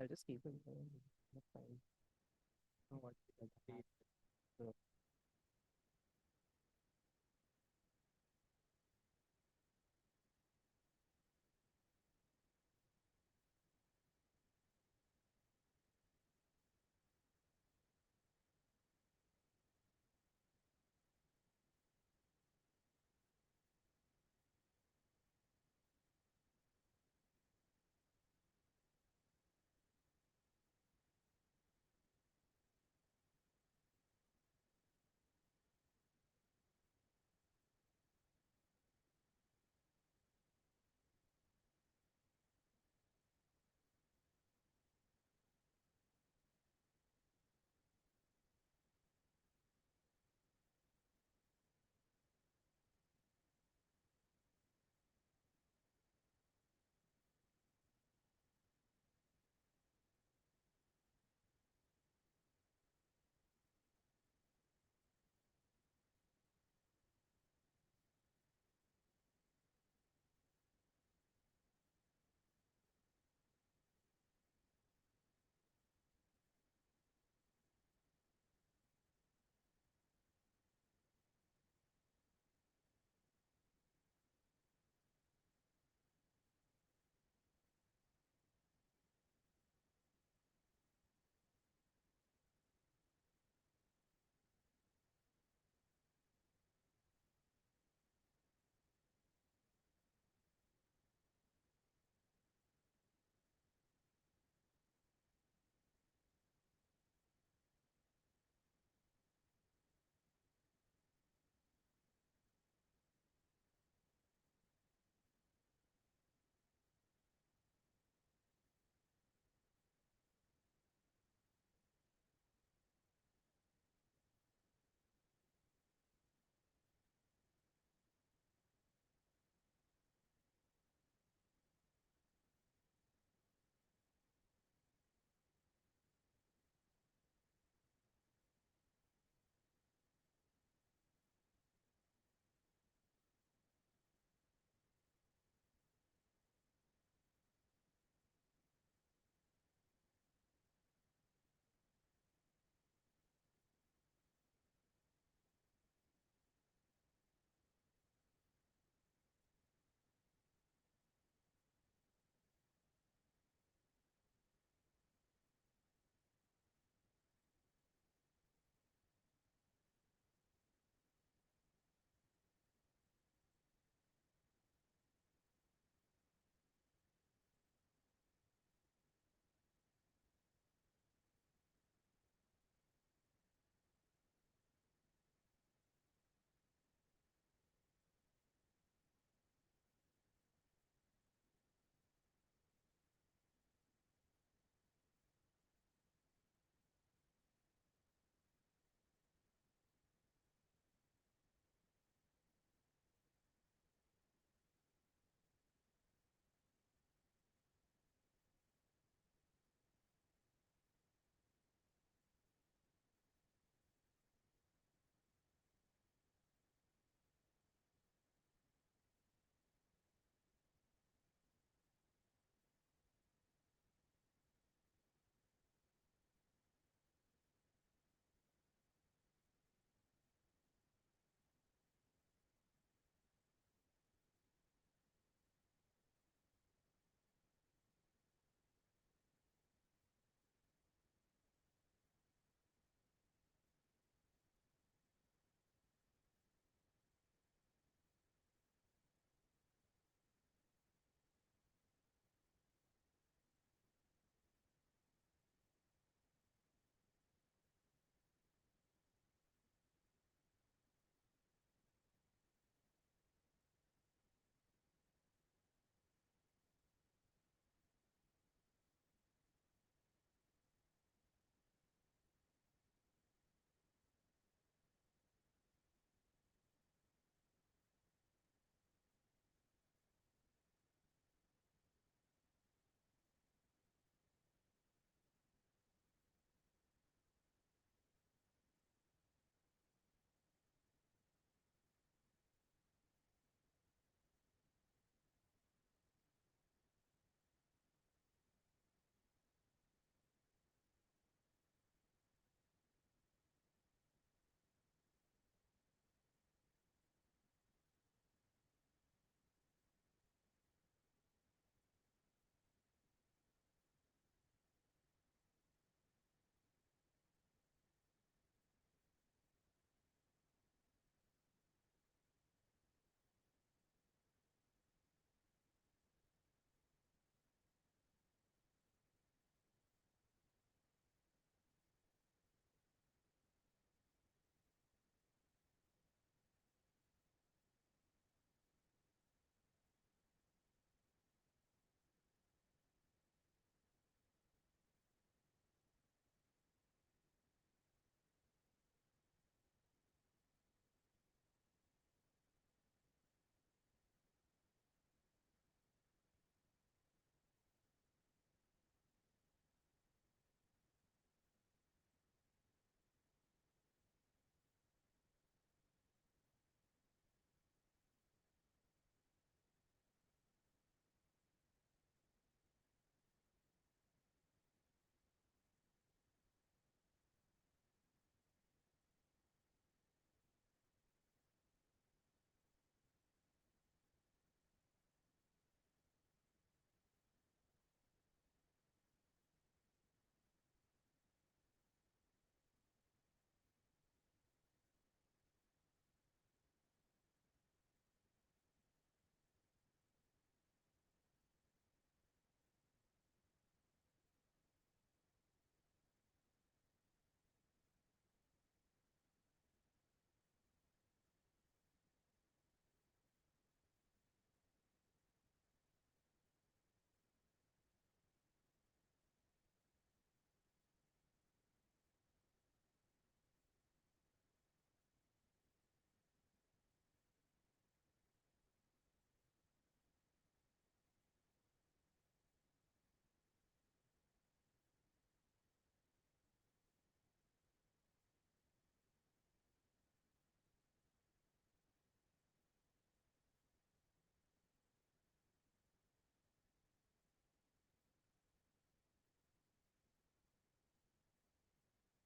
I'll just keep it going. That's fine. I don't want to be- so-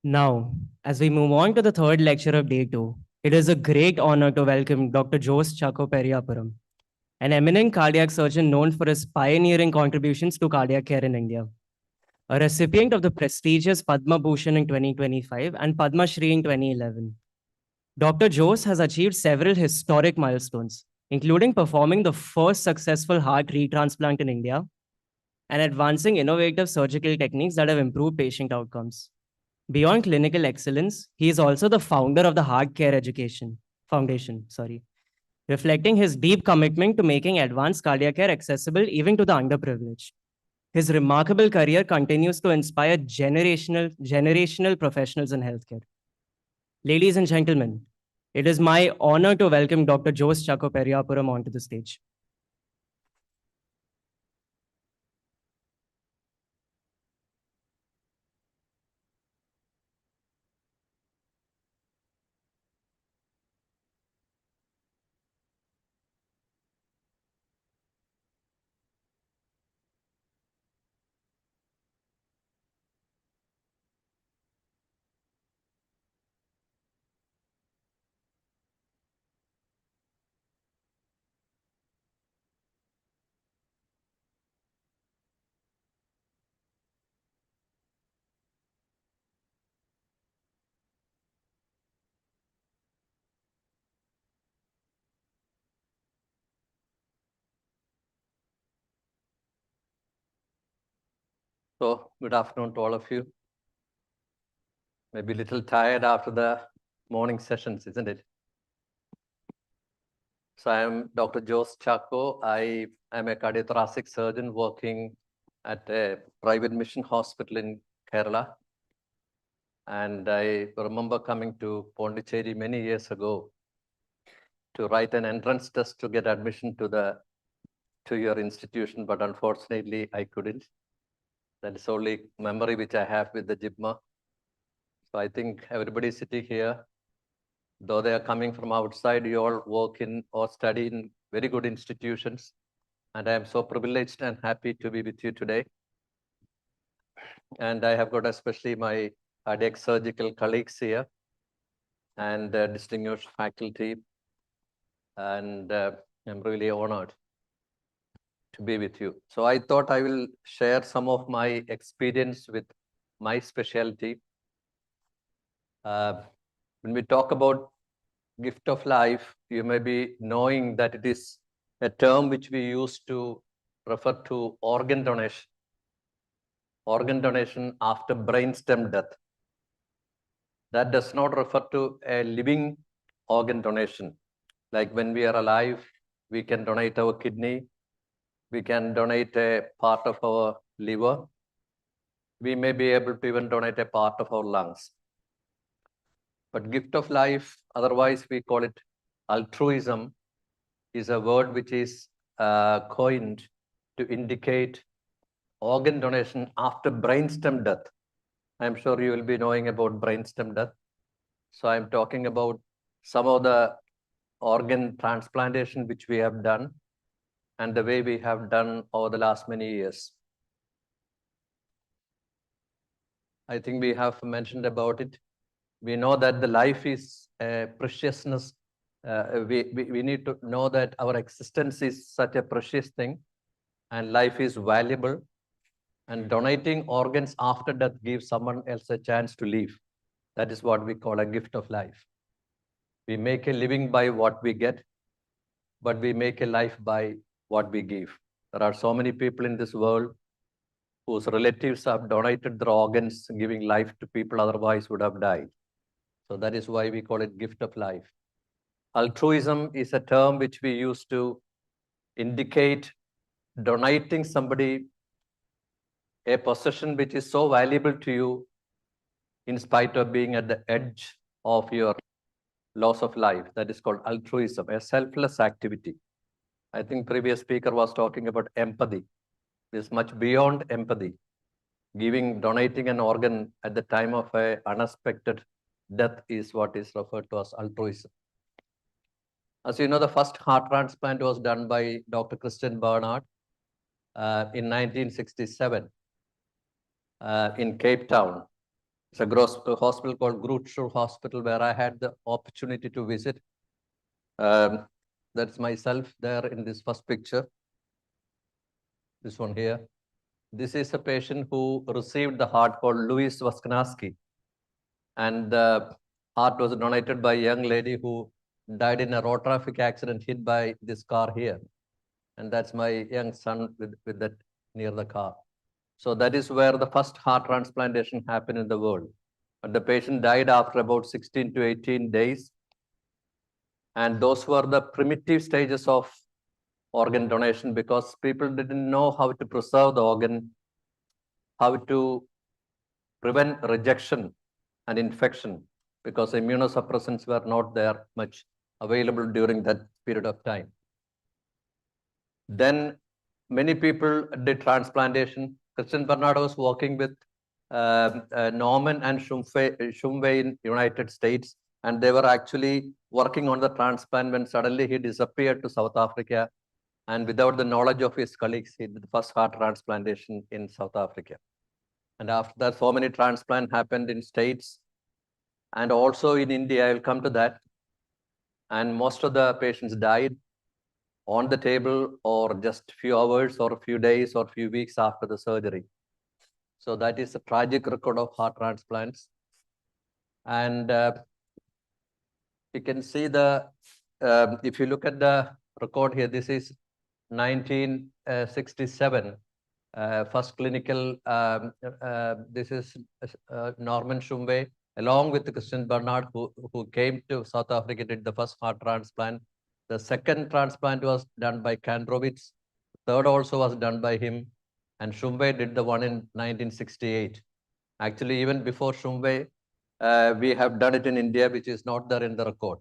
Now, as we move on to the third lecture of day 2, it is a great honor to welcome Dr. Jos Chako, an eminent cardiac surgeon known for his pioneering contributions to cardiac care in India. A recipient of the prestigious Padma Bhushan in 2025 and Padma Shri in 2011. Dr. Jos has achieved several historic milestones, including performing the first successful heart retransplant in India and advancing innovative surgical techniques that have improved patient outcomes. Beyond clinical excellence, he is also the founder of the Heart Care Education Foundation, reflecting his deep commitment to making advanced cardiac care accessible even to the underprivileged. His remarkable career continues to inspire generational professionals in healthcare. Ladies and gentlemen, it is my honor to welcome Dr. Jos Chako onto the stage. So, good afternoon to all of you. Maybe a little tired after the morning sessions, isn't it? So, I am Dr. Jos Chako. I am a cardiothoracic surgeon working at a private mission hospital in Kerala. And I remember coming to Pondicherry many years ago to write an entrance test to get admission to your institution, but unfortunately I couldn't. That is only memory which I have with the JIPMER. So I think everybody sitting here, though they are coming from outside, you all work in or study in very good institutions. And I am so privileged and happy to be with you today. And I have got especially my cardiac surgical colleagues here and distinguished faculty. And I'm really honored to be with you. So I thought I will share some of my experience with my specialty. When we talk about gift of life, you may be knowing that it is a term which we use to refer to organ donation. Organ donation after brainstem death. That does not refer to a living organ donation. Like when we are alive, we can donate our kidney, we can donate a part of our liver, we may be able to even donate a part of our lungs. But gift of life, otherwise we call it altruism, is a word which is coined to indicate organ donation after brainstem death. I'm sure you will be knowing about brainstem death. So I'm talking about some of the organ transplantation which we have done and the way we have done over the last many years. I think we have mentioned about it. We know that the life is a preciousness. We need to know that our existence is such a precious thing and life is valuable. And donating organs after death gives someone else a chance to live. That is what we call a gift of life. We make a living by what we get, but we make a life by what we give. There are so many people in this world whose relatives have donated their organs, giving life to people otherwise would have died. So that is why we call it gift of life. Altruism is a term which we use to indicate donating somebody a possession which is so valuable to you in spite of being at the edge of your loss of life. That is called altruism, a selfless activity. I think previous speaker was talking about empathy. This is much beyond empathy. Donating an organ at the time of an unexpected death is what is referred to as altruism. As you know, the first heart transplant was done by Dr. Christian Barnard in 1967 in Cape Town. It's a hospital called Grutschul Hospital, where I had the opportunity to visit. That's myself there in this first picture. This one here. This is a patient who received the heart called Louis Waskanaski. And the heart was donated by a young lady who died in a road traffic accident hit by this car here. And that's my young son with that near the car. So that is where the first heart transplantation happened in the world. And the patient died after about 16 to 18 days. And those were the primitive stages of organ donation because people didn't know how to preserve the organ, how to prevent rejection and infection, because immunosuppressants were not there much available during that period of time. Then many people did transplantation. Christian Bernard was working with Norman and Shumway in United States, and they were actually working on the transplant when suddenly he disappeared to South Africa, and without the knowledge of his colleagues, he did the first heart transplantation in South Africa. And after that, so many transplants happened in States and also in India. I will come to that. And most of the patients died on the table or just few hours or a few days or few weeks after the surgery. So that is a tragic record of heart transplants. And you can see the, if you look at the record here, this is 1967. First clinical, this is Norman Shumway, along with Christian Bernard, who came to South Africa, did the first heart transplant. The second transplant was done by Kandrovitz. Third also was done by him. And Shumway did the one in 1968. Actually, even before Shumway, we have done it in India, which is not there in the record.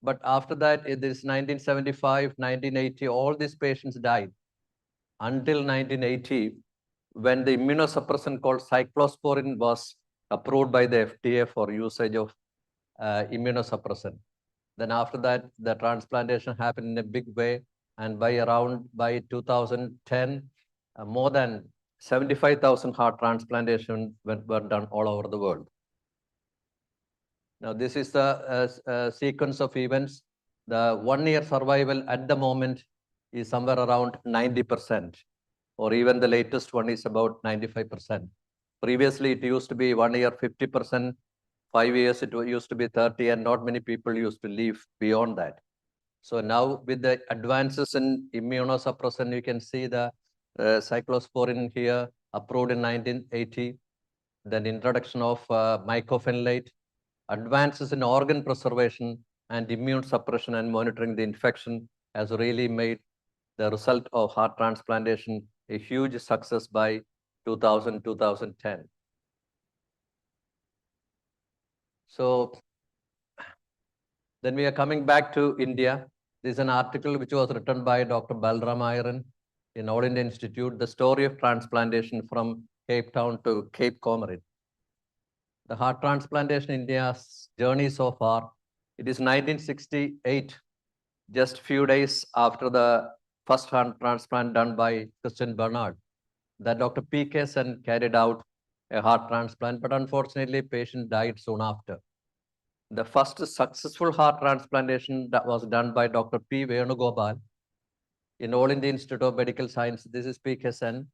But after that, it is 1975, 1980, all these patients died until 1980, when the immunosuppressant called cyclosporin was approved by the FDA for usage of immunosuppressant. Then after that, the transplantation happened in a big way. And by 2010, more than 75,000 heart transplantations were done all over the world. Now, this is the sequence of events. The 1 year survival at the moment is somewhere around 90%, or even the latest one is about 95%. Previously, it used to be 1 year 50%, 5 years it used to be 30, and not many people used to live beyond that. So now with the advances in immunosuppressant, you can see the cyclosporin here approved in 1980, then introduction of mycophenolate, advances in organ preservation and immune suppression and monitoring the infection has really made the result of heart transplantation a huge success by 2010. So then we are coming back to India. This is an article which was written by Dr. Balram Iron in All India Institute, the story of transplantation from Cape Town to Cape Comorin. The heart transplantation in India's journey so far, it is 1968, just few days after the first heart transplant done by Christian Bernard, that Dr. P.K. Sen carried out a heart transplant, but unfortunately, patient died soon after. The first successful heart transplantation that was done by Dr. P. Venugopal in All India Institute of Medical Science. This is P.K. Sen,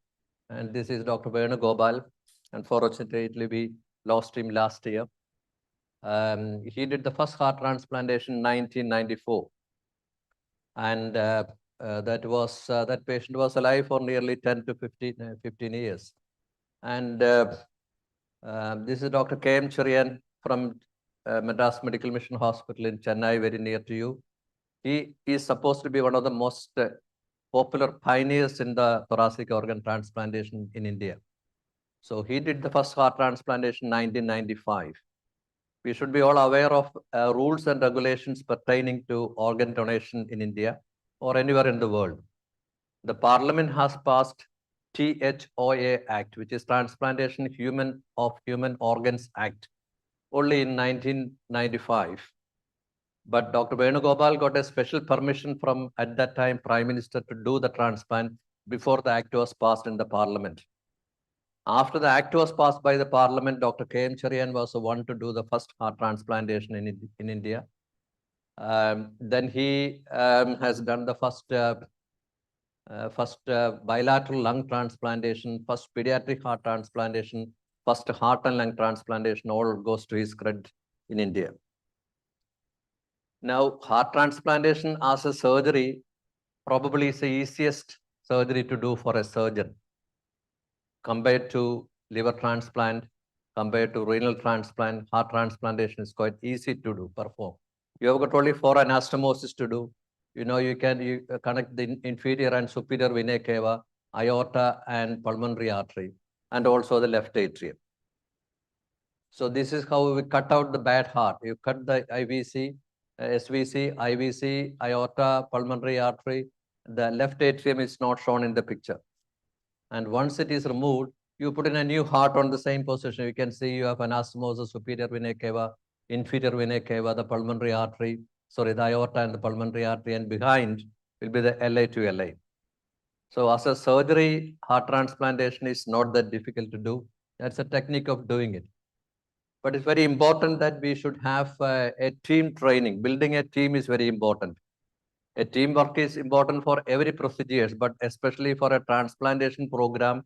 and this is Dr. Venugopal. Unfortunately, we lost him last year. He did the first heart transplantation in 1994. And that patient was alive for nearly 10 to 15 years. And this is Dr. K.M. Cherian from Madras Medical Mission Hospital in Chennai, very near to you. He is supposed to be one of the most popular pioneers in the thoracic organ transplantation in India. So he did the first heart transplantation in 1995. We should be all aware of rules and regulations pertaining to organ donation in India or anywhere in the world. The Parliament has passed THOA Act, which is Transplantation of Human Organs Act, only in 1995. But Dr. Venugopal got a special permission from, at that time, Prime Minister to do the transplant before the act was passed in the Parliament. After the act was passed by the parliament, Dr. K.M. Cherian was the one to do the first heart transplantation in India. Then he has done the first bilateral lung transplantation, first pediatric heart transplantation, first heart and lung transplantation, all goes to his credit in India. Now, heart transplantation as a surgery probably is the easiest surgery to do for a surgeon compared to liver transplant, compared to renal transplant. Heart transplantation is quite easy to do, perform. You have got only 4 anastomosis to do. You know, you connect the inferior and superior vena cava, aorta and pulmonary artery, and also the left atrium. So this is how we cut out the bad heart. You cut the IVC, SVC, IVC, aorta, pulmonary artery. The left atrium is not shown in the picture. And once it is removed, you put in a new heart on the same position. You can see you have anastomosis, superior vena cava, inferior vena cava, the pulmonary artery, sorry, the aorta and the pulmonary artery, and behind will be the LA to LA. So as a surgery, heart transplantation is not that difficult to do. That's a technique of doing it. But it's very important that we should have a team training. Building a team is very important. A teamwork is important for every procedures, but especially for a transplantation program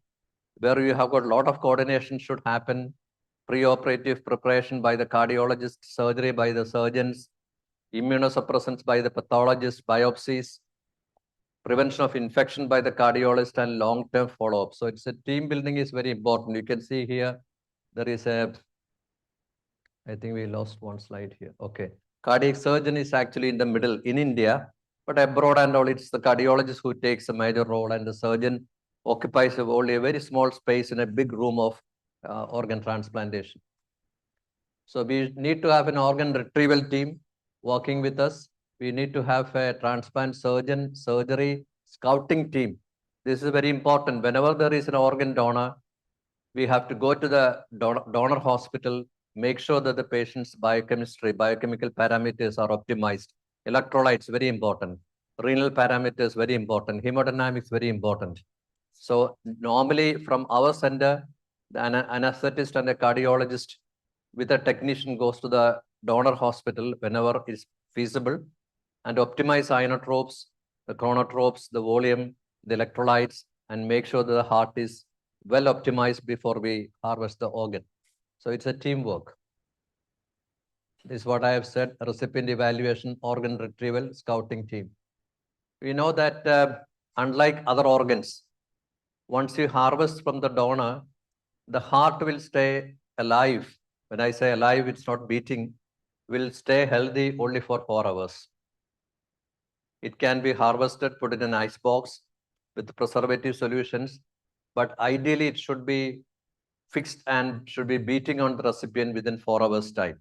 where you have got a lot of coordination should happen, pre-operative preparation by the cardiologist, surgery by the surgeons, immunosuppressants by the pathologists, biopsies, prevention of infection by the cardiologist, and long-term follow-up. So it's a team building is very important. You can see here, there is I think we lost one slide here. Okay. Cardiac surgeon is actually in the middle in India, but abroad and all, it's the cardiologist who takes a major role, and the surgeon occupies only a very small space in a big room of organ transplantation. So we need to have an organ retrieval team working with us. We need to have a transplant surgeon, surgery, scouting team. This is very important. Whenever there is an organ donor, we have to go to the donor hospital, make sure that the patient's biochemical parameters are optimized. Electrolytes, very important. Renal parameters, very important. Hemodynamics, very important. So normally from our center, the anesthetist and the cardiologist with a technician goes to the donor hospital whenever it's feasible and optimize inotropes, the chronotropes, the volume, the electrolytes, and make sure that the heart is well optimized before we harvest the organ. So it's a teamwork. This is what I have said, recipient evaluation, organ retrieval, scouting team. We know that unlike other organs, once you harvest from the donor, the heart will stay alive. When I say alive, it's not beating, will stay healthy only for 4 hours. It can be harvested, put in an ice box with preservative solutions, but ideally it should be fixed and should be beating on the recipient within 4 hours time.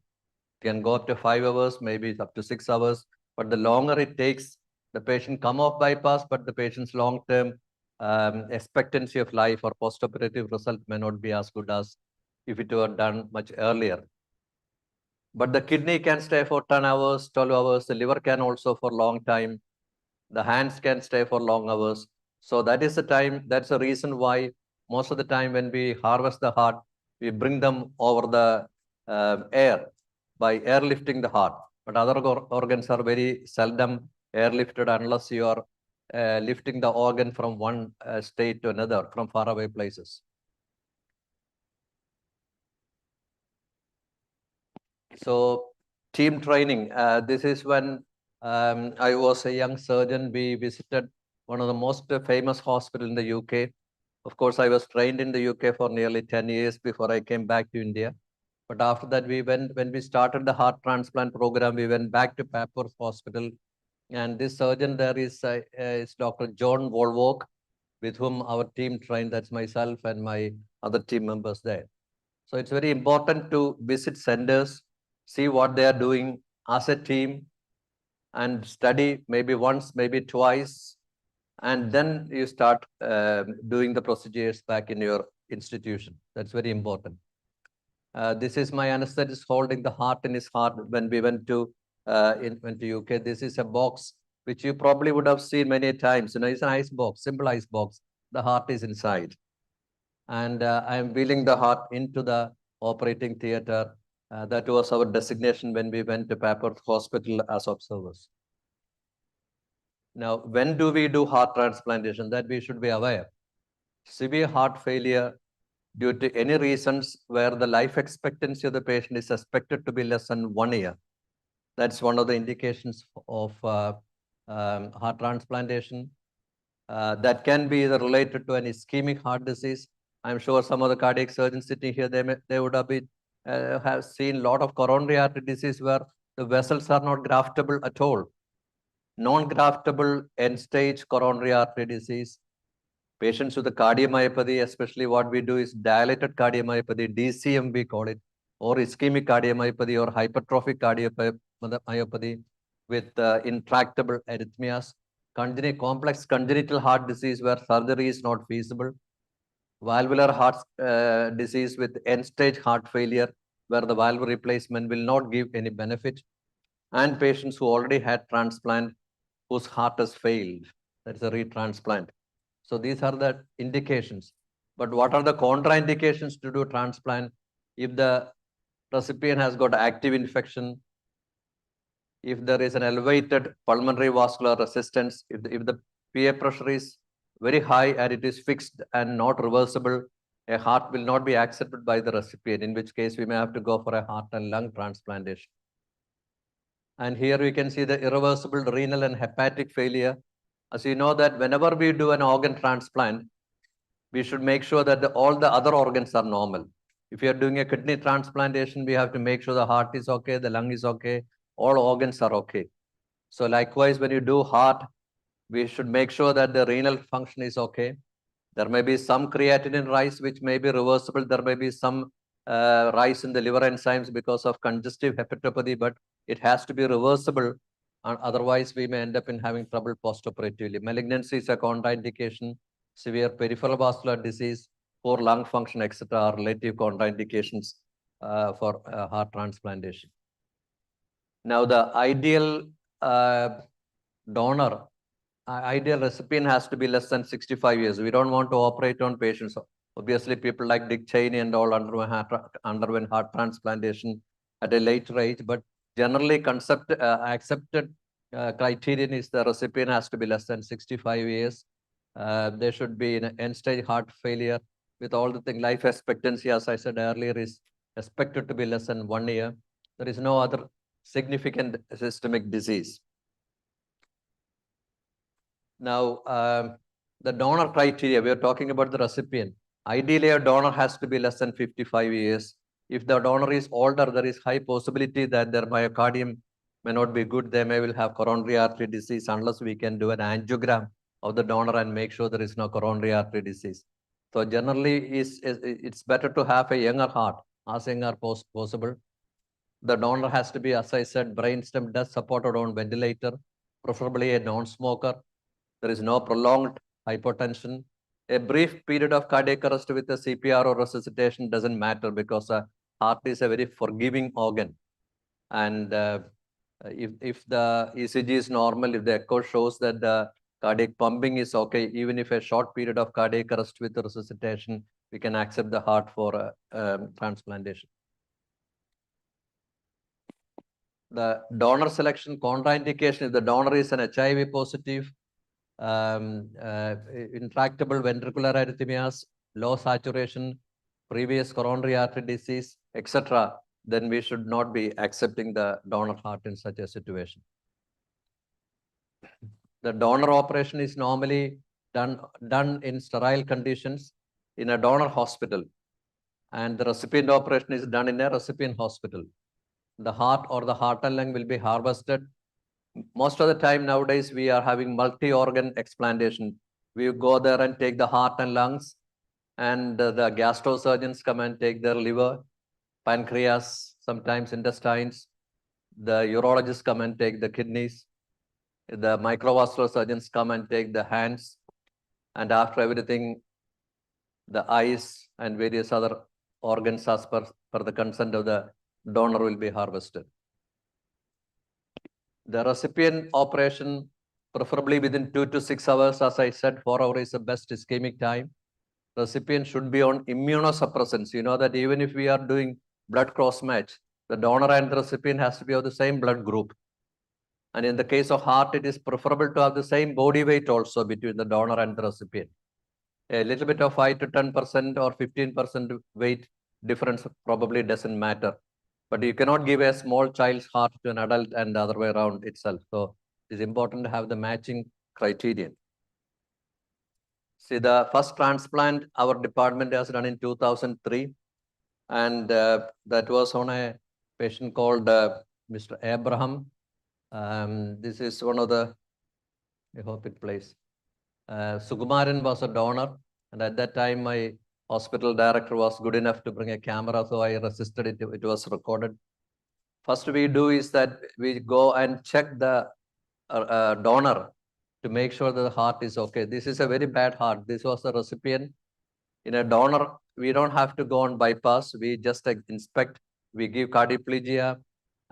It can go up to 5 hours, maybe up to 6 hours, but the longer it takes, the patient come off bypass, but the patient's long-term expectancy of life or postoperative result may not be as good as if it were done much earlier. But the kidney can stay for 10 hours, 12 hours, the liver can also for long time, the hands can stay for long hours. So that is the time, that's the reason why most of the time when we harvest the heart, we bring them over the air by airlifting the heart. But other organs are very seldom airlifted unless you are lifting the organ from one state to another, from faraway places. So team training, this is when I was a young surgeon. We visited one of the most famous hospitals in the UK. Of course, I was trained in the UK for nearly 10 years before I came back to India. But after that, when we started the heart transplant program, we went back to Papworth Hospital. And this surgeon there is Dr. John Wolwok, with whom our team trained. That's myself and my other team members there. So it's very important to visit centers, see what they are doing as a team, and study maybe once, maybe twice, and then you start doing the procedures back in your institution. That's very important. This is my anesthetist holding the heart in his heart when we went to UK. This is a box which you probably would have seen many times. You know, it's an ice box, simple ice box. The heart is inside. and I am wheeling the heart into the operating theater. That was our designation when we went to Papworth Hospital as observers. Now, when do we do heart transplantation? That we should be aware. Severe heart failure due to any reasons where the life expectancy of the patient is suspected to be less than 1 year. That's one of the indications of heart transplantation. That can be either related to an ischemic heart disease. I'm sure some of the cardiac surgeons sitting here, they would have seen a lot of coronary artery disease where the vessels are not graftable at all. Non-graftable end-stage coronary artery disease. Patients with the cardiomyopathy, especially what we do is dilated cardiomyopathy, DCM we call it, or ischemic cardiomyopathy or hypertrophic cardiomyopathy with intractable arrhythmias, complex congenital heart disease where surgery is not feasible, valvular heart disease with end-stage heart failure where the valve replacement will not give any benefit, and patients who already had transplant whose heart has failed. That's a retransplant. So these are the indications. But what are the contraindications to do transplant? If the recipient has got active infection, if there is an elevated pulmonary vascular resistance, if the PA pressure is very high and it is fixed and not reversible, a heart will not be accepted by the recipient, in which case we may have to go for a heart and lung transplantation. And here we can see the irreversible renal and hepatic failure. As you know that whenever we do an organ transplant, we should make sure that all the other organs are normal. If you are doing a kidney transplantation, we have to make sure the heart is okay, the lung is okay, all organs are okay. So likewise, when you do heart, we should make sure that the renal function is okay. There may be some creatinine rise, which may be reversible. There may be some rise in the liver enzymes because of congestive hepatopathy, but it has to be reversible. And otherwise, we may end up in having trouble postoperatively. Malignancy is a contraindication. Severe peripheral vascular disease, poor lung function, etc. are relative contraindications for heart transplantation. Now, the ideal donor, ideal recipient has to be less than 65 years. We don't want to operate on patients. Obviously, people like Dick Cheney and all underwent heart transplantation at a later age, but generally accepted criterion is the recipient has to be less than 65 years. They should be in end-stage heart failure with all the things. Life expectancy, as I said earlier, is expected to be less than 1 year. There is no other significant systemic disease. Now, the donor criteria, we are talking about the recipient. Ideally, a donor has to be less than 55 years. If the donor is older, there is high possibility that their myocardium may not be good. They may will have coronary artery disease unless we can do an angiogram of the donor and make sure there is no coronary artery disease. So generally, it's better to have a younger heart, as young as possible. The donor has to be, as I said, brainstem death supported on ventilator, preferably a non-smoker. There is no prolonged hypertension. A brief period of cardiac arrest with a CPR or resuscitation doesn't matter because the heart is a very forgiving organ. And if the ECG is normal, if the echo shows that the cardiac pumping is okay, even if a short period of cardiac arrest with resuscitation, we can accept the heart for transplantation. The donor selection contraindication, if the donor is an HIV positive, intractable ventricular arrhythmias, low saturation, previous coronary artery disease, etc., then we should not be accepting the donor heart in such a situation. The donor operation is normally done in sterile conditions in a donor hospital, and the recipient operation is done in a recipient hospital. The heart or the heart and lung will be harvested. Most of the time nowadays, we are having multi-organ explantation. We go there and take the heart and lungs, and the gastrosurgeons come and take their liver, pancreas, sometimes intestines. The urologists come and take the kidneys. The microvascular surgeons come and take the hands. And after everything, the eyes and various other organs as per the consent of the donor will be harvested. The recipient operation, preferably within 2 to 6 hours. As I said, 4 hours is the best ischemic time. recipient should be on immunosuppressants. You know that even if we are doing blood cross match, the donor and the recipient has to be of the same blood group. And in the case of heart, it is preferable to have the same body weight also between the donor and the recipient. A little bit of 5 to 10% or 15% weight difference probably doesn't matter. But you cannot give a small child's heart to an adult and the other way around itself. So it is important to have the matching criterion. See, the first transplant our department has done in 2003. And that was on a patient called Mr. Abraham. This is one of the, I hope it plays. Sukumaran was a donor. And at that time, my hospital director was good enough to bring a camera. So I resisted it. It was recorded. First we do is that we go and check the donor to make sure that the heart is okay. This is a very bad heart. This was the recipient. In a donor, we don't have to go on bypass. We just inspect, we give cardioplegia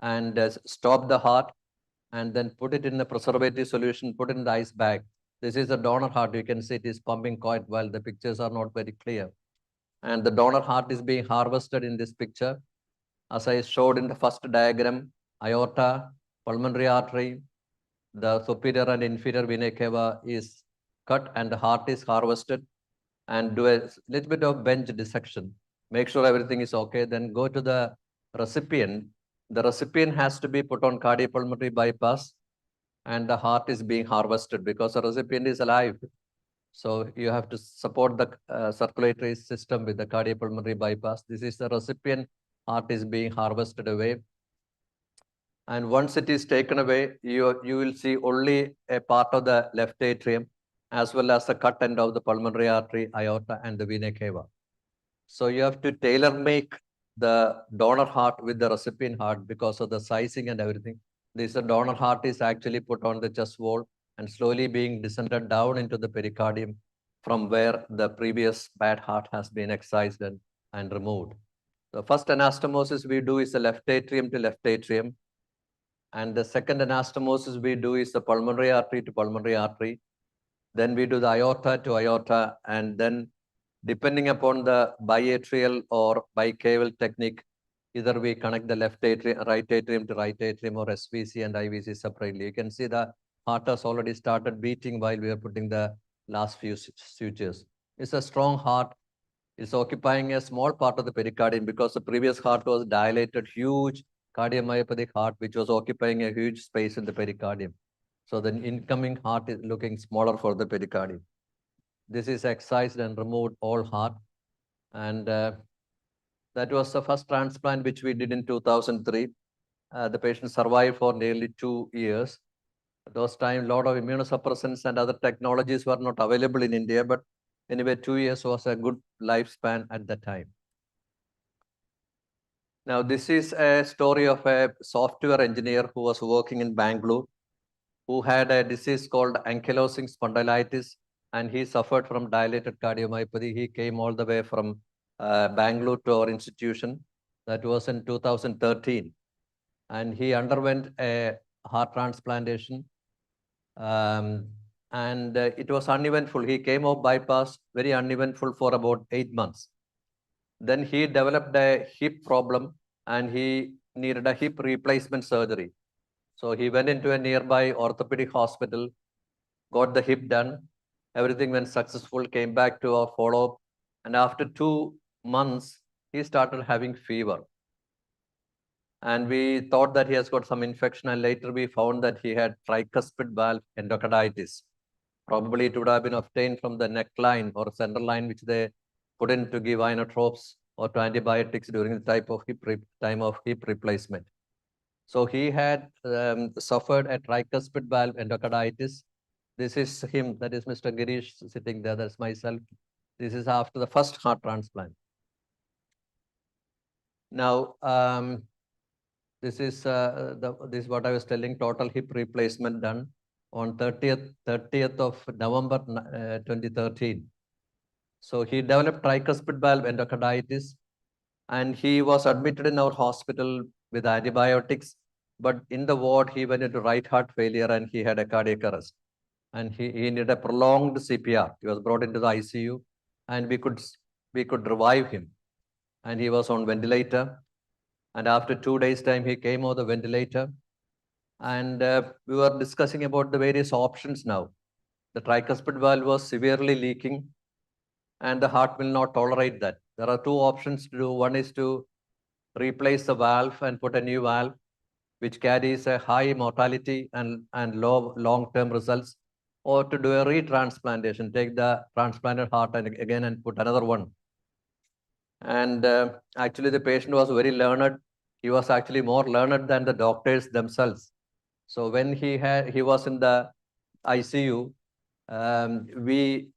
and stop the heart and then put it in a preservative solution, put it in the ice bag. This is a donor heart. You can see it is pumping quite well. The pictures are not very clear. And the donor heart is being harvested in this picture. As I showed in the first diagram, aorta, pulmonary artery, the superior and inferior vena cava is cut and the heart is harvested, and do a little bit of bench dissection. Make sure everything is okay. Then go to the recipient. The recipient has to be put on cardiopulmonary bypass and the heart is being harvested because the recipient is alive. So you have to support the circulatory system with the cardiopulmonary bypass. This is the recipient, heart is being harvested away. And once it is taken away, you will see only a part of the left atrium as well as the cut end of the pulmonary artery, aorta, and the vena cava. So you have to tailor make the donor heart with the recipient heart because of the sizing and everything. This donor heart is actually put on the chest wall and slowly being descended down into the pericardium from where the previous bad heart has been excised and removed. The first anastomosis we do is the left atrium to left atrium. And the second anastomosis we do is the pulmonary artery to pulmonary artery. Then we do the aorta to aorta. And then depending upon the biatrial or bicaval technique, either we connect the left atrium, right atrium to right atrium or SVC and IVC separately. You can see the heart has already started beating while we are putting the last few sutures. It's a strong heart. It's occupying a small part of the pericardium because the previous heart was dilated, huge cardiomyopathic heart, which was occupying a huge space in the pericardium. So the incoming heart is looking smaller for the pericardium. This is excised and removed all heart. And that was the first transplant which we did in 2003. The patient survived for nearly 2 years. At those times, a lot of immunosuppressants and other technologies were not available in India, but anyway, 2 years was a good lifespan at that time. Now, this is a story of a software engineer who was working in Bangalore, who had a disease called ankylosing spondylitis, and he suffered from dilated cardiomyopathy. He came all the way from Bangalore to our institution. That was in 2013. And he underwent a heart transplantation. And it was uneventful. He came off bypass, very uneventful for about 8 months. Then he developed a hip problem and he needed a hip replacement surgery. So he went into a nearby orthopedic hospital, got the hip done. Everything went successful, came back to our follow-up. And after 2 months, he started having fever. And we thought that he has got some infection. And later we found that he had tricuspid valve endocarditis. Probably it would have been obtained from the neckline or center line, which they put in to give inotropes or to antibiotics during the time of hip replacement. So he had suffered a tricuspid valve endocarditis. This is him, that is Mr. Girish sitting there, that's myself. This is after the first heart transplant. Now, this is what I was telling, total hip replacement done on 30th of November 2013. So he developed tricuspid valve endocarditis and he was admitted in our hospital with antibiotics. But in the ward, he went into right heart failure and he had a cardiac arrest. And he needed a prolonged CPR. He was brought into the ICU and we could revive him. And he was on ventilator. And after 2 days' time, he came off the ventilator. And we were discussing about the various options now. The tricuspid valve was severely leaking, and the heart will not tolerate that. There are 2 options to do. One is to replace the valve and put a new valve, which carries a high mortality and low long-term results, or to do a retransplantation, take the transplanted heart and again and put another one. And actually the patient was very learned. He was actually more learned than the doctors themselves. So when he was in the ICU, we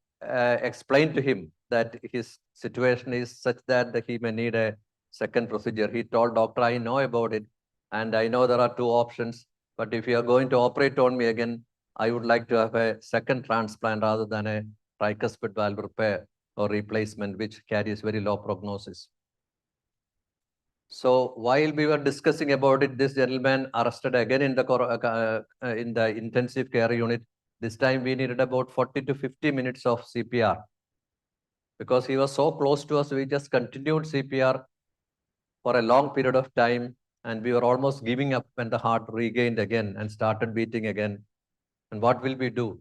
explained to him that his situation is such that he may need a second procedure. He told doctor, I know about it, and I know there are 2 options, but if you are going to operate on me again, I would like to have a second transplant rather than a tricuspid valve repair or replacement, which carries very low prognosis. So while we were discussing about it, this gentleman arrested again in the intensive care unit. This time we needed about 40 to 50 minutes of CPR. Because he was so close to us, we just continued CPR for a long period of time, and we were almost giving up when the heart regained again and started beating again. And what will we do?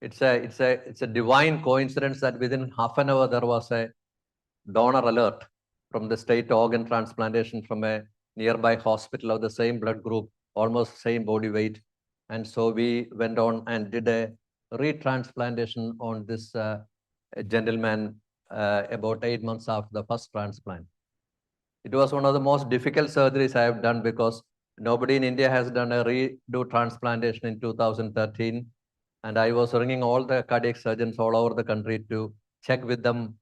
It's a divine coincidence that within half an hour there was a donor alert from the state organ transplantation from a nearby hospital of the same blood group, almost same body weight. And so we went on and did a retransplantation on this gentleman about 8 months after the first transplant. It was one of the most difficult surgeries I have done because nobody in India has done a redo transplantation in 2013. And I was ringing all the cardiac surgeons all over the country to check with them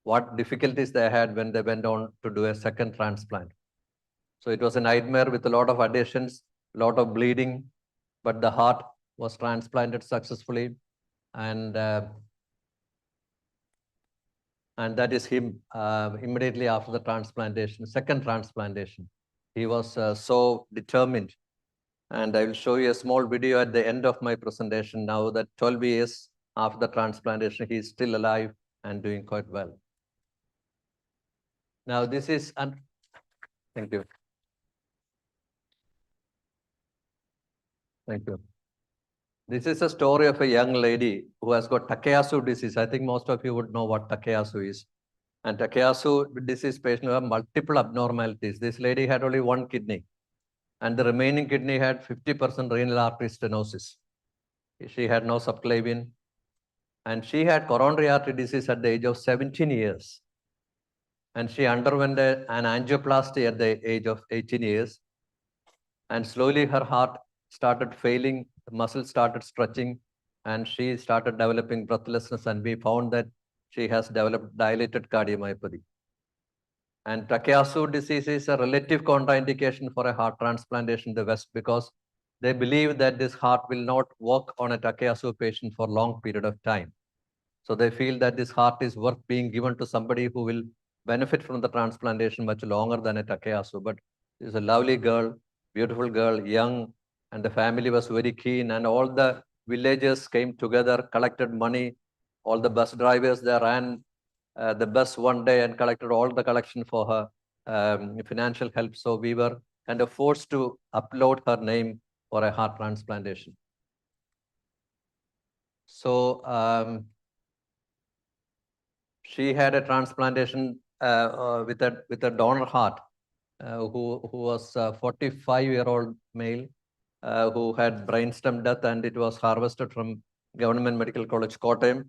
what difficulties they had when they went on to do a second transplant. So it was a nightmare with a lot of adhesions, a lot of bleeding, but the heart was transplanted successfully. And that is him immediately after the transplantation, second transplantation. He was so determined. And I will show you a small video at the end of my presentation now that 12 years after the transplantation, he is still alive and doing quite well. Now this is, thank you. Thank you. This is a story of a young lady who has got Takayasu disease. I think most of you would know what Takayasu is. And Takayasu disease patients have multiple abnormalities. This lady had only 1 kidney, and the remaining kidney had 50% renal artery stenosis. She had no subclavian, and she had coronary artery disease at the age of 17 years. And she underwent an angioplasty at the age of 18 years. And slowly her heart started failing, the muscles started stretching, and she started developing breathlessness, and we found that she has developed dilated cardiomyopathy. And Takayasu disease is a relative contraindication for a heart transplantation in the West because they believe that this heart will not work on a Takayasu patient for a long period of time. So they feel that this heart is worth being given to somebody who will benefit from the transplantation much longer than a Takayasu. But she's a lovely girl, beautiful girl, young, and the family was very keen, and all the villagers came together, collected money. All the bus drivers, they ran the bus one day and collected all the collection for her financial help. So we were kind of forced to upload her name for a heart transplantation. So she had a transplantation with a donor heart who was a 45-year-old male who had brainstem death, and it was harvested from Government Medical College, Kottayam.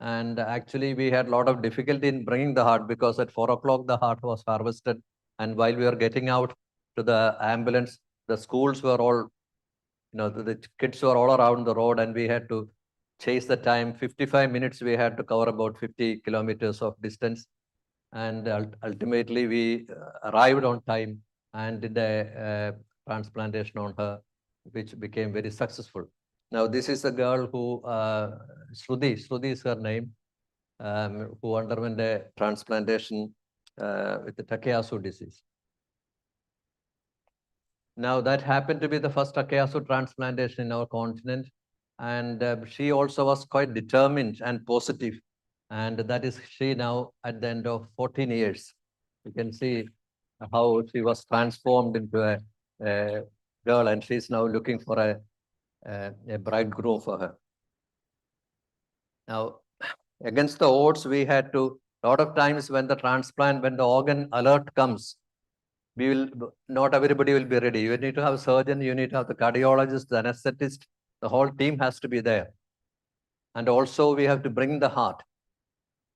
And actually, we had a lot of difficulty in bringing the heart because at 4 o'clock, the heart was harvested. And while we were getting out to the ambulance, the schools were all, the kids were all around the road, and we had to chase the time. 55 minutes, we had to cover about 50 kilometers of distance. And ultimately, we arrived on time and did a transplantation on her, which became very successful. Now, this is a girl who, Shruti is her name, who underwent a transplantation with the Takayasu disease. Now, that happened to be the first Takayasu transplantation in our continent. And she also was quite determined and positive And that is she now at the end of 14 years. You can see how she was transformed into a girl, and she's now looking for a bridegroom for her. Now, against the odds, we had to, a lot of times when the organ alert comes, not everybody will be ready. You need to have a surgeon, you need to have the cardiologist, the anesthetist, the whole team has to be there. And also we have to bring the heart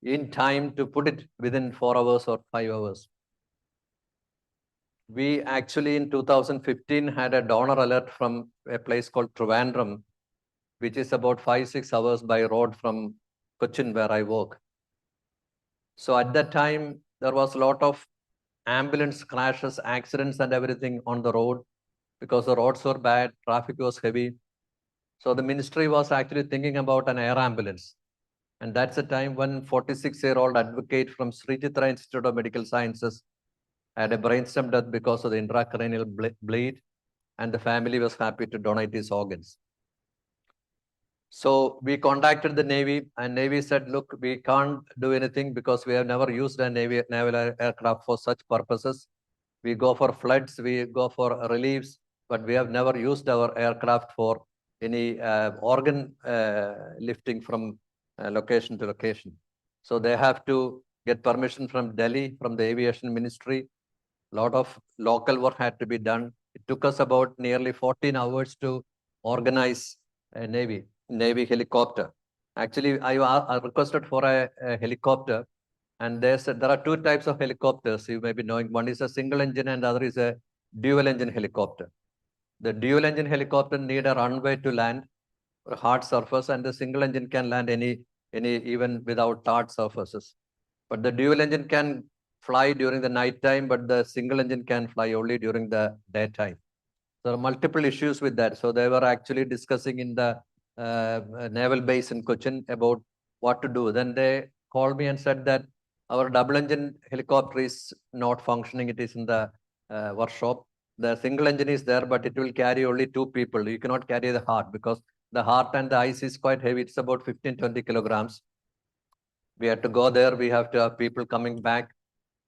in time to put it within 4 hours or 5 hours. We actually in 2015 had a donor alert from a place called Trivandrum, which is about 5-6 hours by road from Cochin where I work. So at that time, there was a lot of ambulance crashes, accidents and everything on the road because the roads were bad, traffic was heavy. So the ministry was actually thinking about an air ambulance. And that's the time when 46-year-old advocate from Sri Chitra Institute of Medical Sciences had a brainstem death because of the intracranial bleed, and the family was happy to donate his organs. So we contacted the Navy, and Navy said, look, we can't do anything because we have never used a naval aircraft for such purposes. We go for floods, we go for reliefs, but we have never used our aircraft for any organ lifting from location to location. So they have to get permission from Delhi, from the Aviation Ministry. A lot of local work had to be done. It took us about nearly 14 hours to organize a Navy helicopter. Actually, I requested for a helicopter, and they said there are two types of helicopters you may be knowing. One is a single engine and the other is a dual engine helicopter. The dual engine helicopter need a runway to land, a hard surface, and the single engine can land any even without hard surfaces. But the dual engine can fly during the night time, but the single engine can fly only during the daytime. There are multiple issues with that. So they were actually discussing in the naval base in Cochin about what to do. Then they called me and said that our double engine helicopter is not functioning. It is in the workshop. The single engine is there, but it will carry only 2 people. You cannot carry the heart because the heart and the ice is quite heavy. It's about 15-20 kilograms. We had to go there. We have to have people coming back.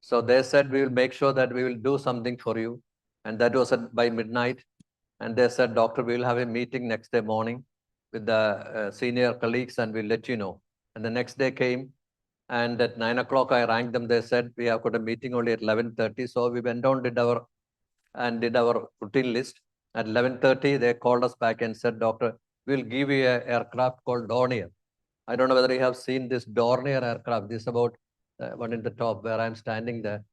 So they said, we will make sure that we will do something for you. And that was by midnight. And they said, doctor, we will have a meeting next day morning with the senior colleagues and we'll let you know. And the next day came, and at 9 o'clock I rang them. They said, we have got a meeting only at 11:30. So we went down, did our routine list. At 11:30, they called us back and said, doctor, we'll give you an aircraft called Dornier. I don't know whether you have seen this Dornier aircraft. This is about one in the top where I'm standing there,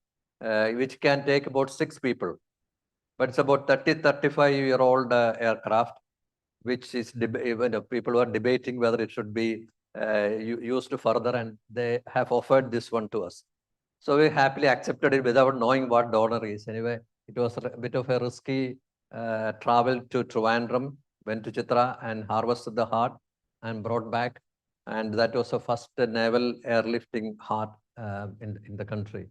which can take about 6 people. But it's about 35-year-old aircraft, which is people were debating whether it should be used further, and they have offered this one to us. So we happily accepted it without knowing what donor is. Anyway, it was a bit of a risky travel to Trivandrum, went to Chitra and harvested the heart and brought back. And that was the first naval airlifting heart in the country.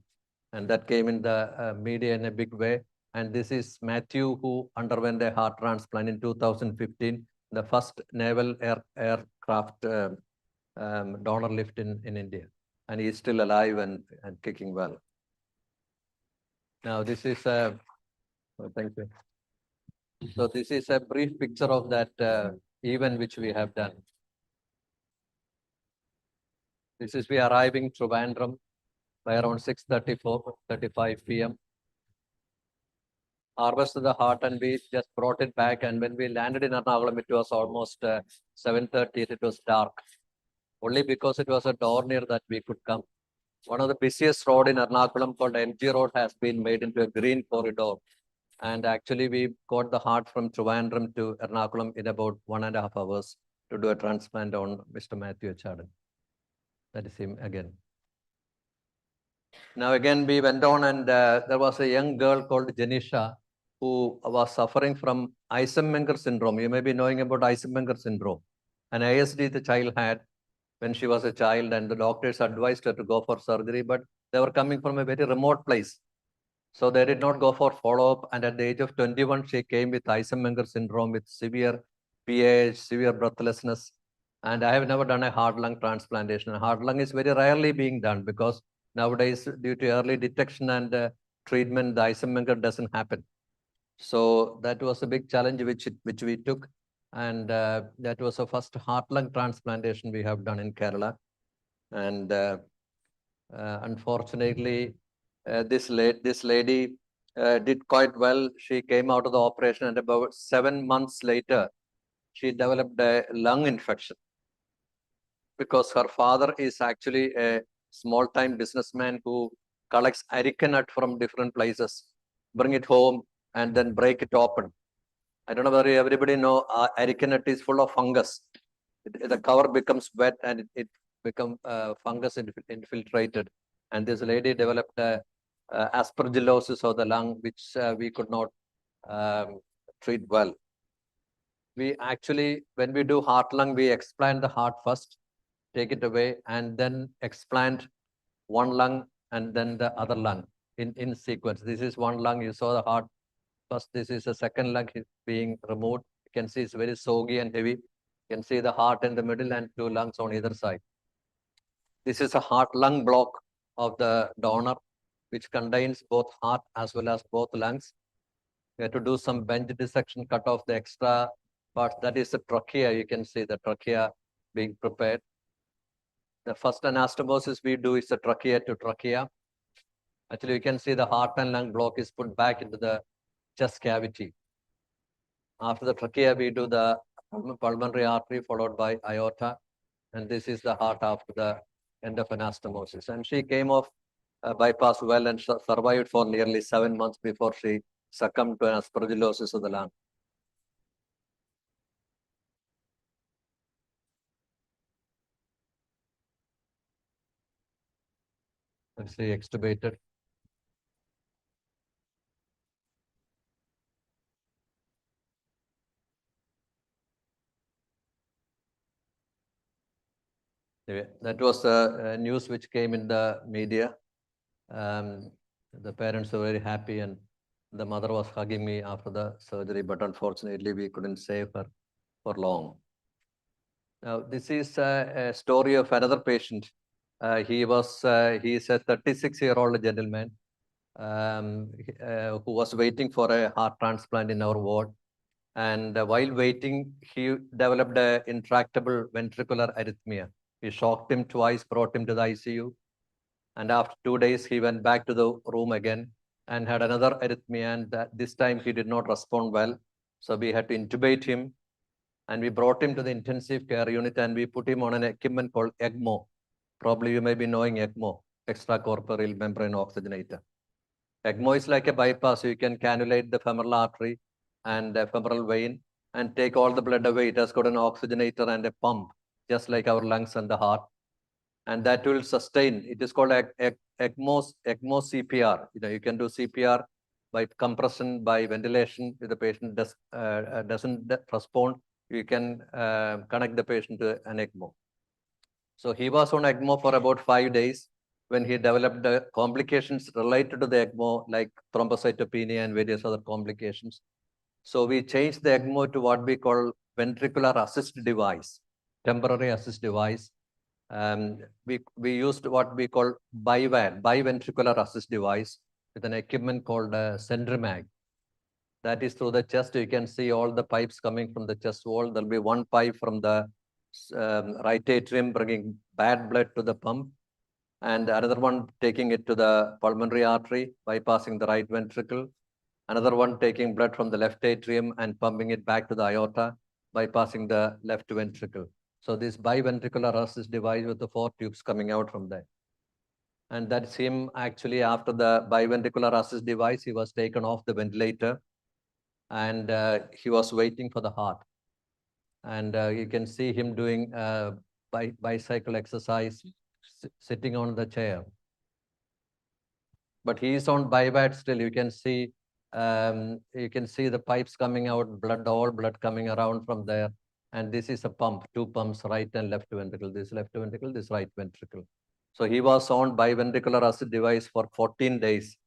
And that came in the media in a big way. And this is Matthew, who underwent a heart transplant in 2015, the first naval aircraft donor lift in India. And he's still alive and kicking well. Now, this is thank you. So this is a brief picture of that event which we have done. This is we arriving Trivandrum by around 6:35 p.m. Harvested the heart and we just brought it back. And when we landed in Ernakulam, it was almost 7:30. It was dark. Only because it was a Dornier that we could come. One of the busiest road in Ernakulam called MG Road has been made into a green corridor. And actually we got the heart from Trivandrum to Ernakulam in about 1.5 hours to do a transplant on Mr. Matthew Chadan. That is him again. Now again, we went on and there was a young girl called Janisha who was suffering from Eisenmenger syndrome. You may be knowing about Eisenmenger syndrome. An ASD the child had when she was a child, and the doctors advised her to go for surgery, but they were coming from a very remote place. So they did not go for follow-up. And at the age of 21, she came with Eisenmenger syndrome with severe PAH, severe breathlessness. And I have never done a heart lung transplantation. Heart lung is very rarely being done because nowadays, due to early detection and treatment, the isomenger doesn't happen. So that was a big challenge which we took. And that was the first heart lung transplantation we have done in Kerala. And unfortunately, this lady did quite well. She came out of the operation, and about 7 months later, she developed a lung infection because her father is actually a small-time businessman who collects arecanut from different places, bring it home, and then break it open. I don't know whether everybody know arecanut is full of fungus. The cover becomes wet and it becomes fungus infiltrated. And this lady developed aspergillosis of the lung, which we could not treat well. We actually, when we do heart lung, we explant the heart first, take it away, and then explant one lung and then the other lung in sequence. This is one lung. You saw the heart first. This is the second lung being removed. You can see it's very soggy and heavy. You can see the heart in the middle and 2 lungs on either side. This is a heart-lung block of the donor, which contains both heart as well as both lungs. We have to do some bench dissection, cut off the extra parts. That is the trachea. You can see the trachea being prepared. The first anastomosis we do is the trachea to trachea. Actually, you can see the heart and lung block is put back into the chest cavity. After the trachea, we do the pulmonary artery followed by aorta. And this is the heart after the end of anastomosis. And she came off bypass well and survived for nearly 7 months before she succumbed to an aspergillosis of the lung. Let's see, extubated. Anyway, that was the news which came in the media. The parents were very happy and the mother was hugging me after the surgery, but unfortunately we couldn't save her for long. Now, this is a story of another patient. He is a 36-year-old gentleman who was waiting for a heart transplant in our ward. And while waiting, he developed an intractable ventricular arrhythmia. We shocked him twice, brought him to the ICU. And after 2 days, he went back to the room again and had another arrhythmia. And this time he did not respond well. So we had to intubate him. And we brought him to the intensive care unit and we put him on an equipment called ECMO. Probably you may be knowing ECMO, extracorporeal membrane oxygenator. ECMO is like a bypass. You can cannulate the femoral artery and the femoral vein and take all the blood away. It has got an oxygenator and a pump, just like our lungs and the heart. And that will sustain. It is called ECMO CPR. You can do CPR by compression, by ventilation. If the patient doesn't respond, you can connect the patient to an ECMO. So he was on ECMO for about 5 days when he developed the complications related to the ECMO, like thrombocytopenia and various other complications. So we changed the ECMO to what we call ventricular assist device, temporary assist device. We used what we call biventricular assist device with an equipment called Centrimag. That is through the chest. You can see all the pipes coming from the chest wall. There'll be one pipe from the right atrium bringing bad blood to the pump, and another one taking it to the pulmonary artery, bypassing the right ventricle. Another one taking blood from the left atrium and pumping it back to the aorta, bypassing the left ventricle. So this biventricular assist device with the 4 tubes coming out from there. And that's him actually after the biventricular assist device, he was taken off the ventilator and he was waiting for the heart. And you can see him doing bicycle exercise, sitting on the chair. But he is on BiVAD still. You can see the pipes coming out, all blood coming around from there. And this is a pump, 2 pumps, right and left ventricle. This left ventricle, this right ventricle. So he was on biventricular assist device for 14 days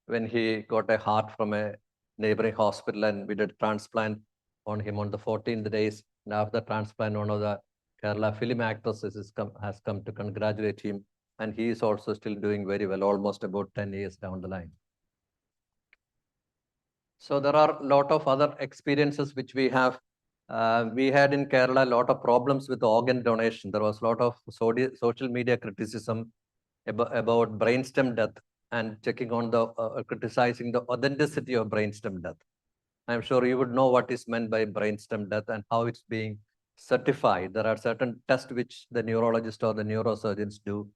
when he got a heart from a neighboring hospital, and we did transplant on him on the 14th days. And after the transplant, one of the Kerala film actress has come to congratulate him, and he is also still doing very well, almost about 10 years down the line. So there are a lot of other experiences which we have. We had in Kerala a lot of problems with organ donation. There was a lot of social media criticism about brainstem death and checking on the criticizing the authenticity of brainstem death. I'm sure you would know what is meant by brainstem death and how it's being certified. There are certain tests which the neurologist or the neurosurgeons do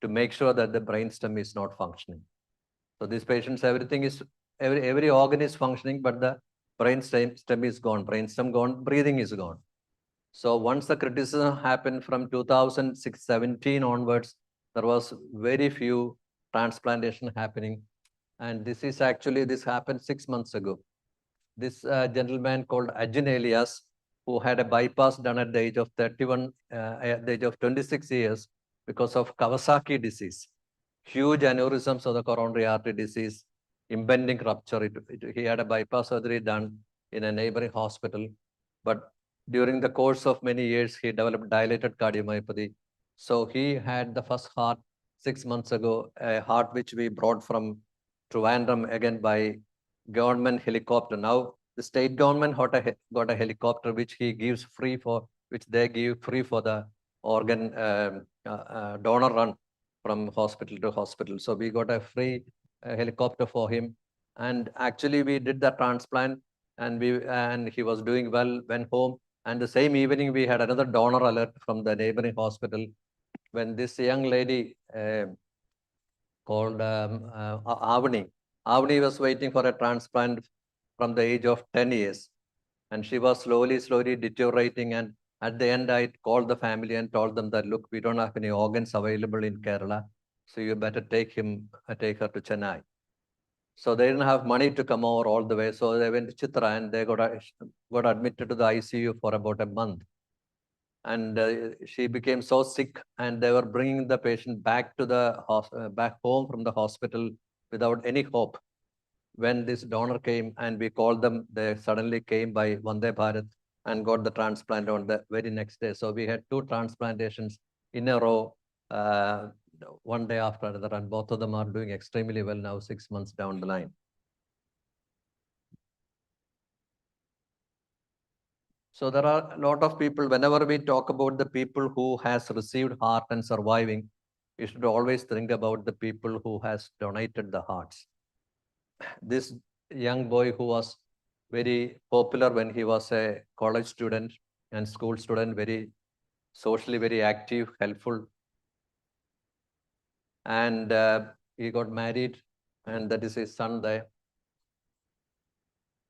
to make sure that the brainstem is not functioning. So these patients, everything is, every organ is functioning, but the brainstem is gone, brainstem gone, breathing is gone. So once the criticism happened from 2017 onwards, there was very few transplantation happening. And this is actually, this happened 6 months ago. This gentleman called Ajin Elias, who had a bypass done at the age of 31, at the age of 26 years because of Kawasaki disease. Huge aneurysms of the coronary artery disease, impending rupture. He had a bypass surgery done in a neighboring hospital. But during the course of many years, he developed dilated cardiomyopathy. So he had the first heart 6 months ago, a heart which we brought from Trivandrum again by government helicopter. Now the state government got a helicopter which he gives free for, which they give free for the organ donor run from hospital to hospital. So we got a free helicopter for him, and actually we did the transplant, and he was doing well, went home, and the same evening we had another donor alert from the neighboring hospital when this young lady called Avani was waiting for a transplant from the age of 10 years. And she was slowly deteriorating. And at the end, I called the family and told them that, look, we don't have any organs available in Kerala. So you better take her to Chennai. So they didn't have money to come over all the way. So they went to Chitra and they got admitted to the ICU for about a month. And she became so sick, and they were bringing the patient back to the back home from the hospital without any hope. When this donor came and we called them, they suddenly came by Vande Bharat and got the transplant on the very next day. So we had 2 transplantations in a row, one day after another, and both of them are doing extremely well now, 6 months down the line. So there are a lot of people, whenever we talk about the people who has received heart and surviving, we should always think about the people who has donated the hearts. This young boy who was very popular when he was a college student and school student, very socially very active, helpful. And he got married, and that is his son there.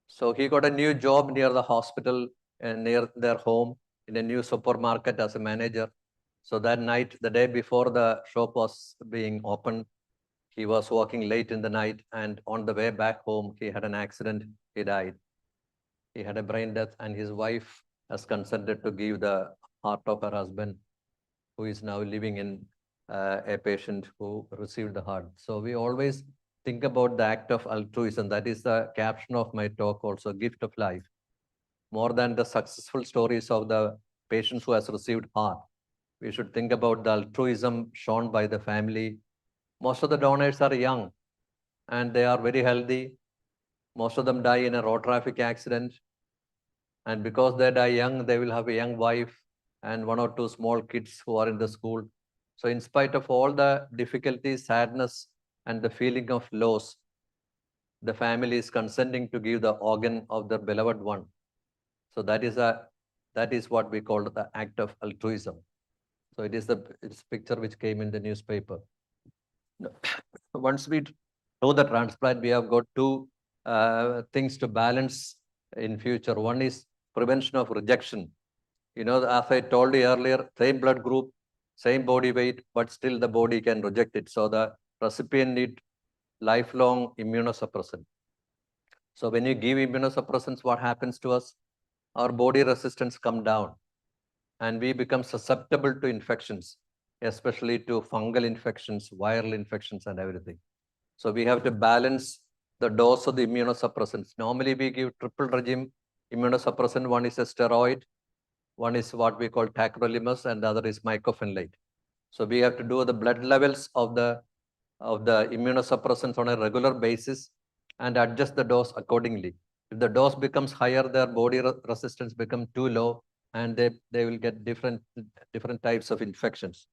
So he got a new job near the hospital and near their home in a new supermarket as a manager. So that night, the day before the shop was being opened, he was working late in the night, and on the way back home, he had an accident. He died. He had a brain death, and his wife has consented to give the heart of her husband, who is now living in a patient who received the heart. So we always think about the act of altruism. That is the caption of my talk also, gift of life. More than the successful stories of the patients who has received heart, we should think about the altruism shown by the family. Most of the donors are young and they are very healthy. Most of them die in a road traffic accident. And because they die young, they will have a young wife and 1 or 2 small kids who are in the school. So in spite of all the difficulties, sadness, and the feeling of loss, the family is consenting to give the organ of their beloved one. So that is what we call the act of altruism. So it's picture which came in the newspaper. Once we do the transplant, we have got 2 things to balance in future. One is prevention of rejection. You know, as I told you earlier, same blood group, same body weight, but still the body can reject it. So the recipient need lifelong immunosuppressant. So when you give immunosuppressants, what happens to us? Our body resistance come down and we become susceptible to infections, especially to fungal infections, viral infections, and everything. So we have to balance the dose of the immunosuppressants. Normally we give triple regime immunosuppressant. One is a steroid, One is what we call tacrolimus and the other is mycophenolate. So we have to do the blood levels of the immunosuppressants on a regular basis and adjust the dose accordingly. If the dose becomes higher, their body resistance becomes too low, and they will get different types of infections.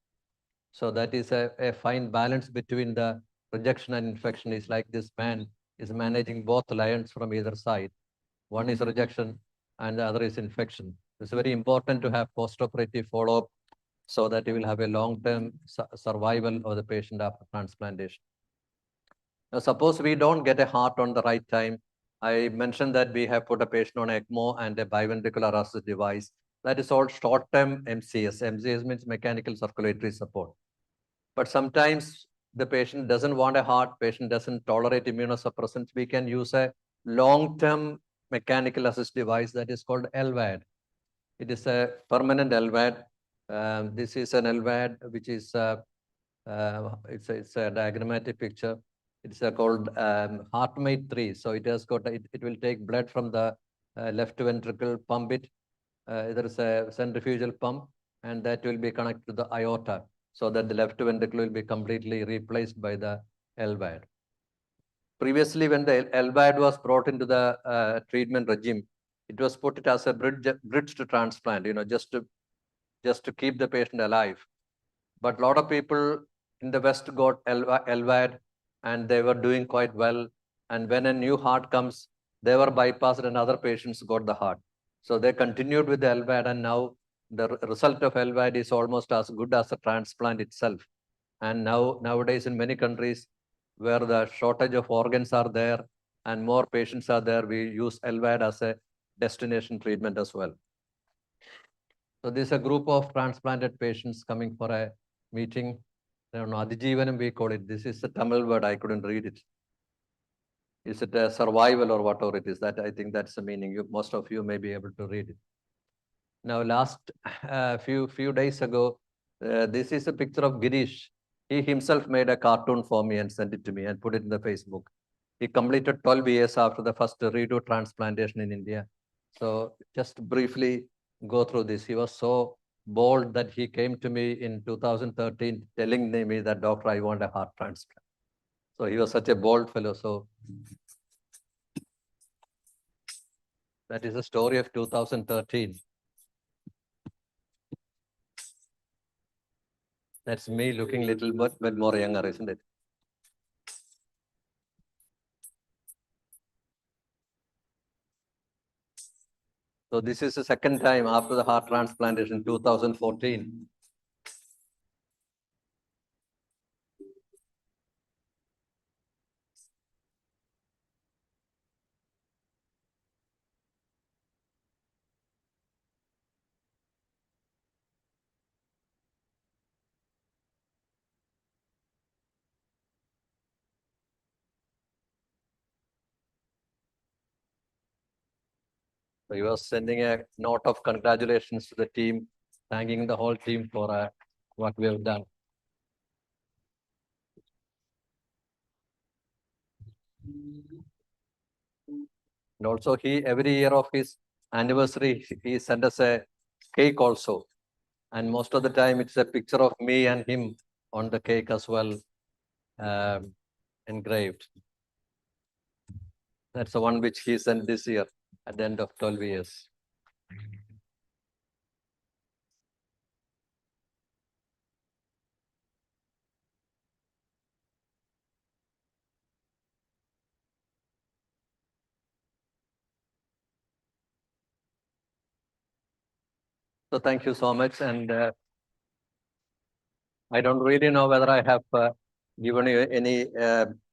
So that is a fine balance between the rejection and infection. Is like this man is managing both lions from either side. One is rejection and the other is infection. It's very important to have post-operative follow-up so that you will have a long-term survival of the patient after transplantation. Now, suppose we don't get a heart on the right time. I mentioned that we have put a patient on ECMO and a biventricular assist device. That is all short-term MCS. MCS means mechanical circulatory support. But sometimes the patient doesn't want a heart, patient doesn't tolerate immunosuppressants. We can use a long-term mechanical assist device that is called LVAD. It is a permanent LVAD. This is an LVAD which is it's a diagrammatic picture. It's called HeartMate 3. So it has got it will take blood from the left ventricle, pump it. There is a centrifugal pump, and that will be connected to the aorta, so that the left ventricle will be completely replaced by the LVAD. Previously, when the LVAD was brought into the treatment regime, it was put as a bridge to transplant, just to keep the patient alive. But a lot of people in the West got LVAD, and they were doing quite well. And when a new heart comes, they were bypassed, and other patients got the heart. So they continued with the LVAD, and now the result of LVAD is almost as good as a transplant itself. And nowadays in many countries where the shortage of organs are there and more patients are there, we use LVAD as a destination treatment as well. So this is a group of transplanted patients coming for a meeting. I don't know, Adijeevanam we call it. This is a Tamil word, I couldn't read it. Is it a survival or whatever it is? That I think that's the meaning. Most of you may be able to read it. Now, last few days ago, this is a picture of Girish. He himself made a cartoon for me and sent it to me and put it in the Facebook. He completed 12 years after the first redo transplantation in India. So just briefly go through this. He was so bold that he came to me in 2013 telling me that, "Doctor, I want a heart transplant." So he was such a bold fellow. So that is the story of 2013. That's me looking little bit more younger, isn't it? So this is the second time after the heart transplantation, 2014. So he was sending a note of congratulations to the team, thanking the whole team for what we have done. And also every year of his anniversary, he sent us a cake also. And most of the time it's a picture of me and him on the cake as well, engraved. That's the one which he sent this year at the end of 12 years. So thank you so much. And I don't really know whether I have given you any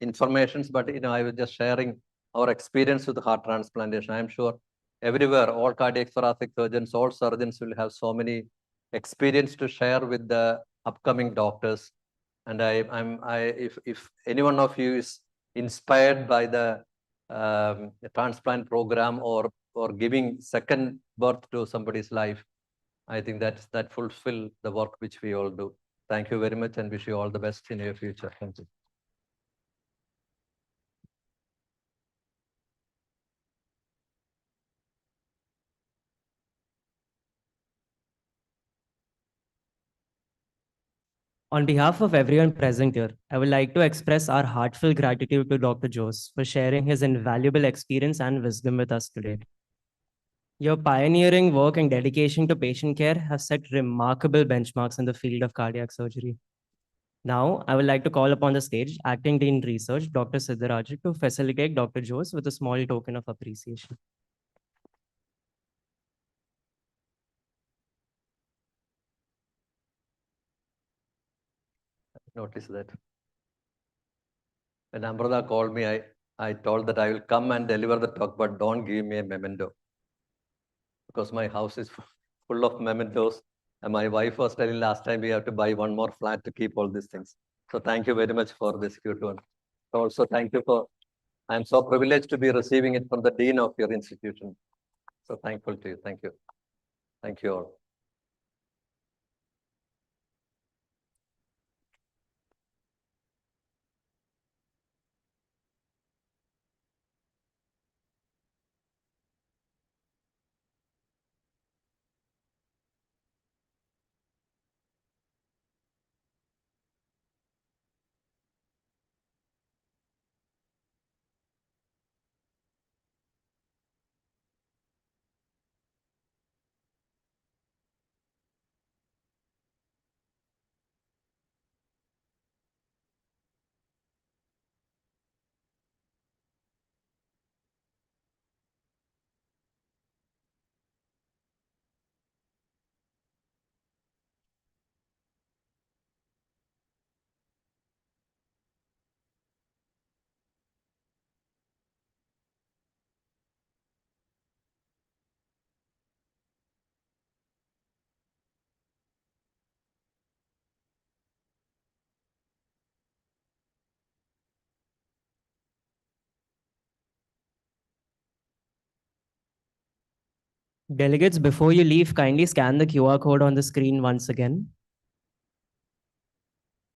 information, but I was just sharing our experience with heart transplantation. I'm sure everywhere, all cardiac thoracic surgeons, all surgeons will have so many experience to share with the upcoming doctors. And if any one of you is inspired by the transplant program or giving second birth to somebody's life, I think that fulfill the work which we all do. Thank you very much and wish you all the best in your future. Thank you. On behalf of everyone present here, I would like to express our heartfelt gratitude to Dr. Jos for sharing his invaluable experience and wisdom with us today. Your pioneering work and dedication to patient care have set remarkable benchmarks in the field of cardiac surgery. Now, I would like to call upon the stage Acting Dean Research, Dr. Sivarajani, to facilitate Dr. Jos with a small token of appreciation. Notice that. When Amrita called me, I told that I will come and deliver the talk, but don't give me a memento. Because my house is full of mementos. And my wife was telling last time we have to buy one more flat to keep all these things. So thank you very much for this cute one. Also, thank you for, I'm so privileged to be receiving it from the dean of your institution. So thankful to you. Thank you. Thank you all. Delegates, before you leave, kindly scan the QR code on the screen once again.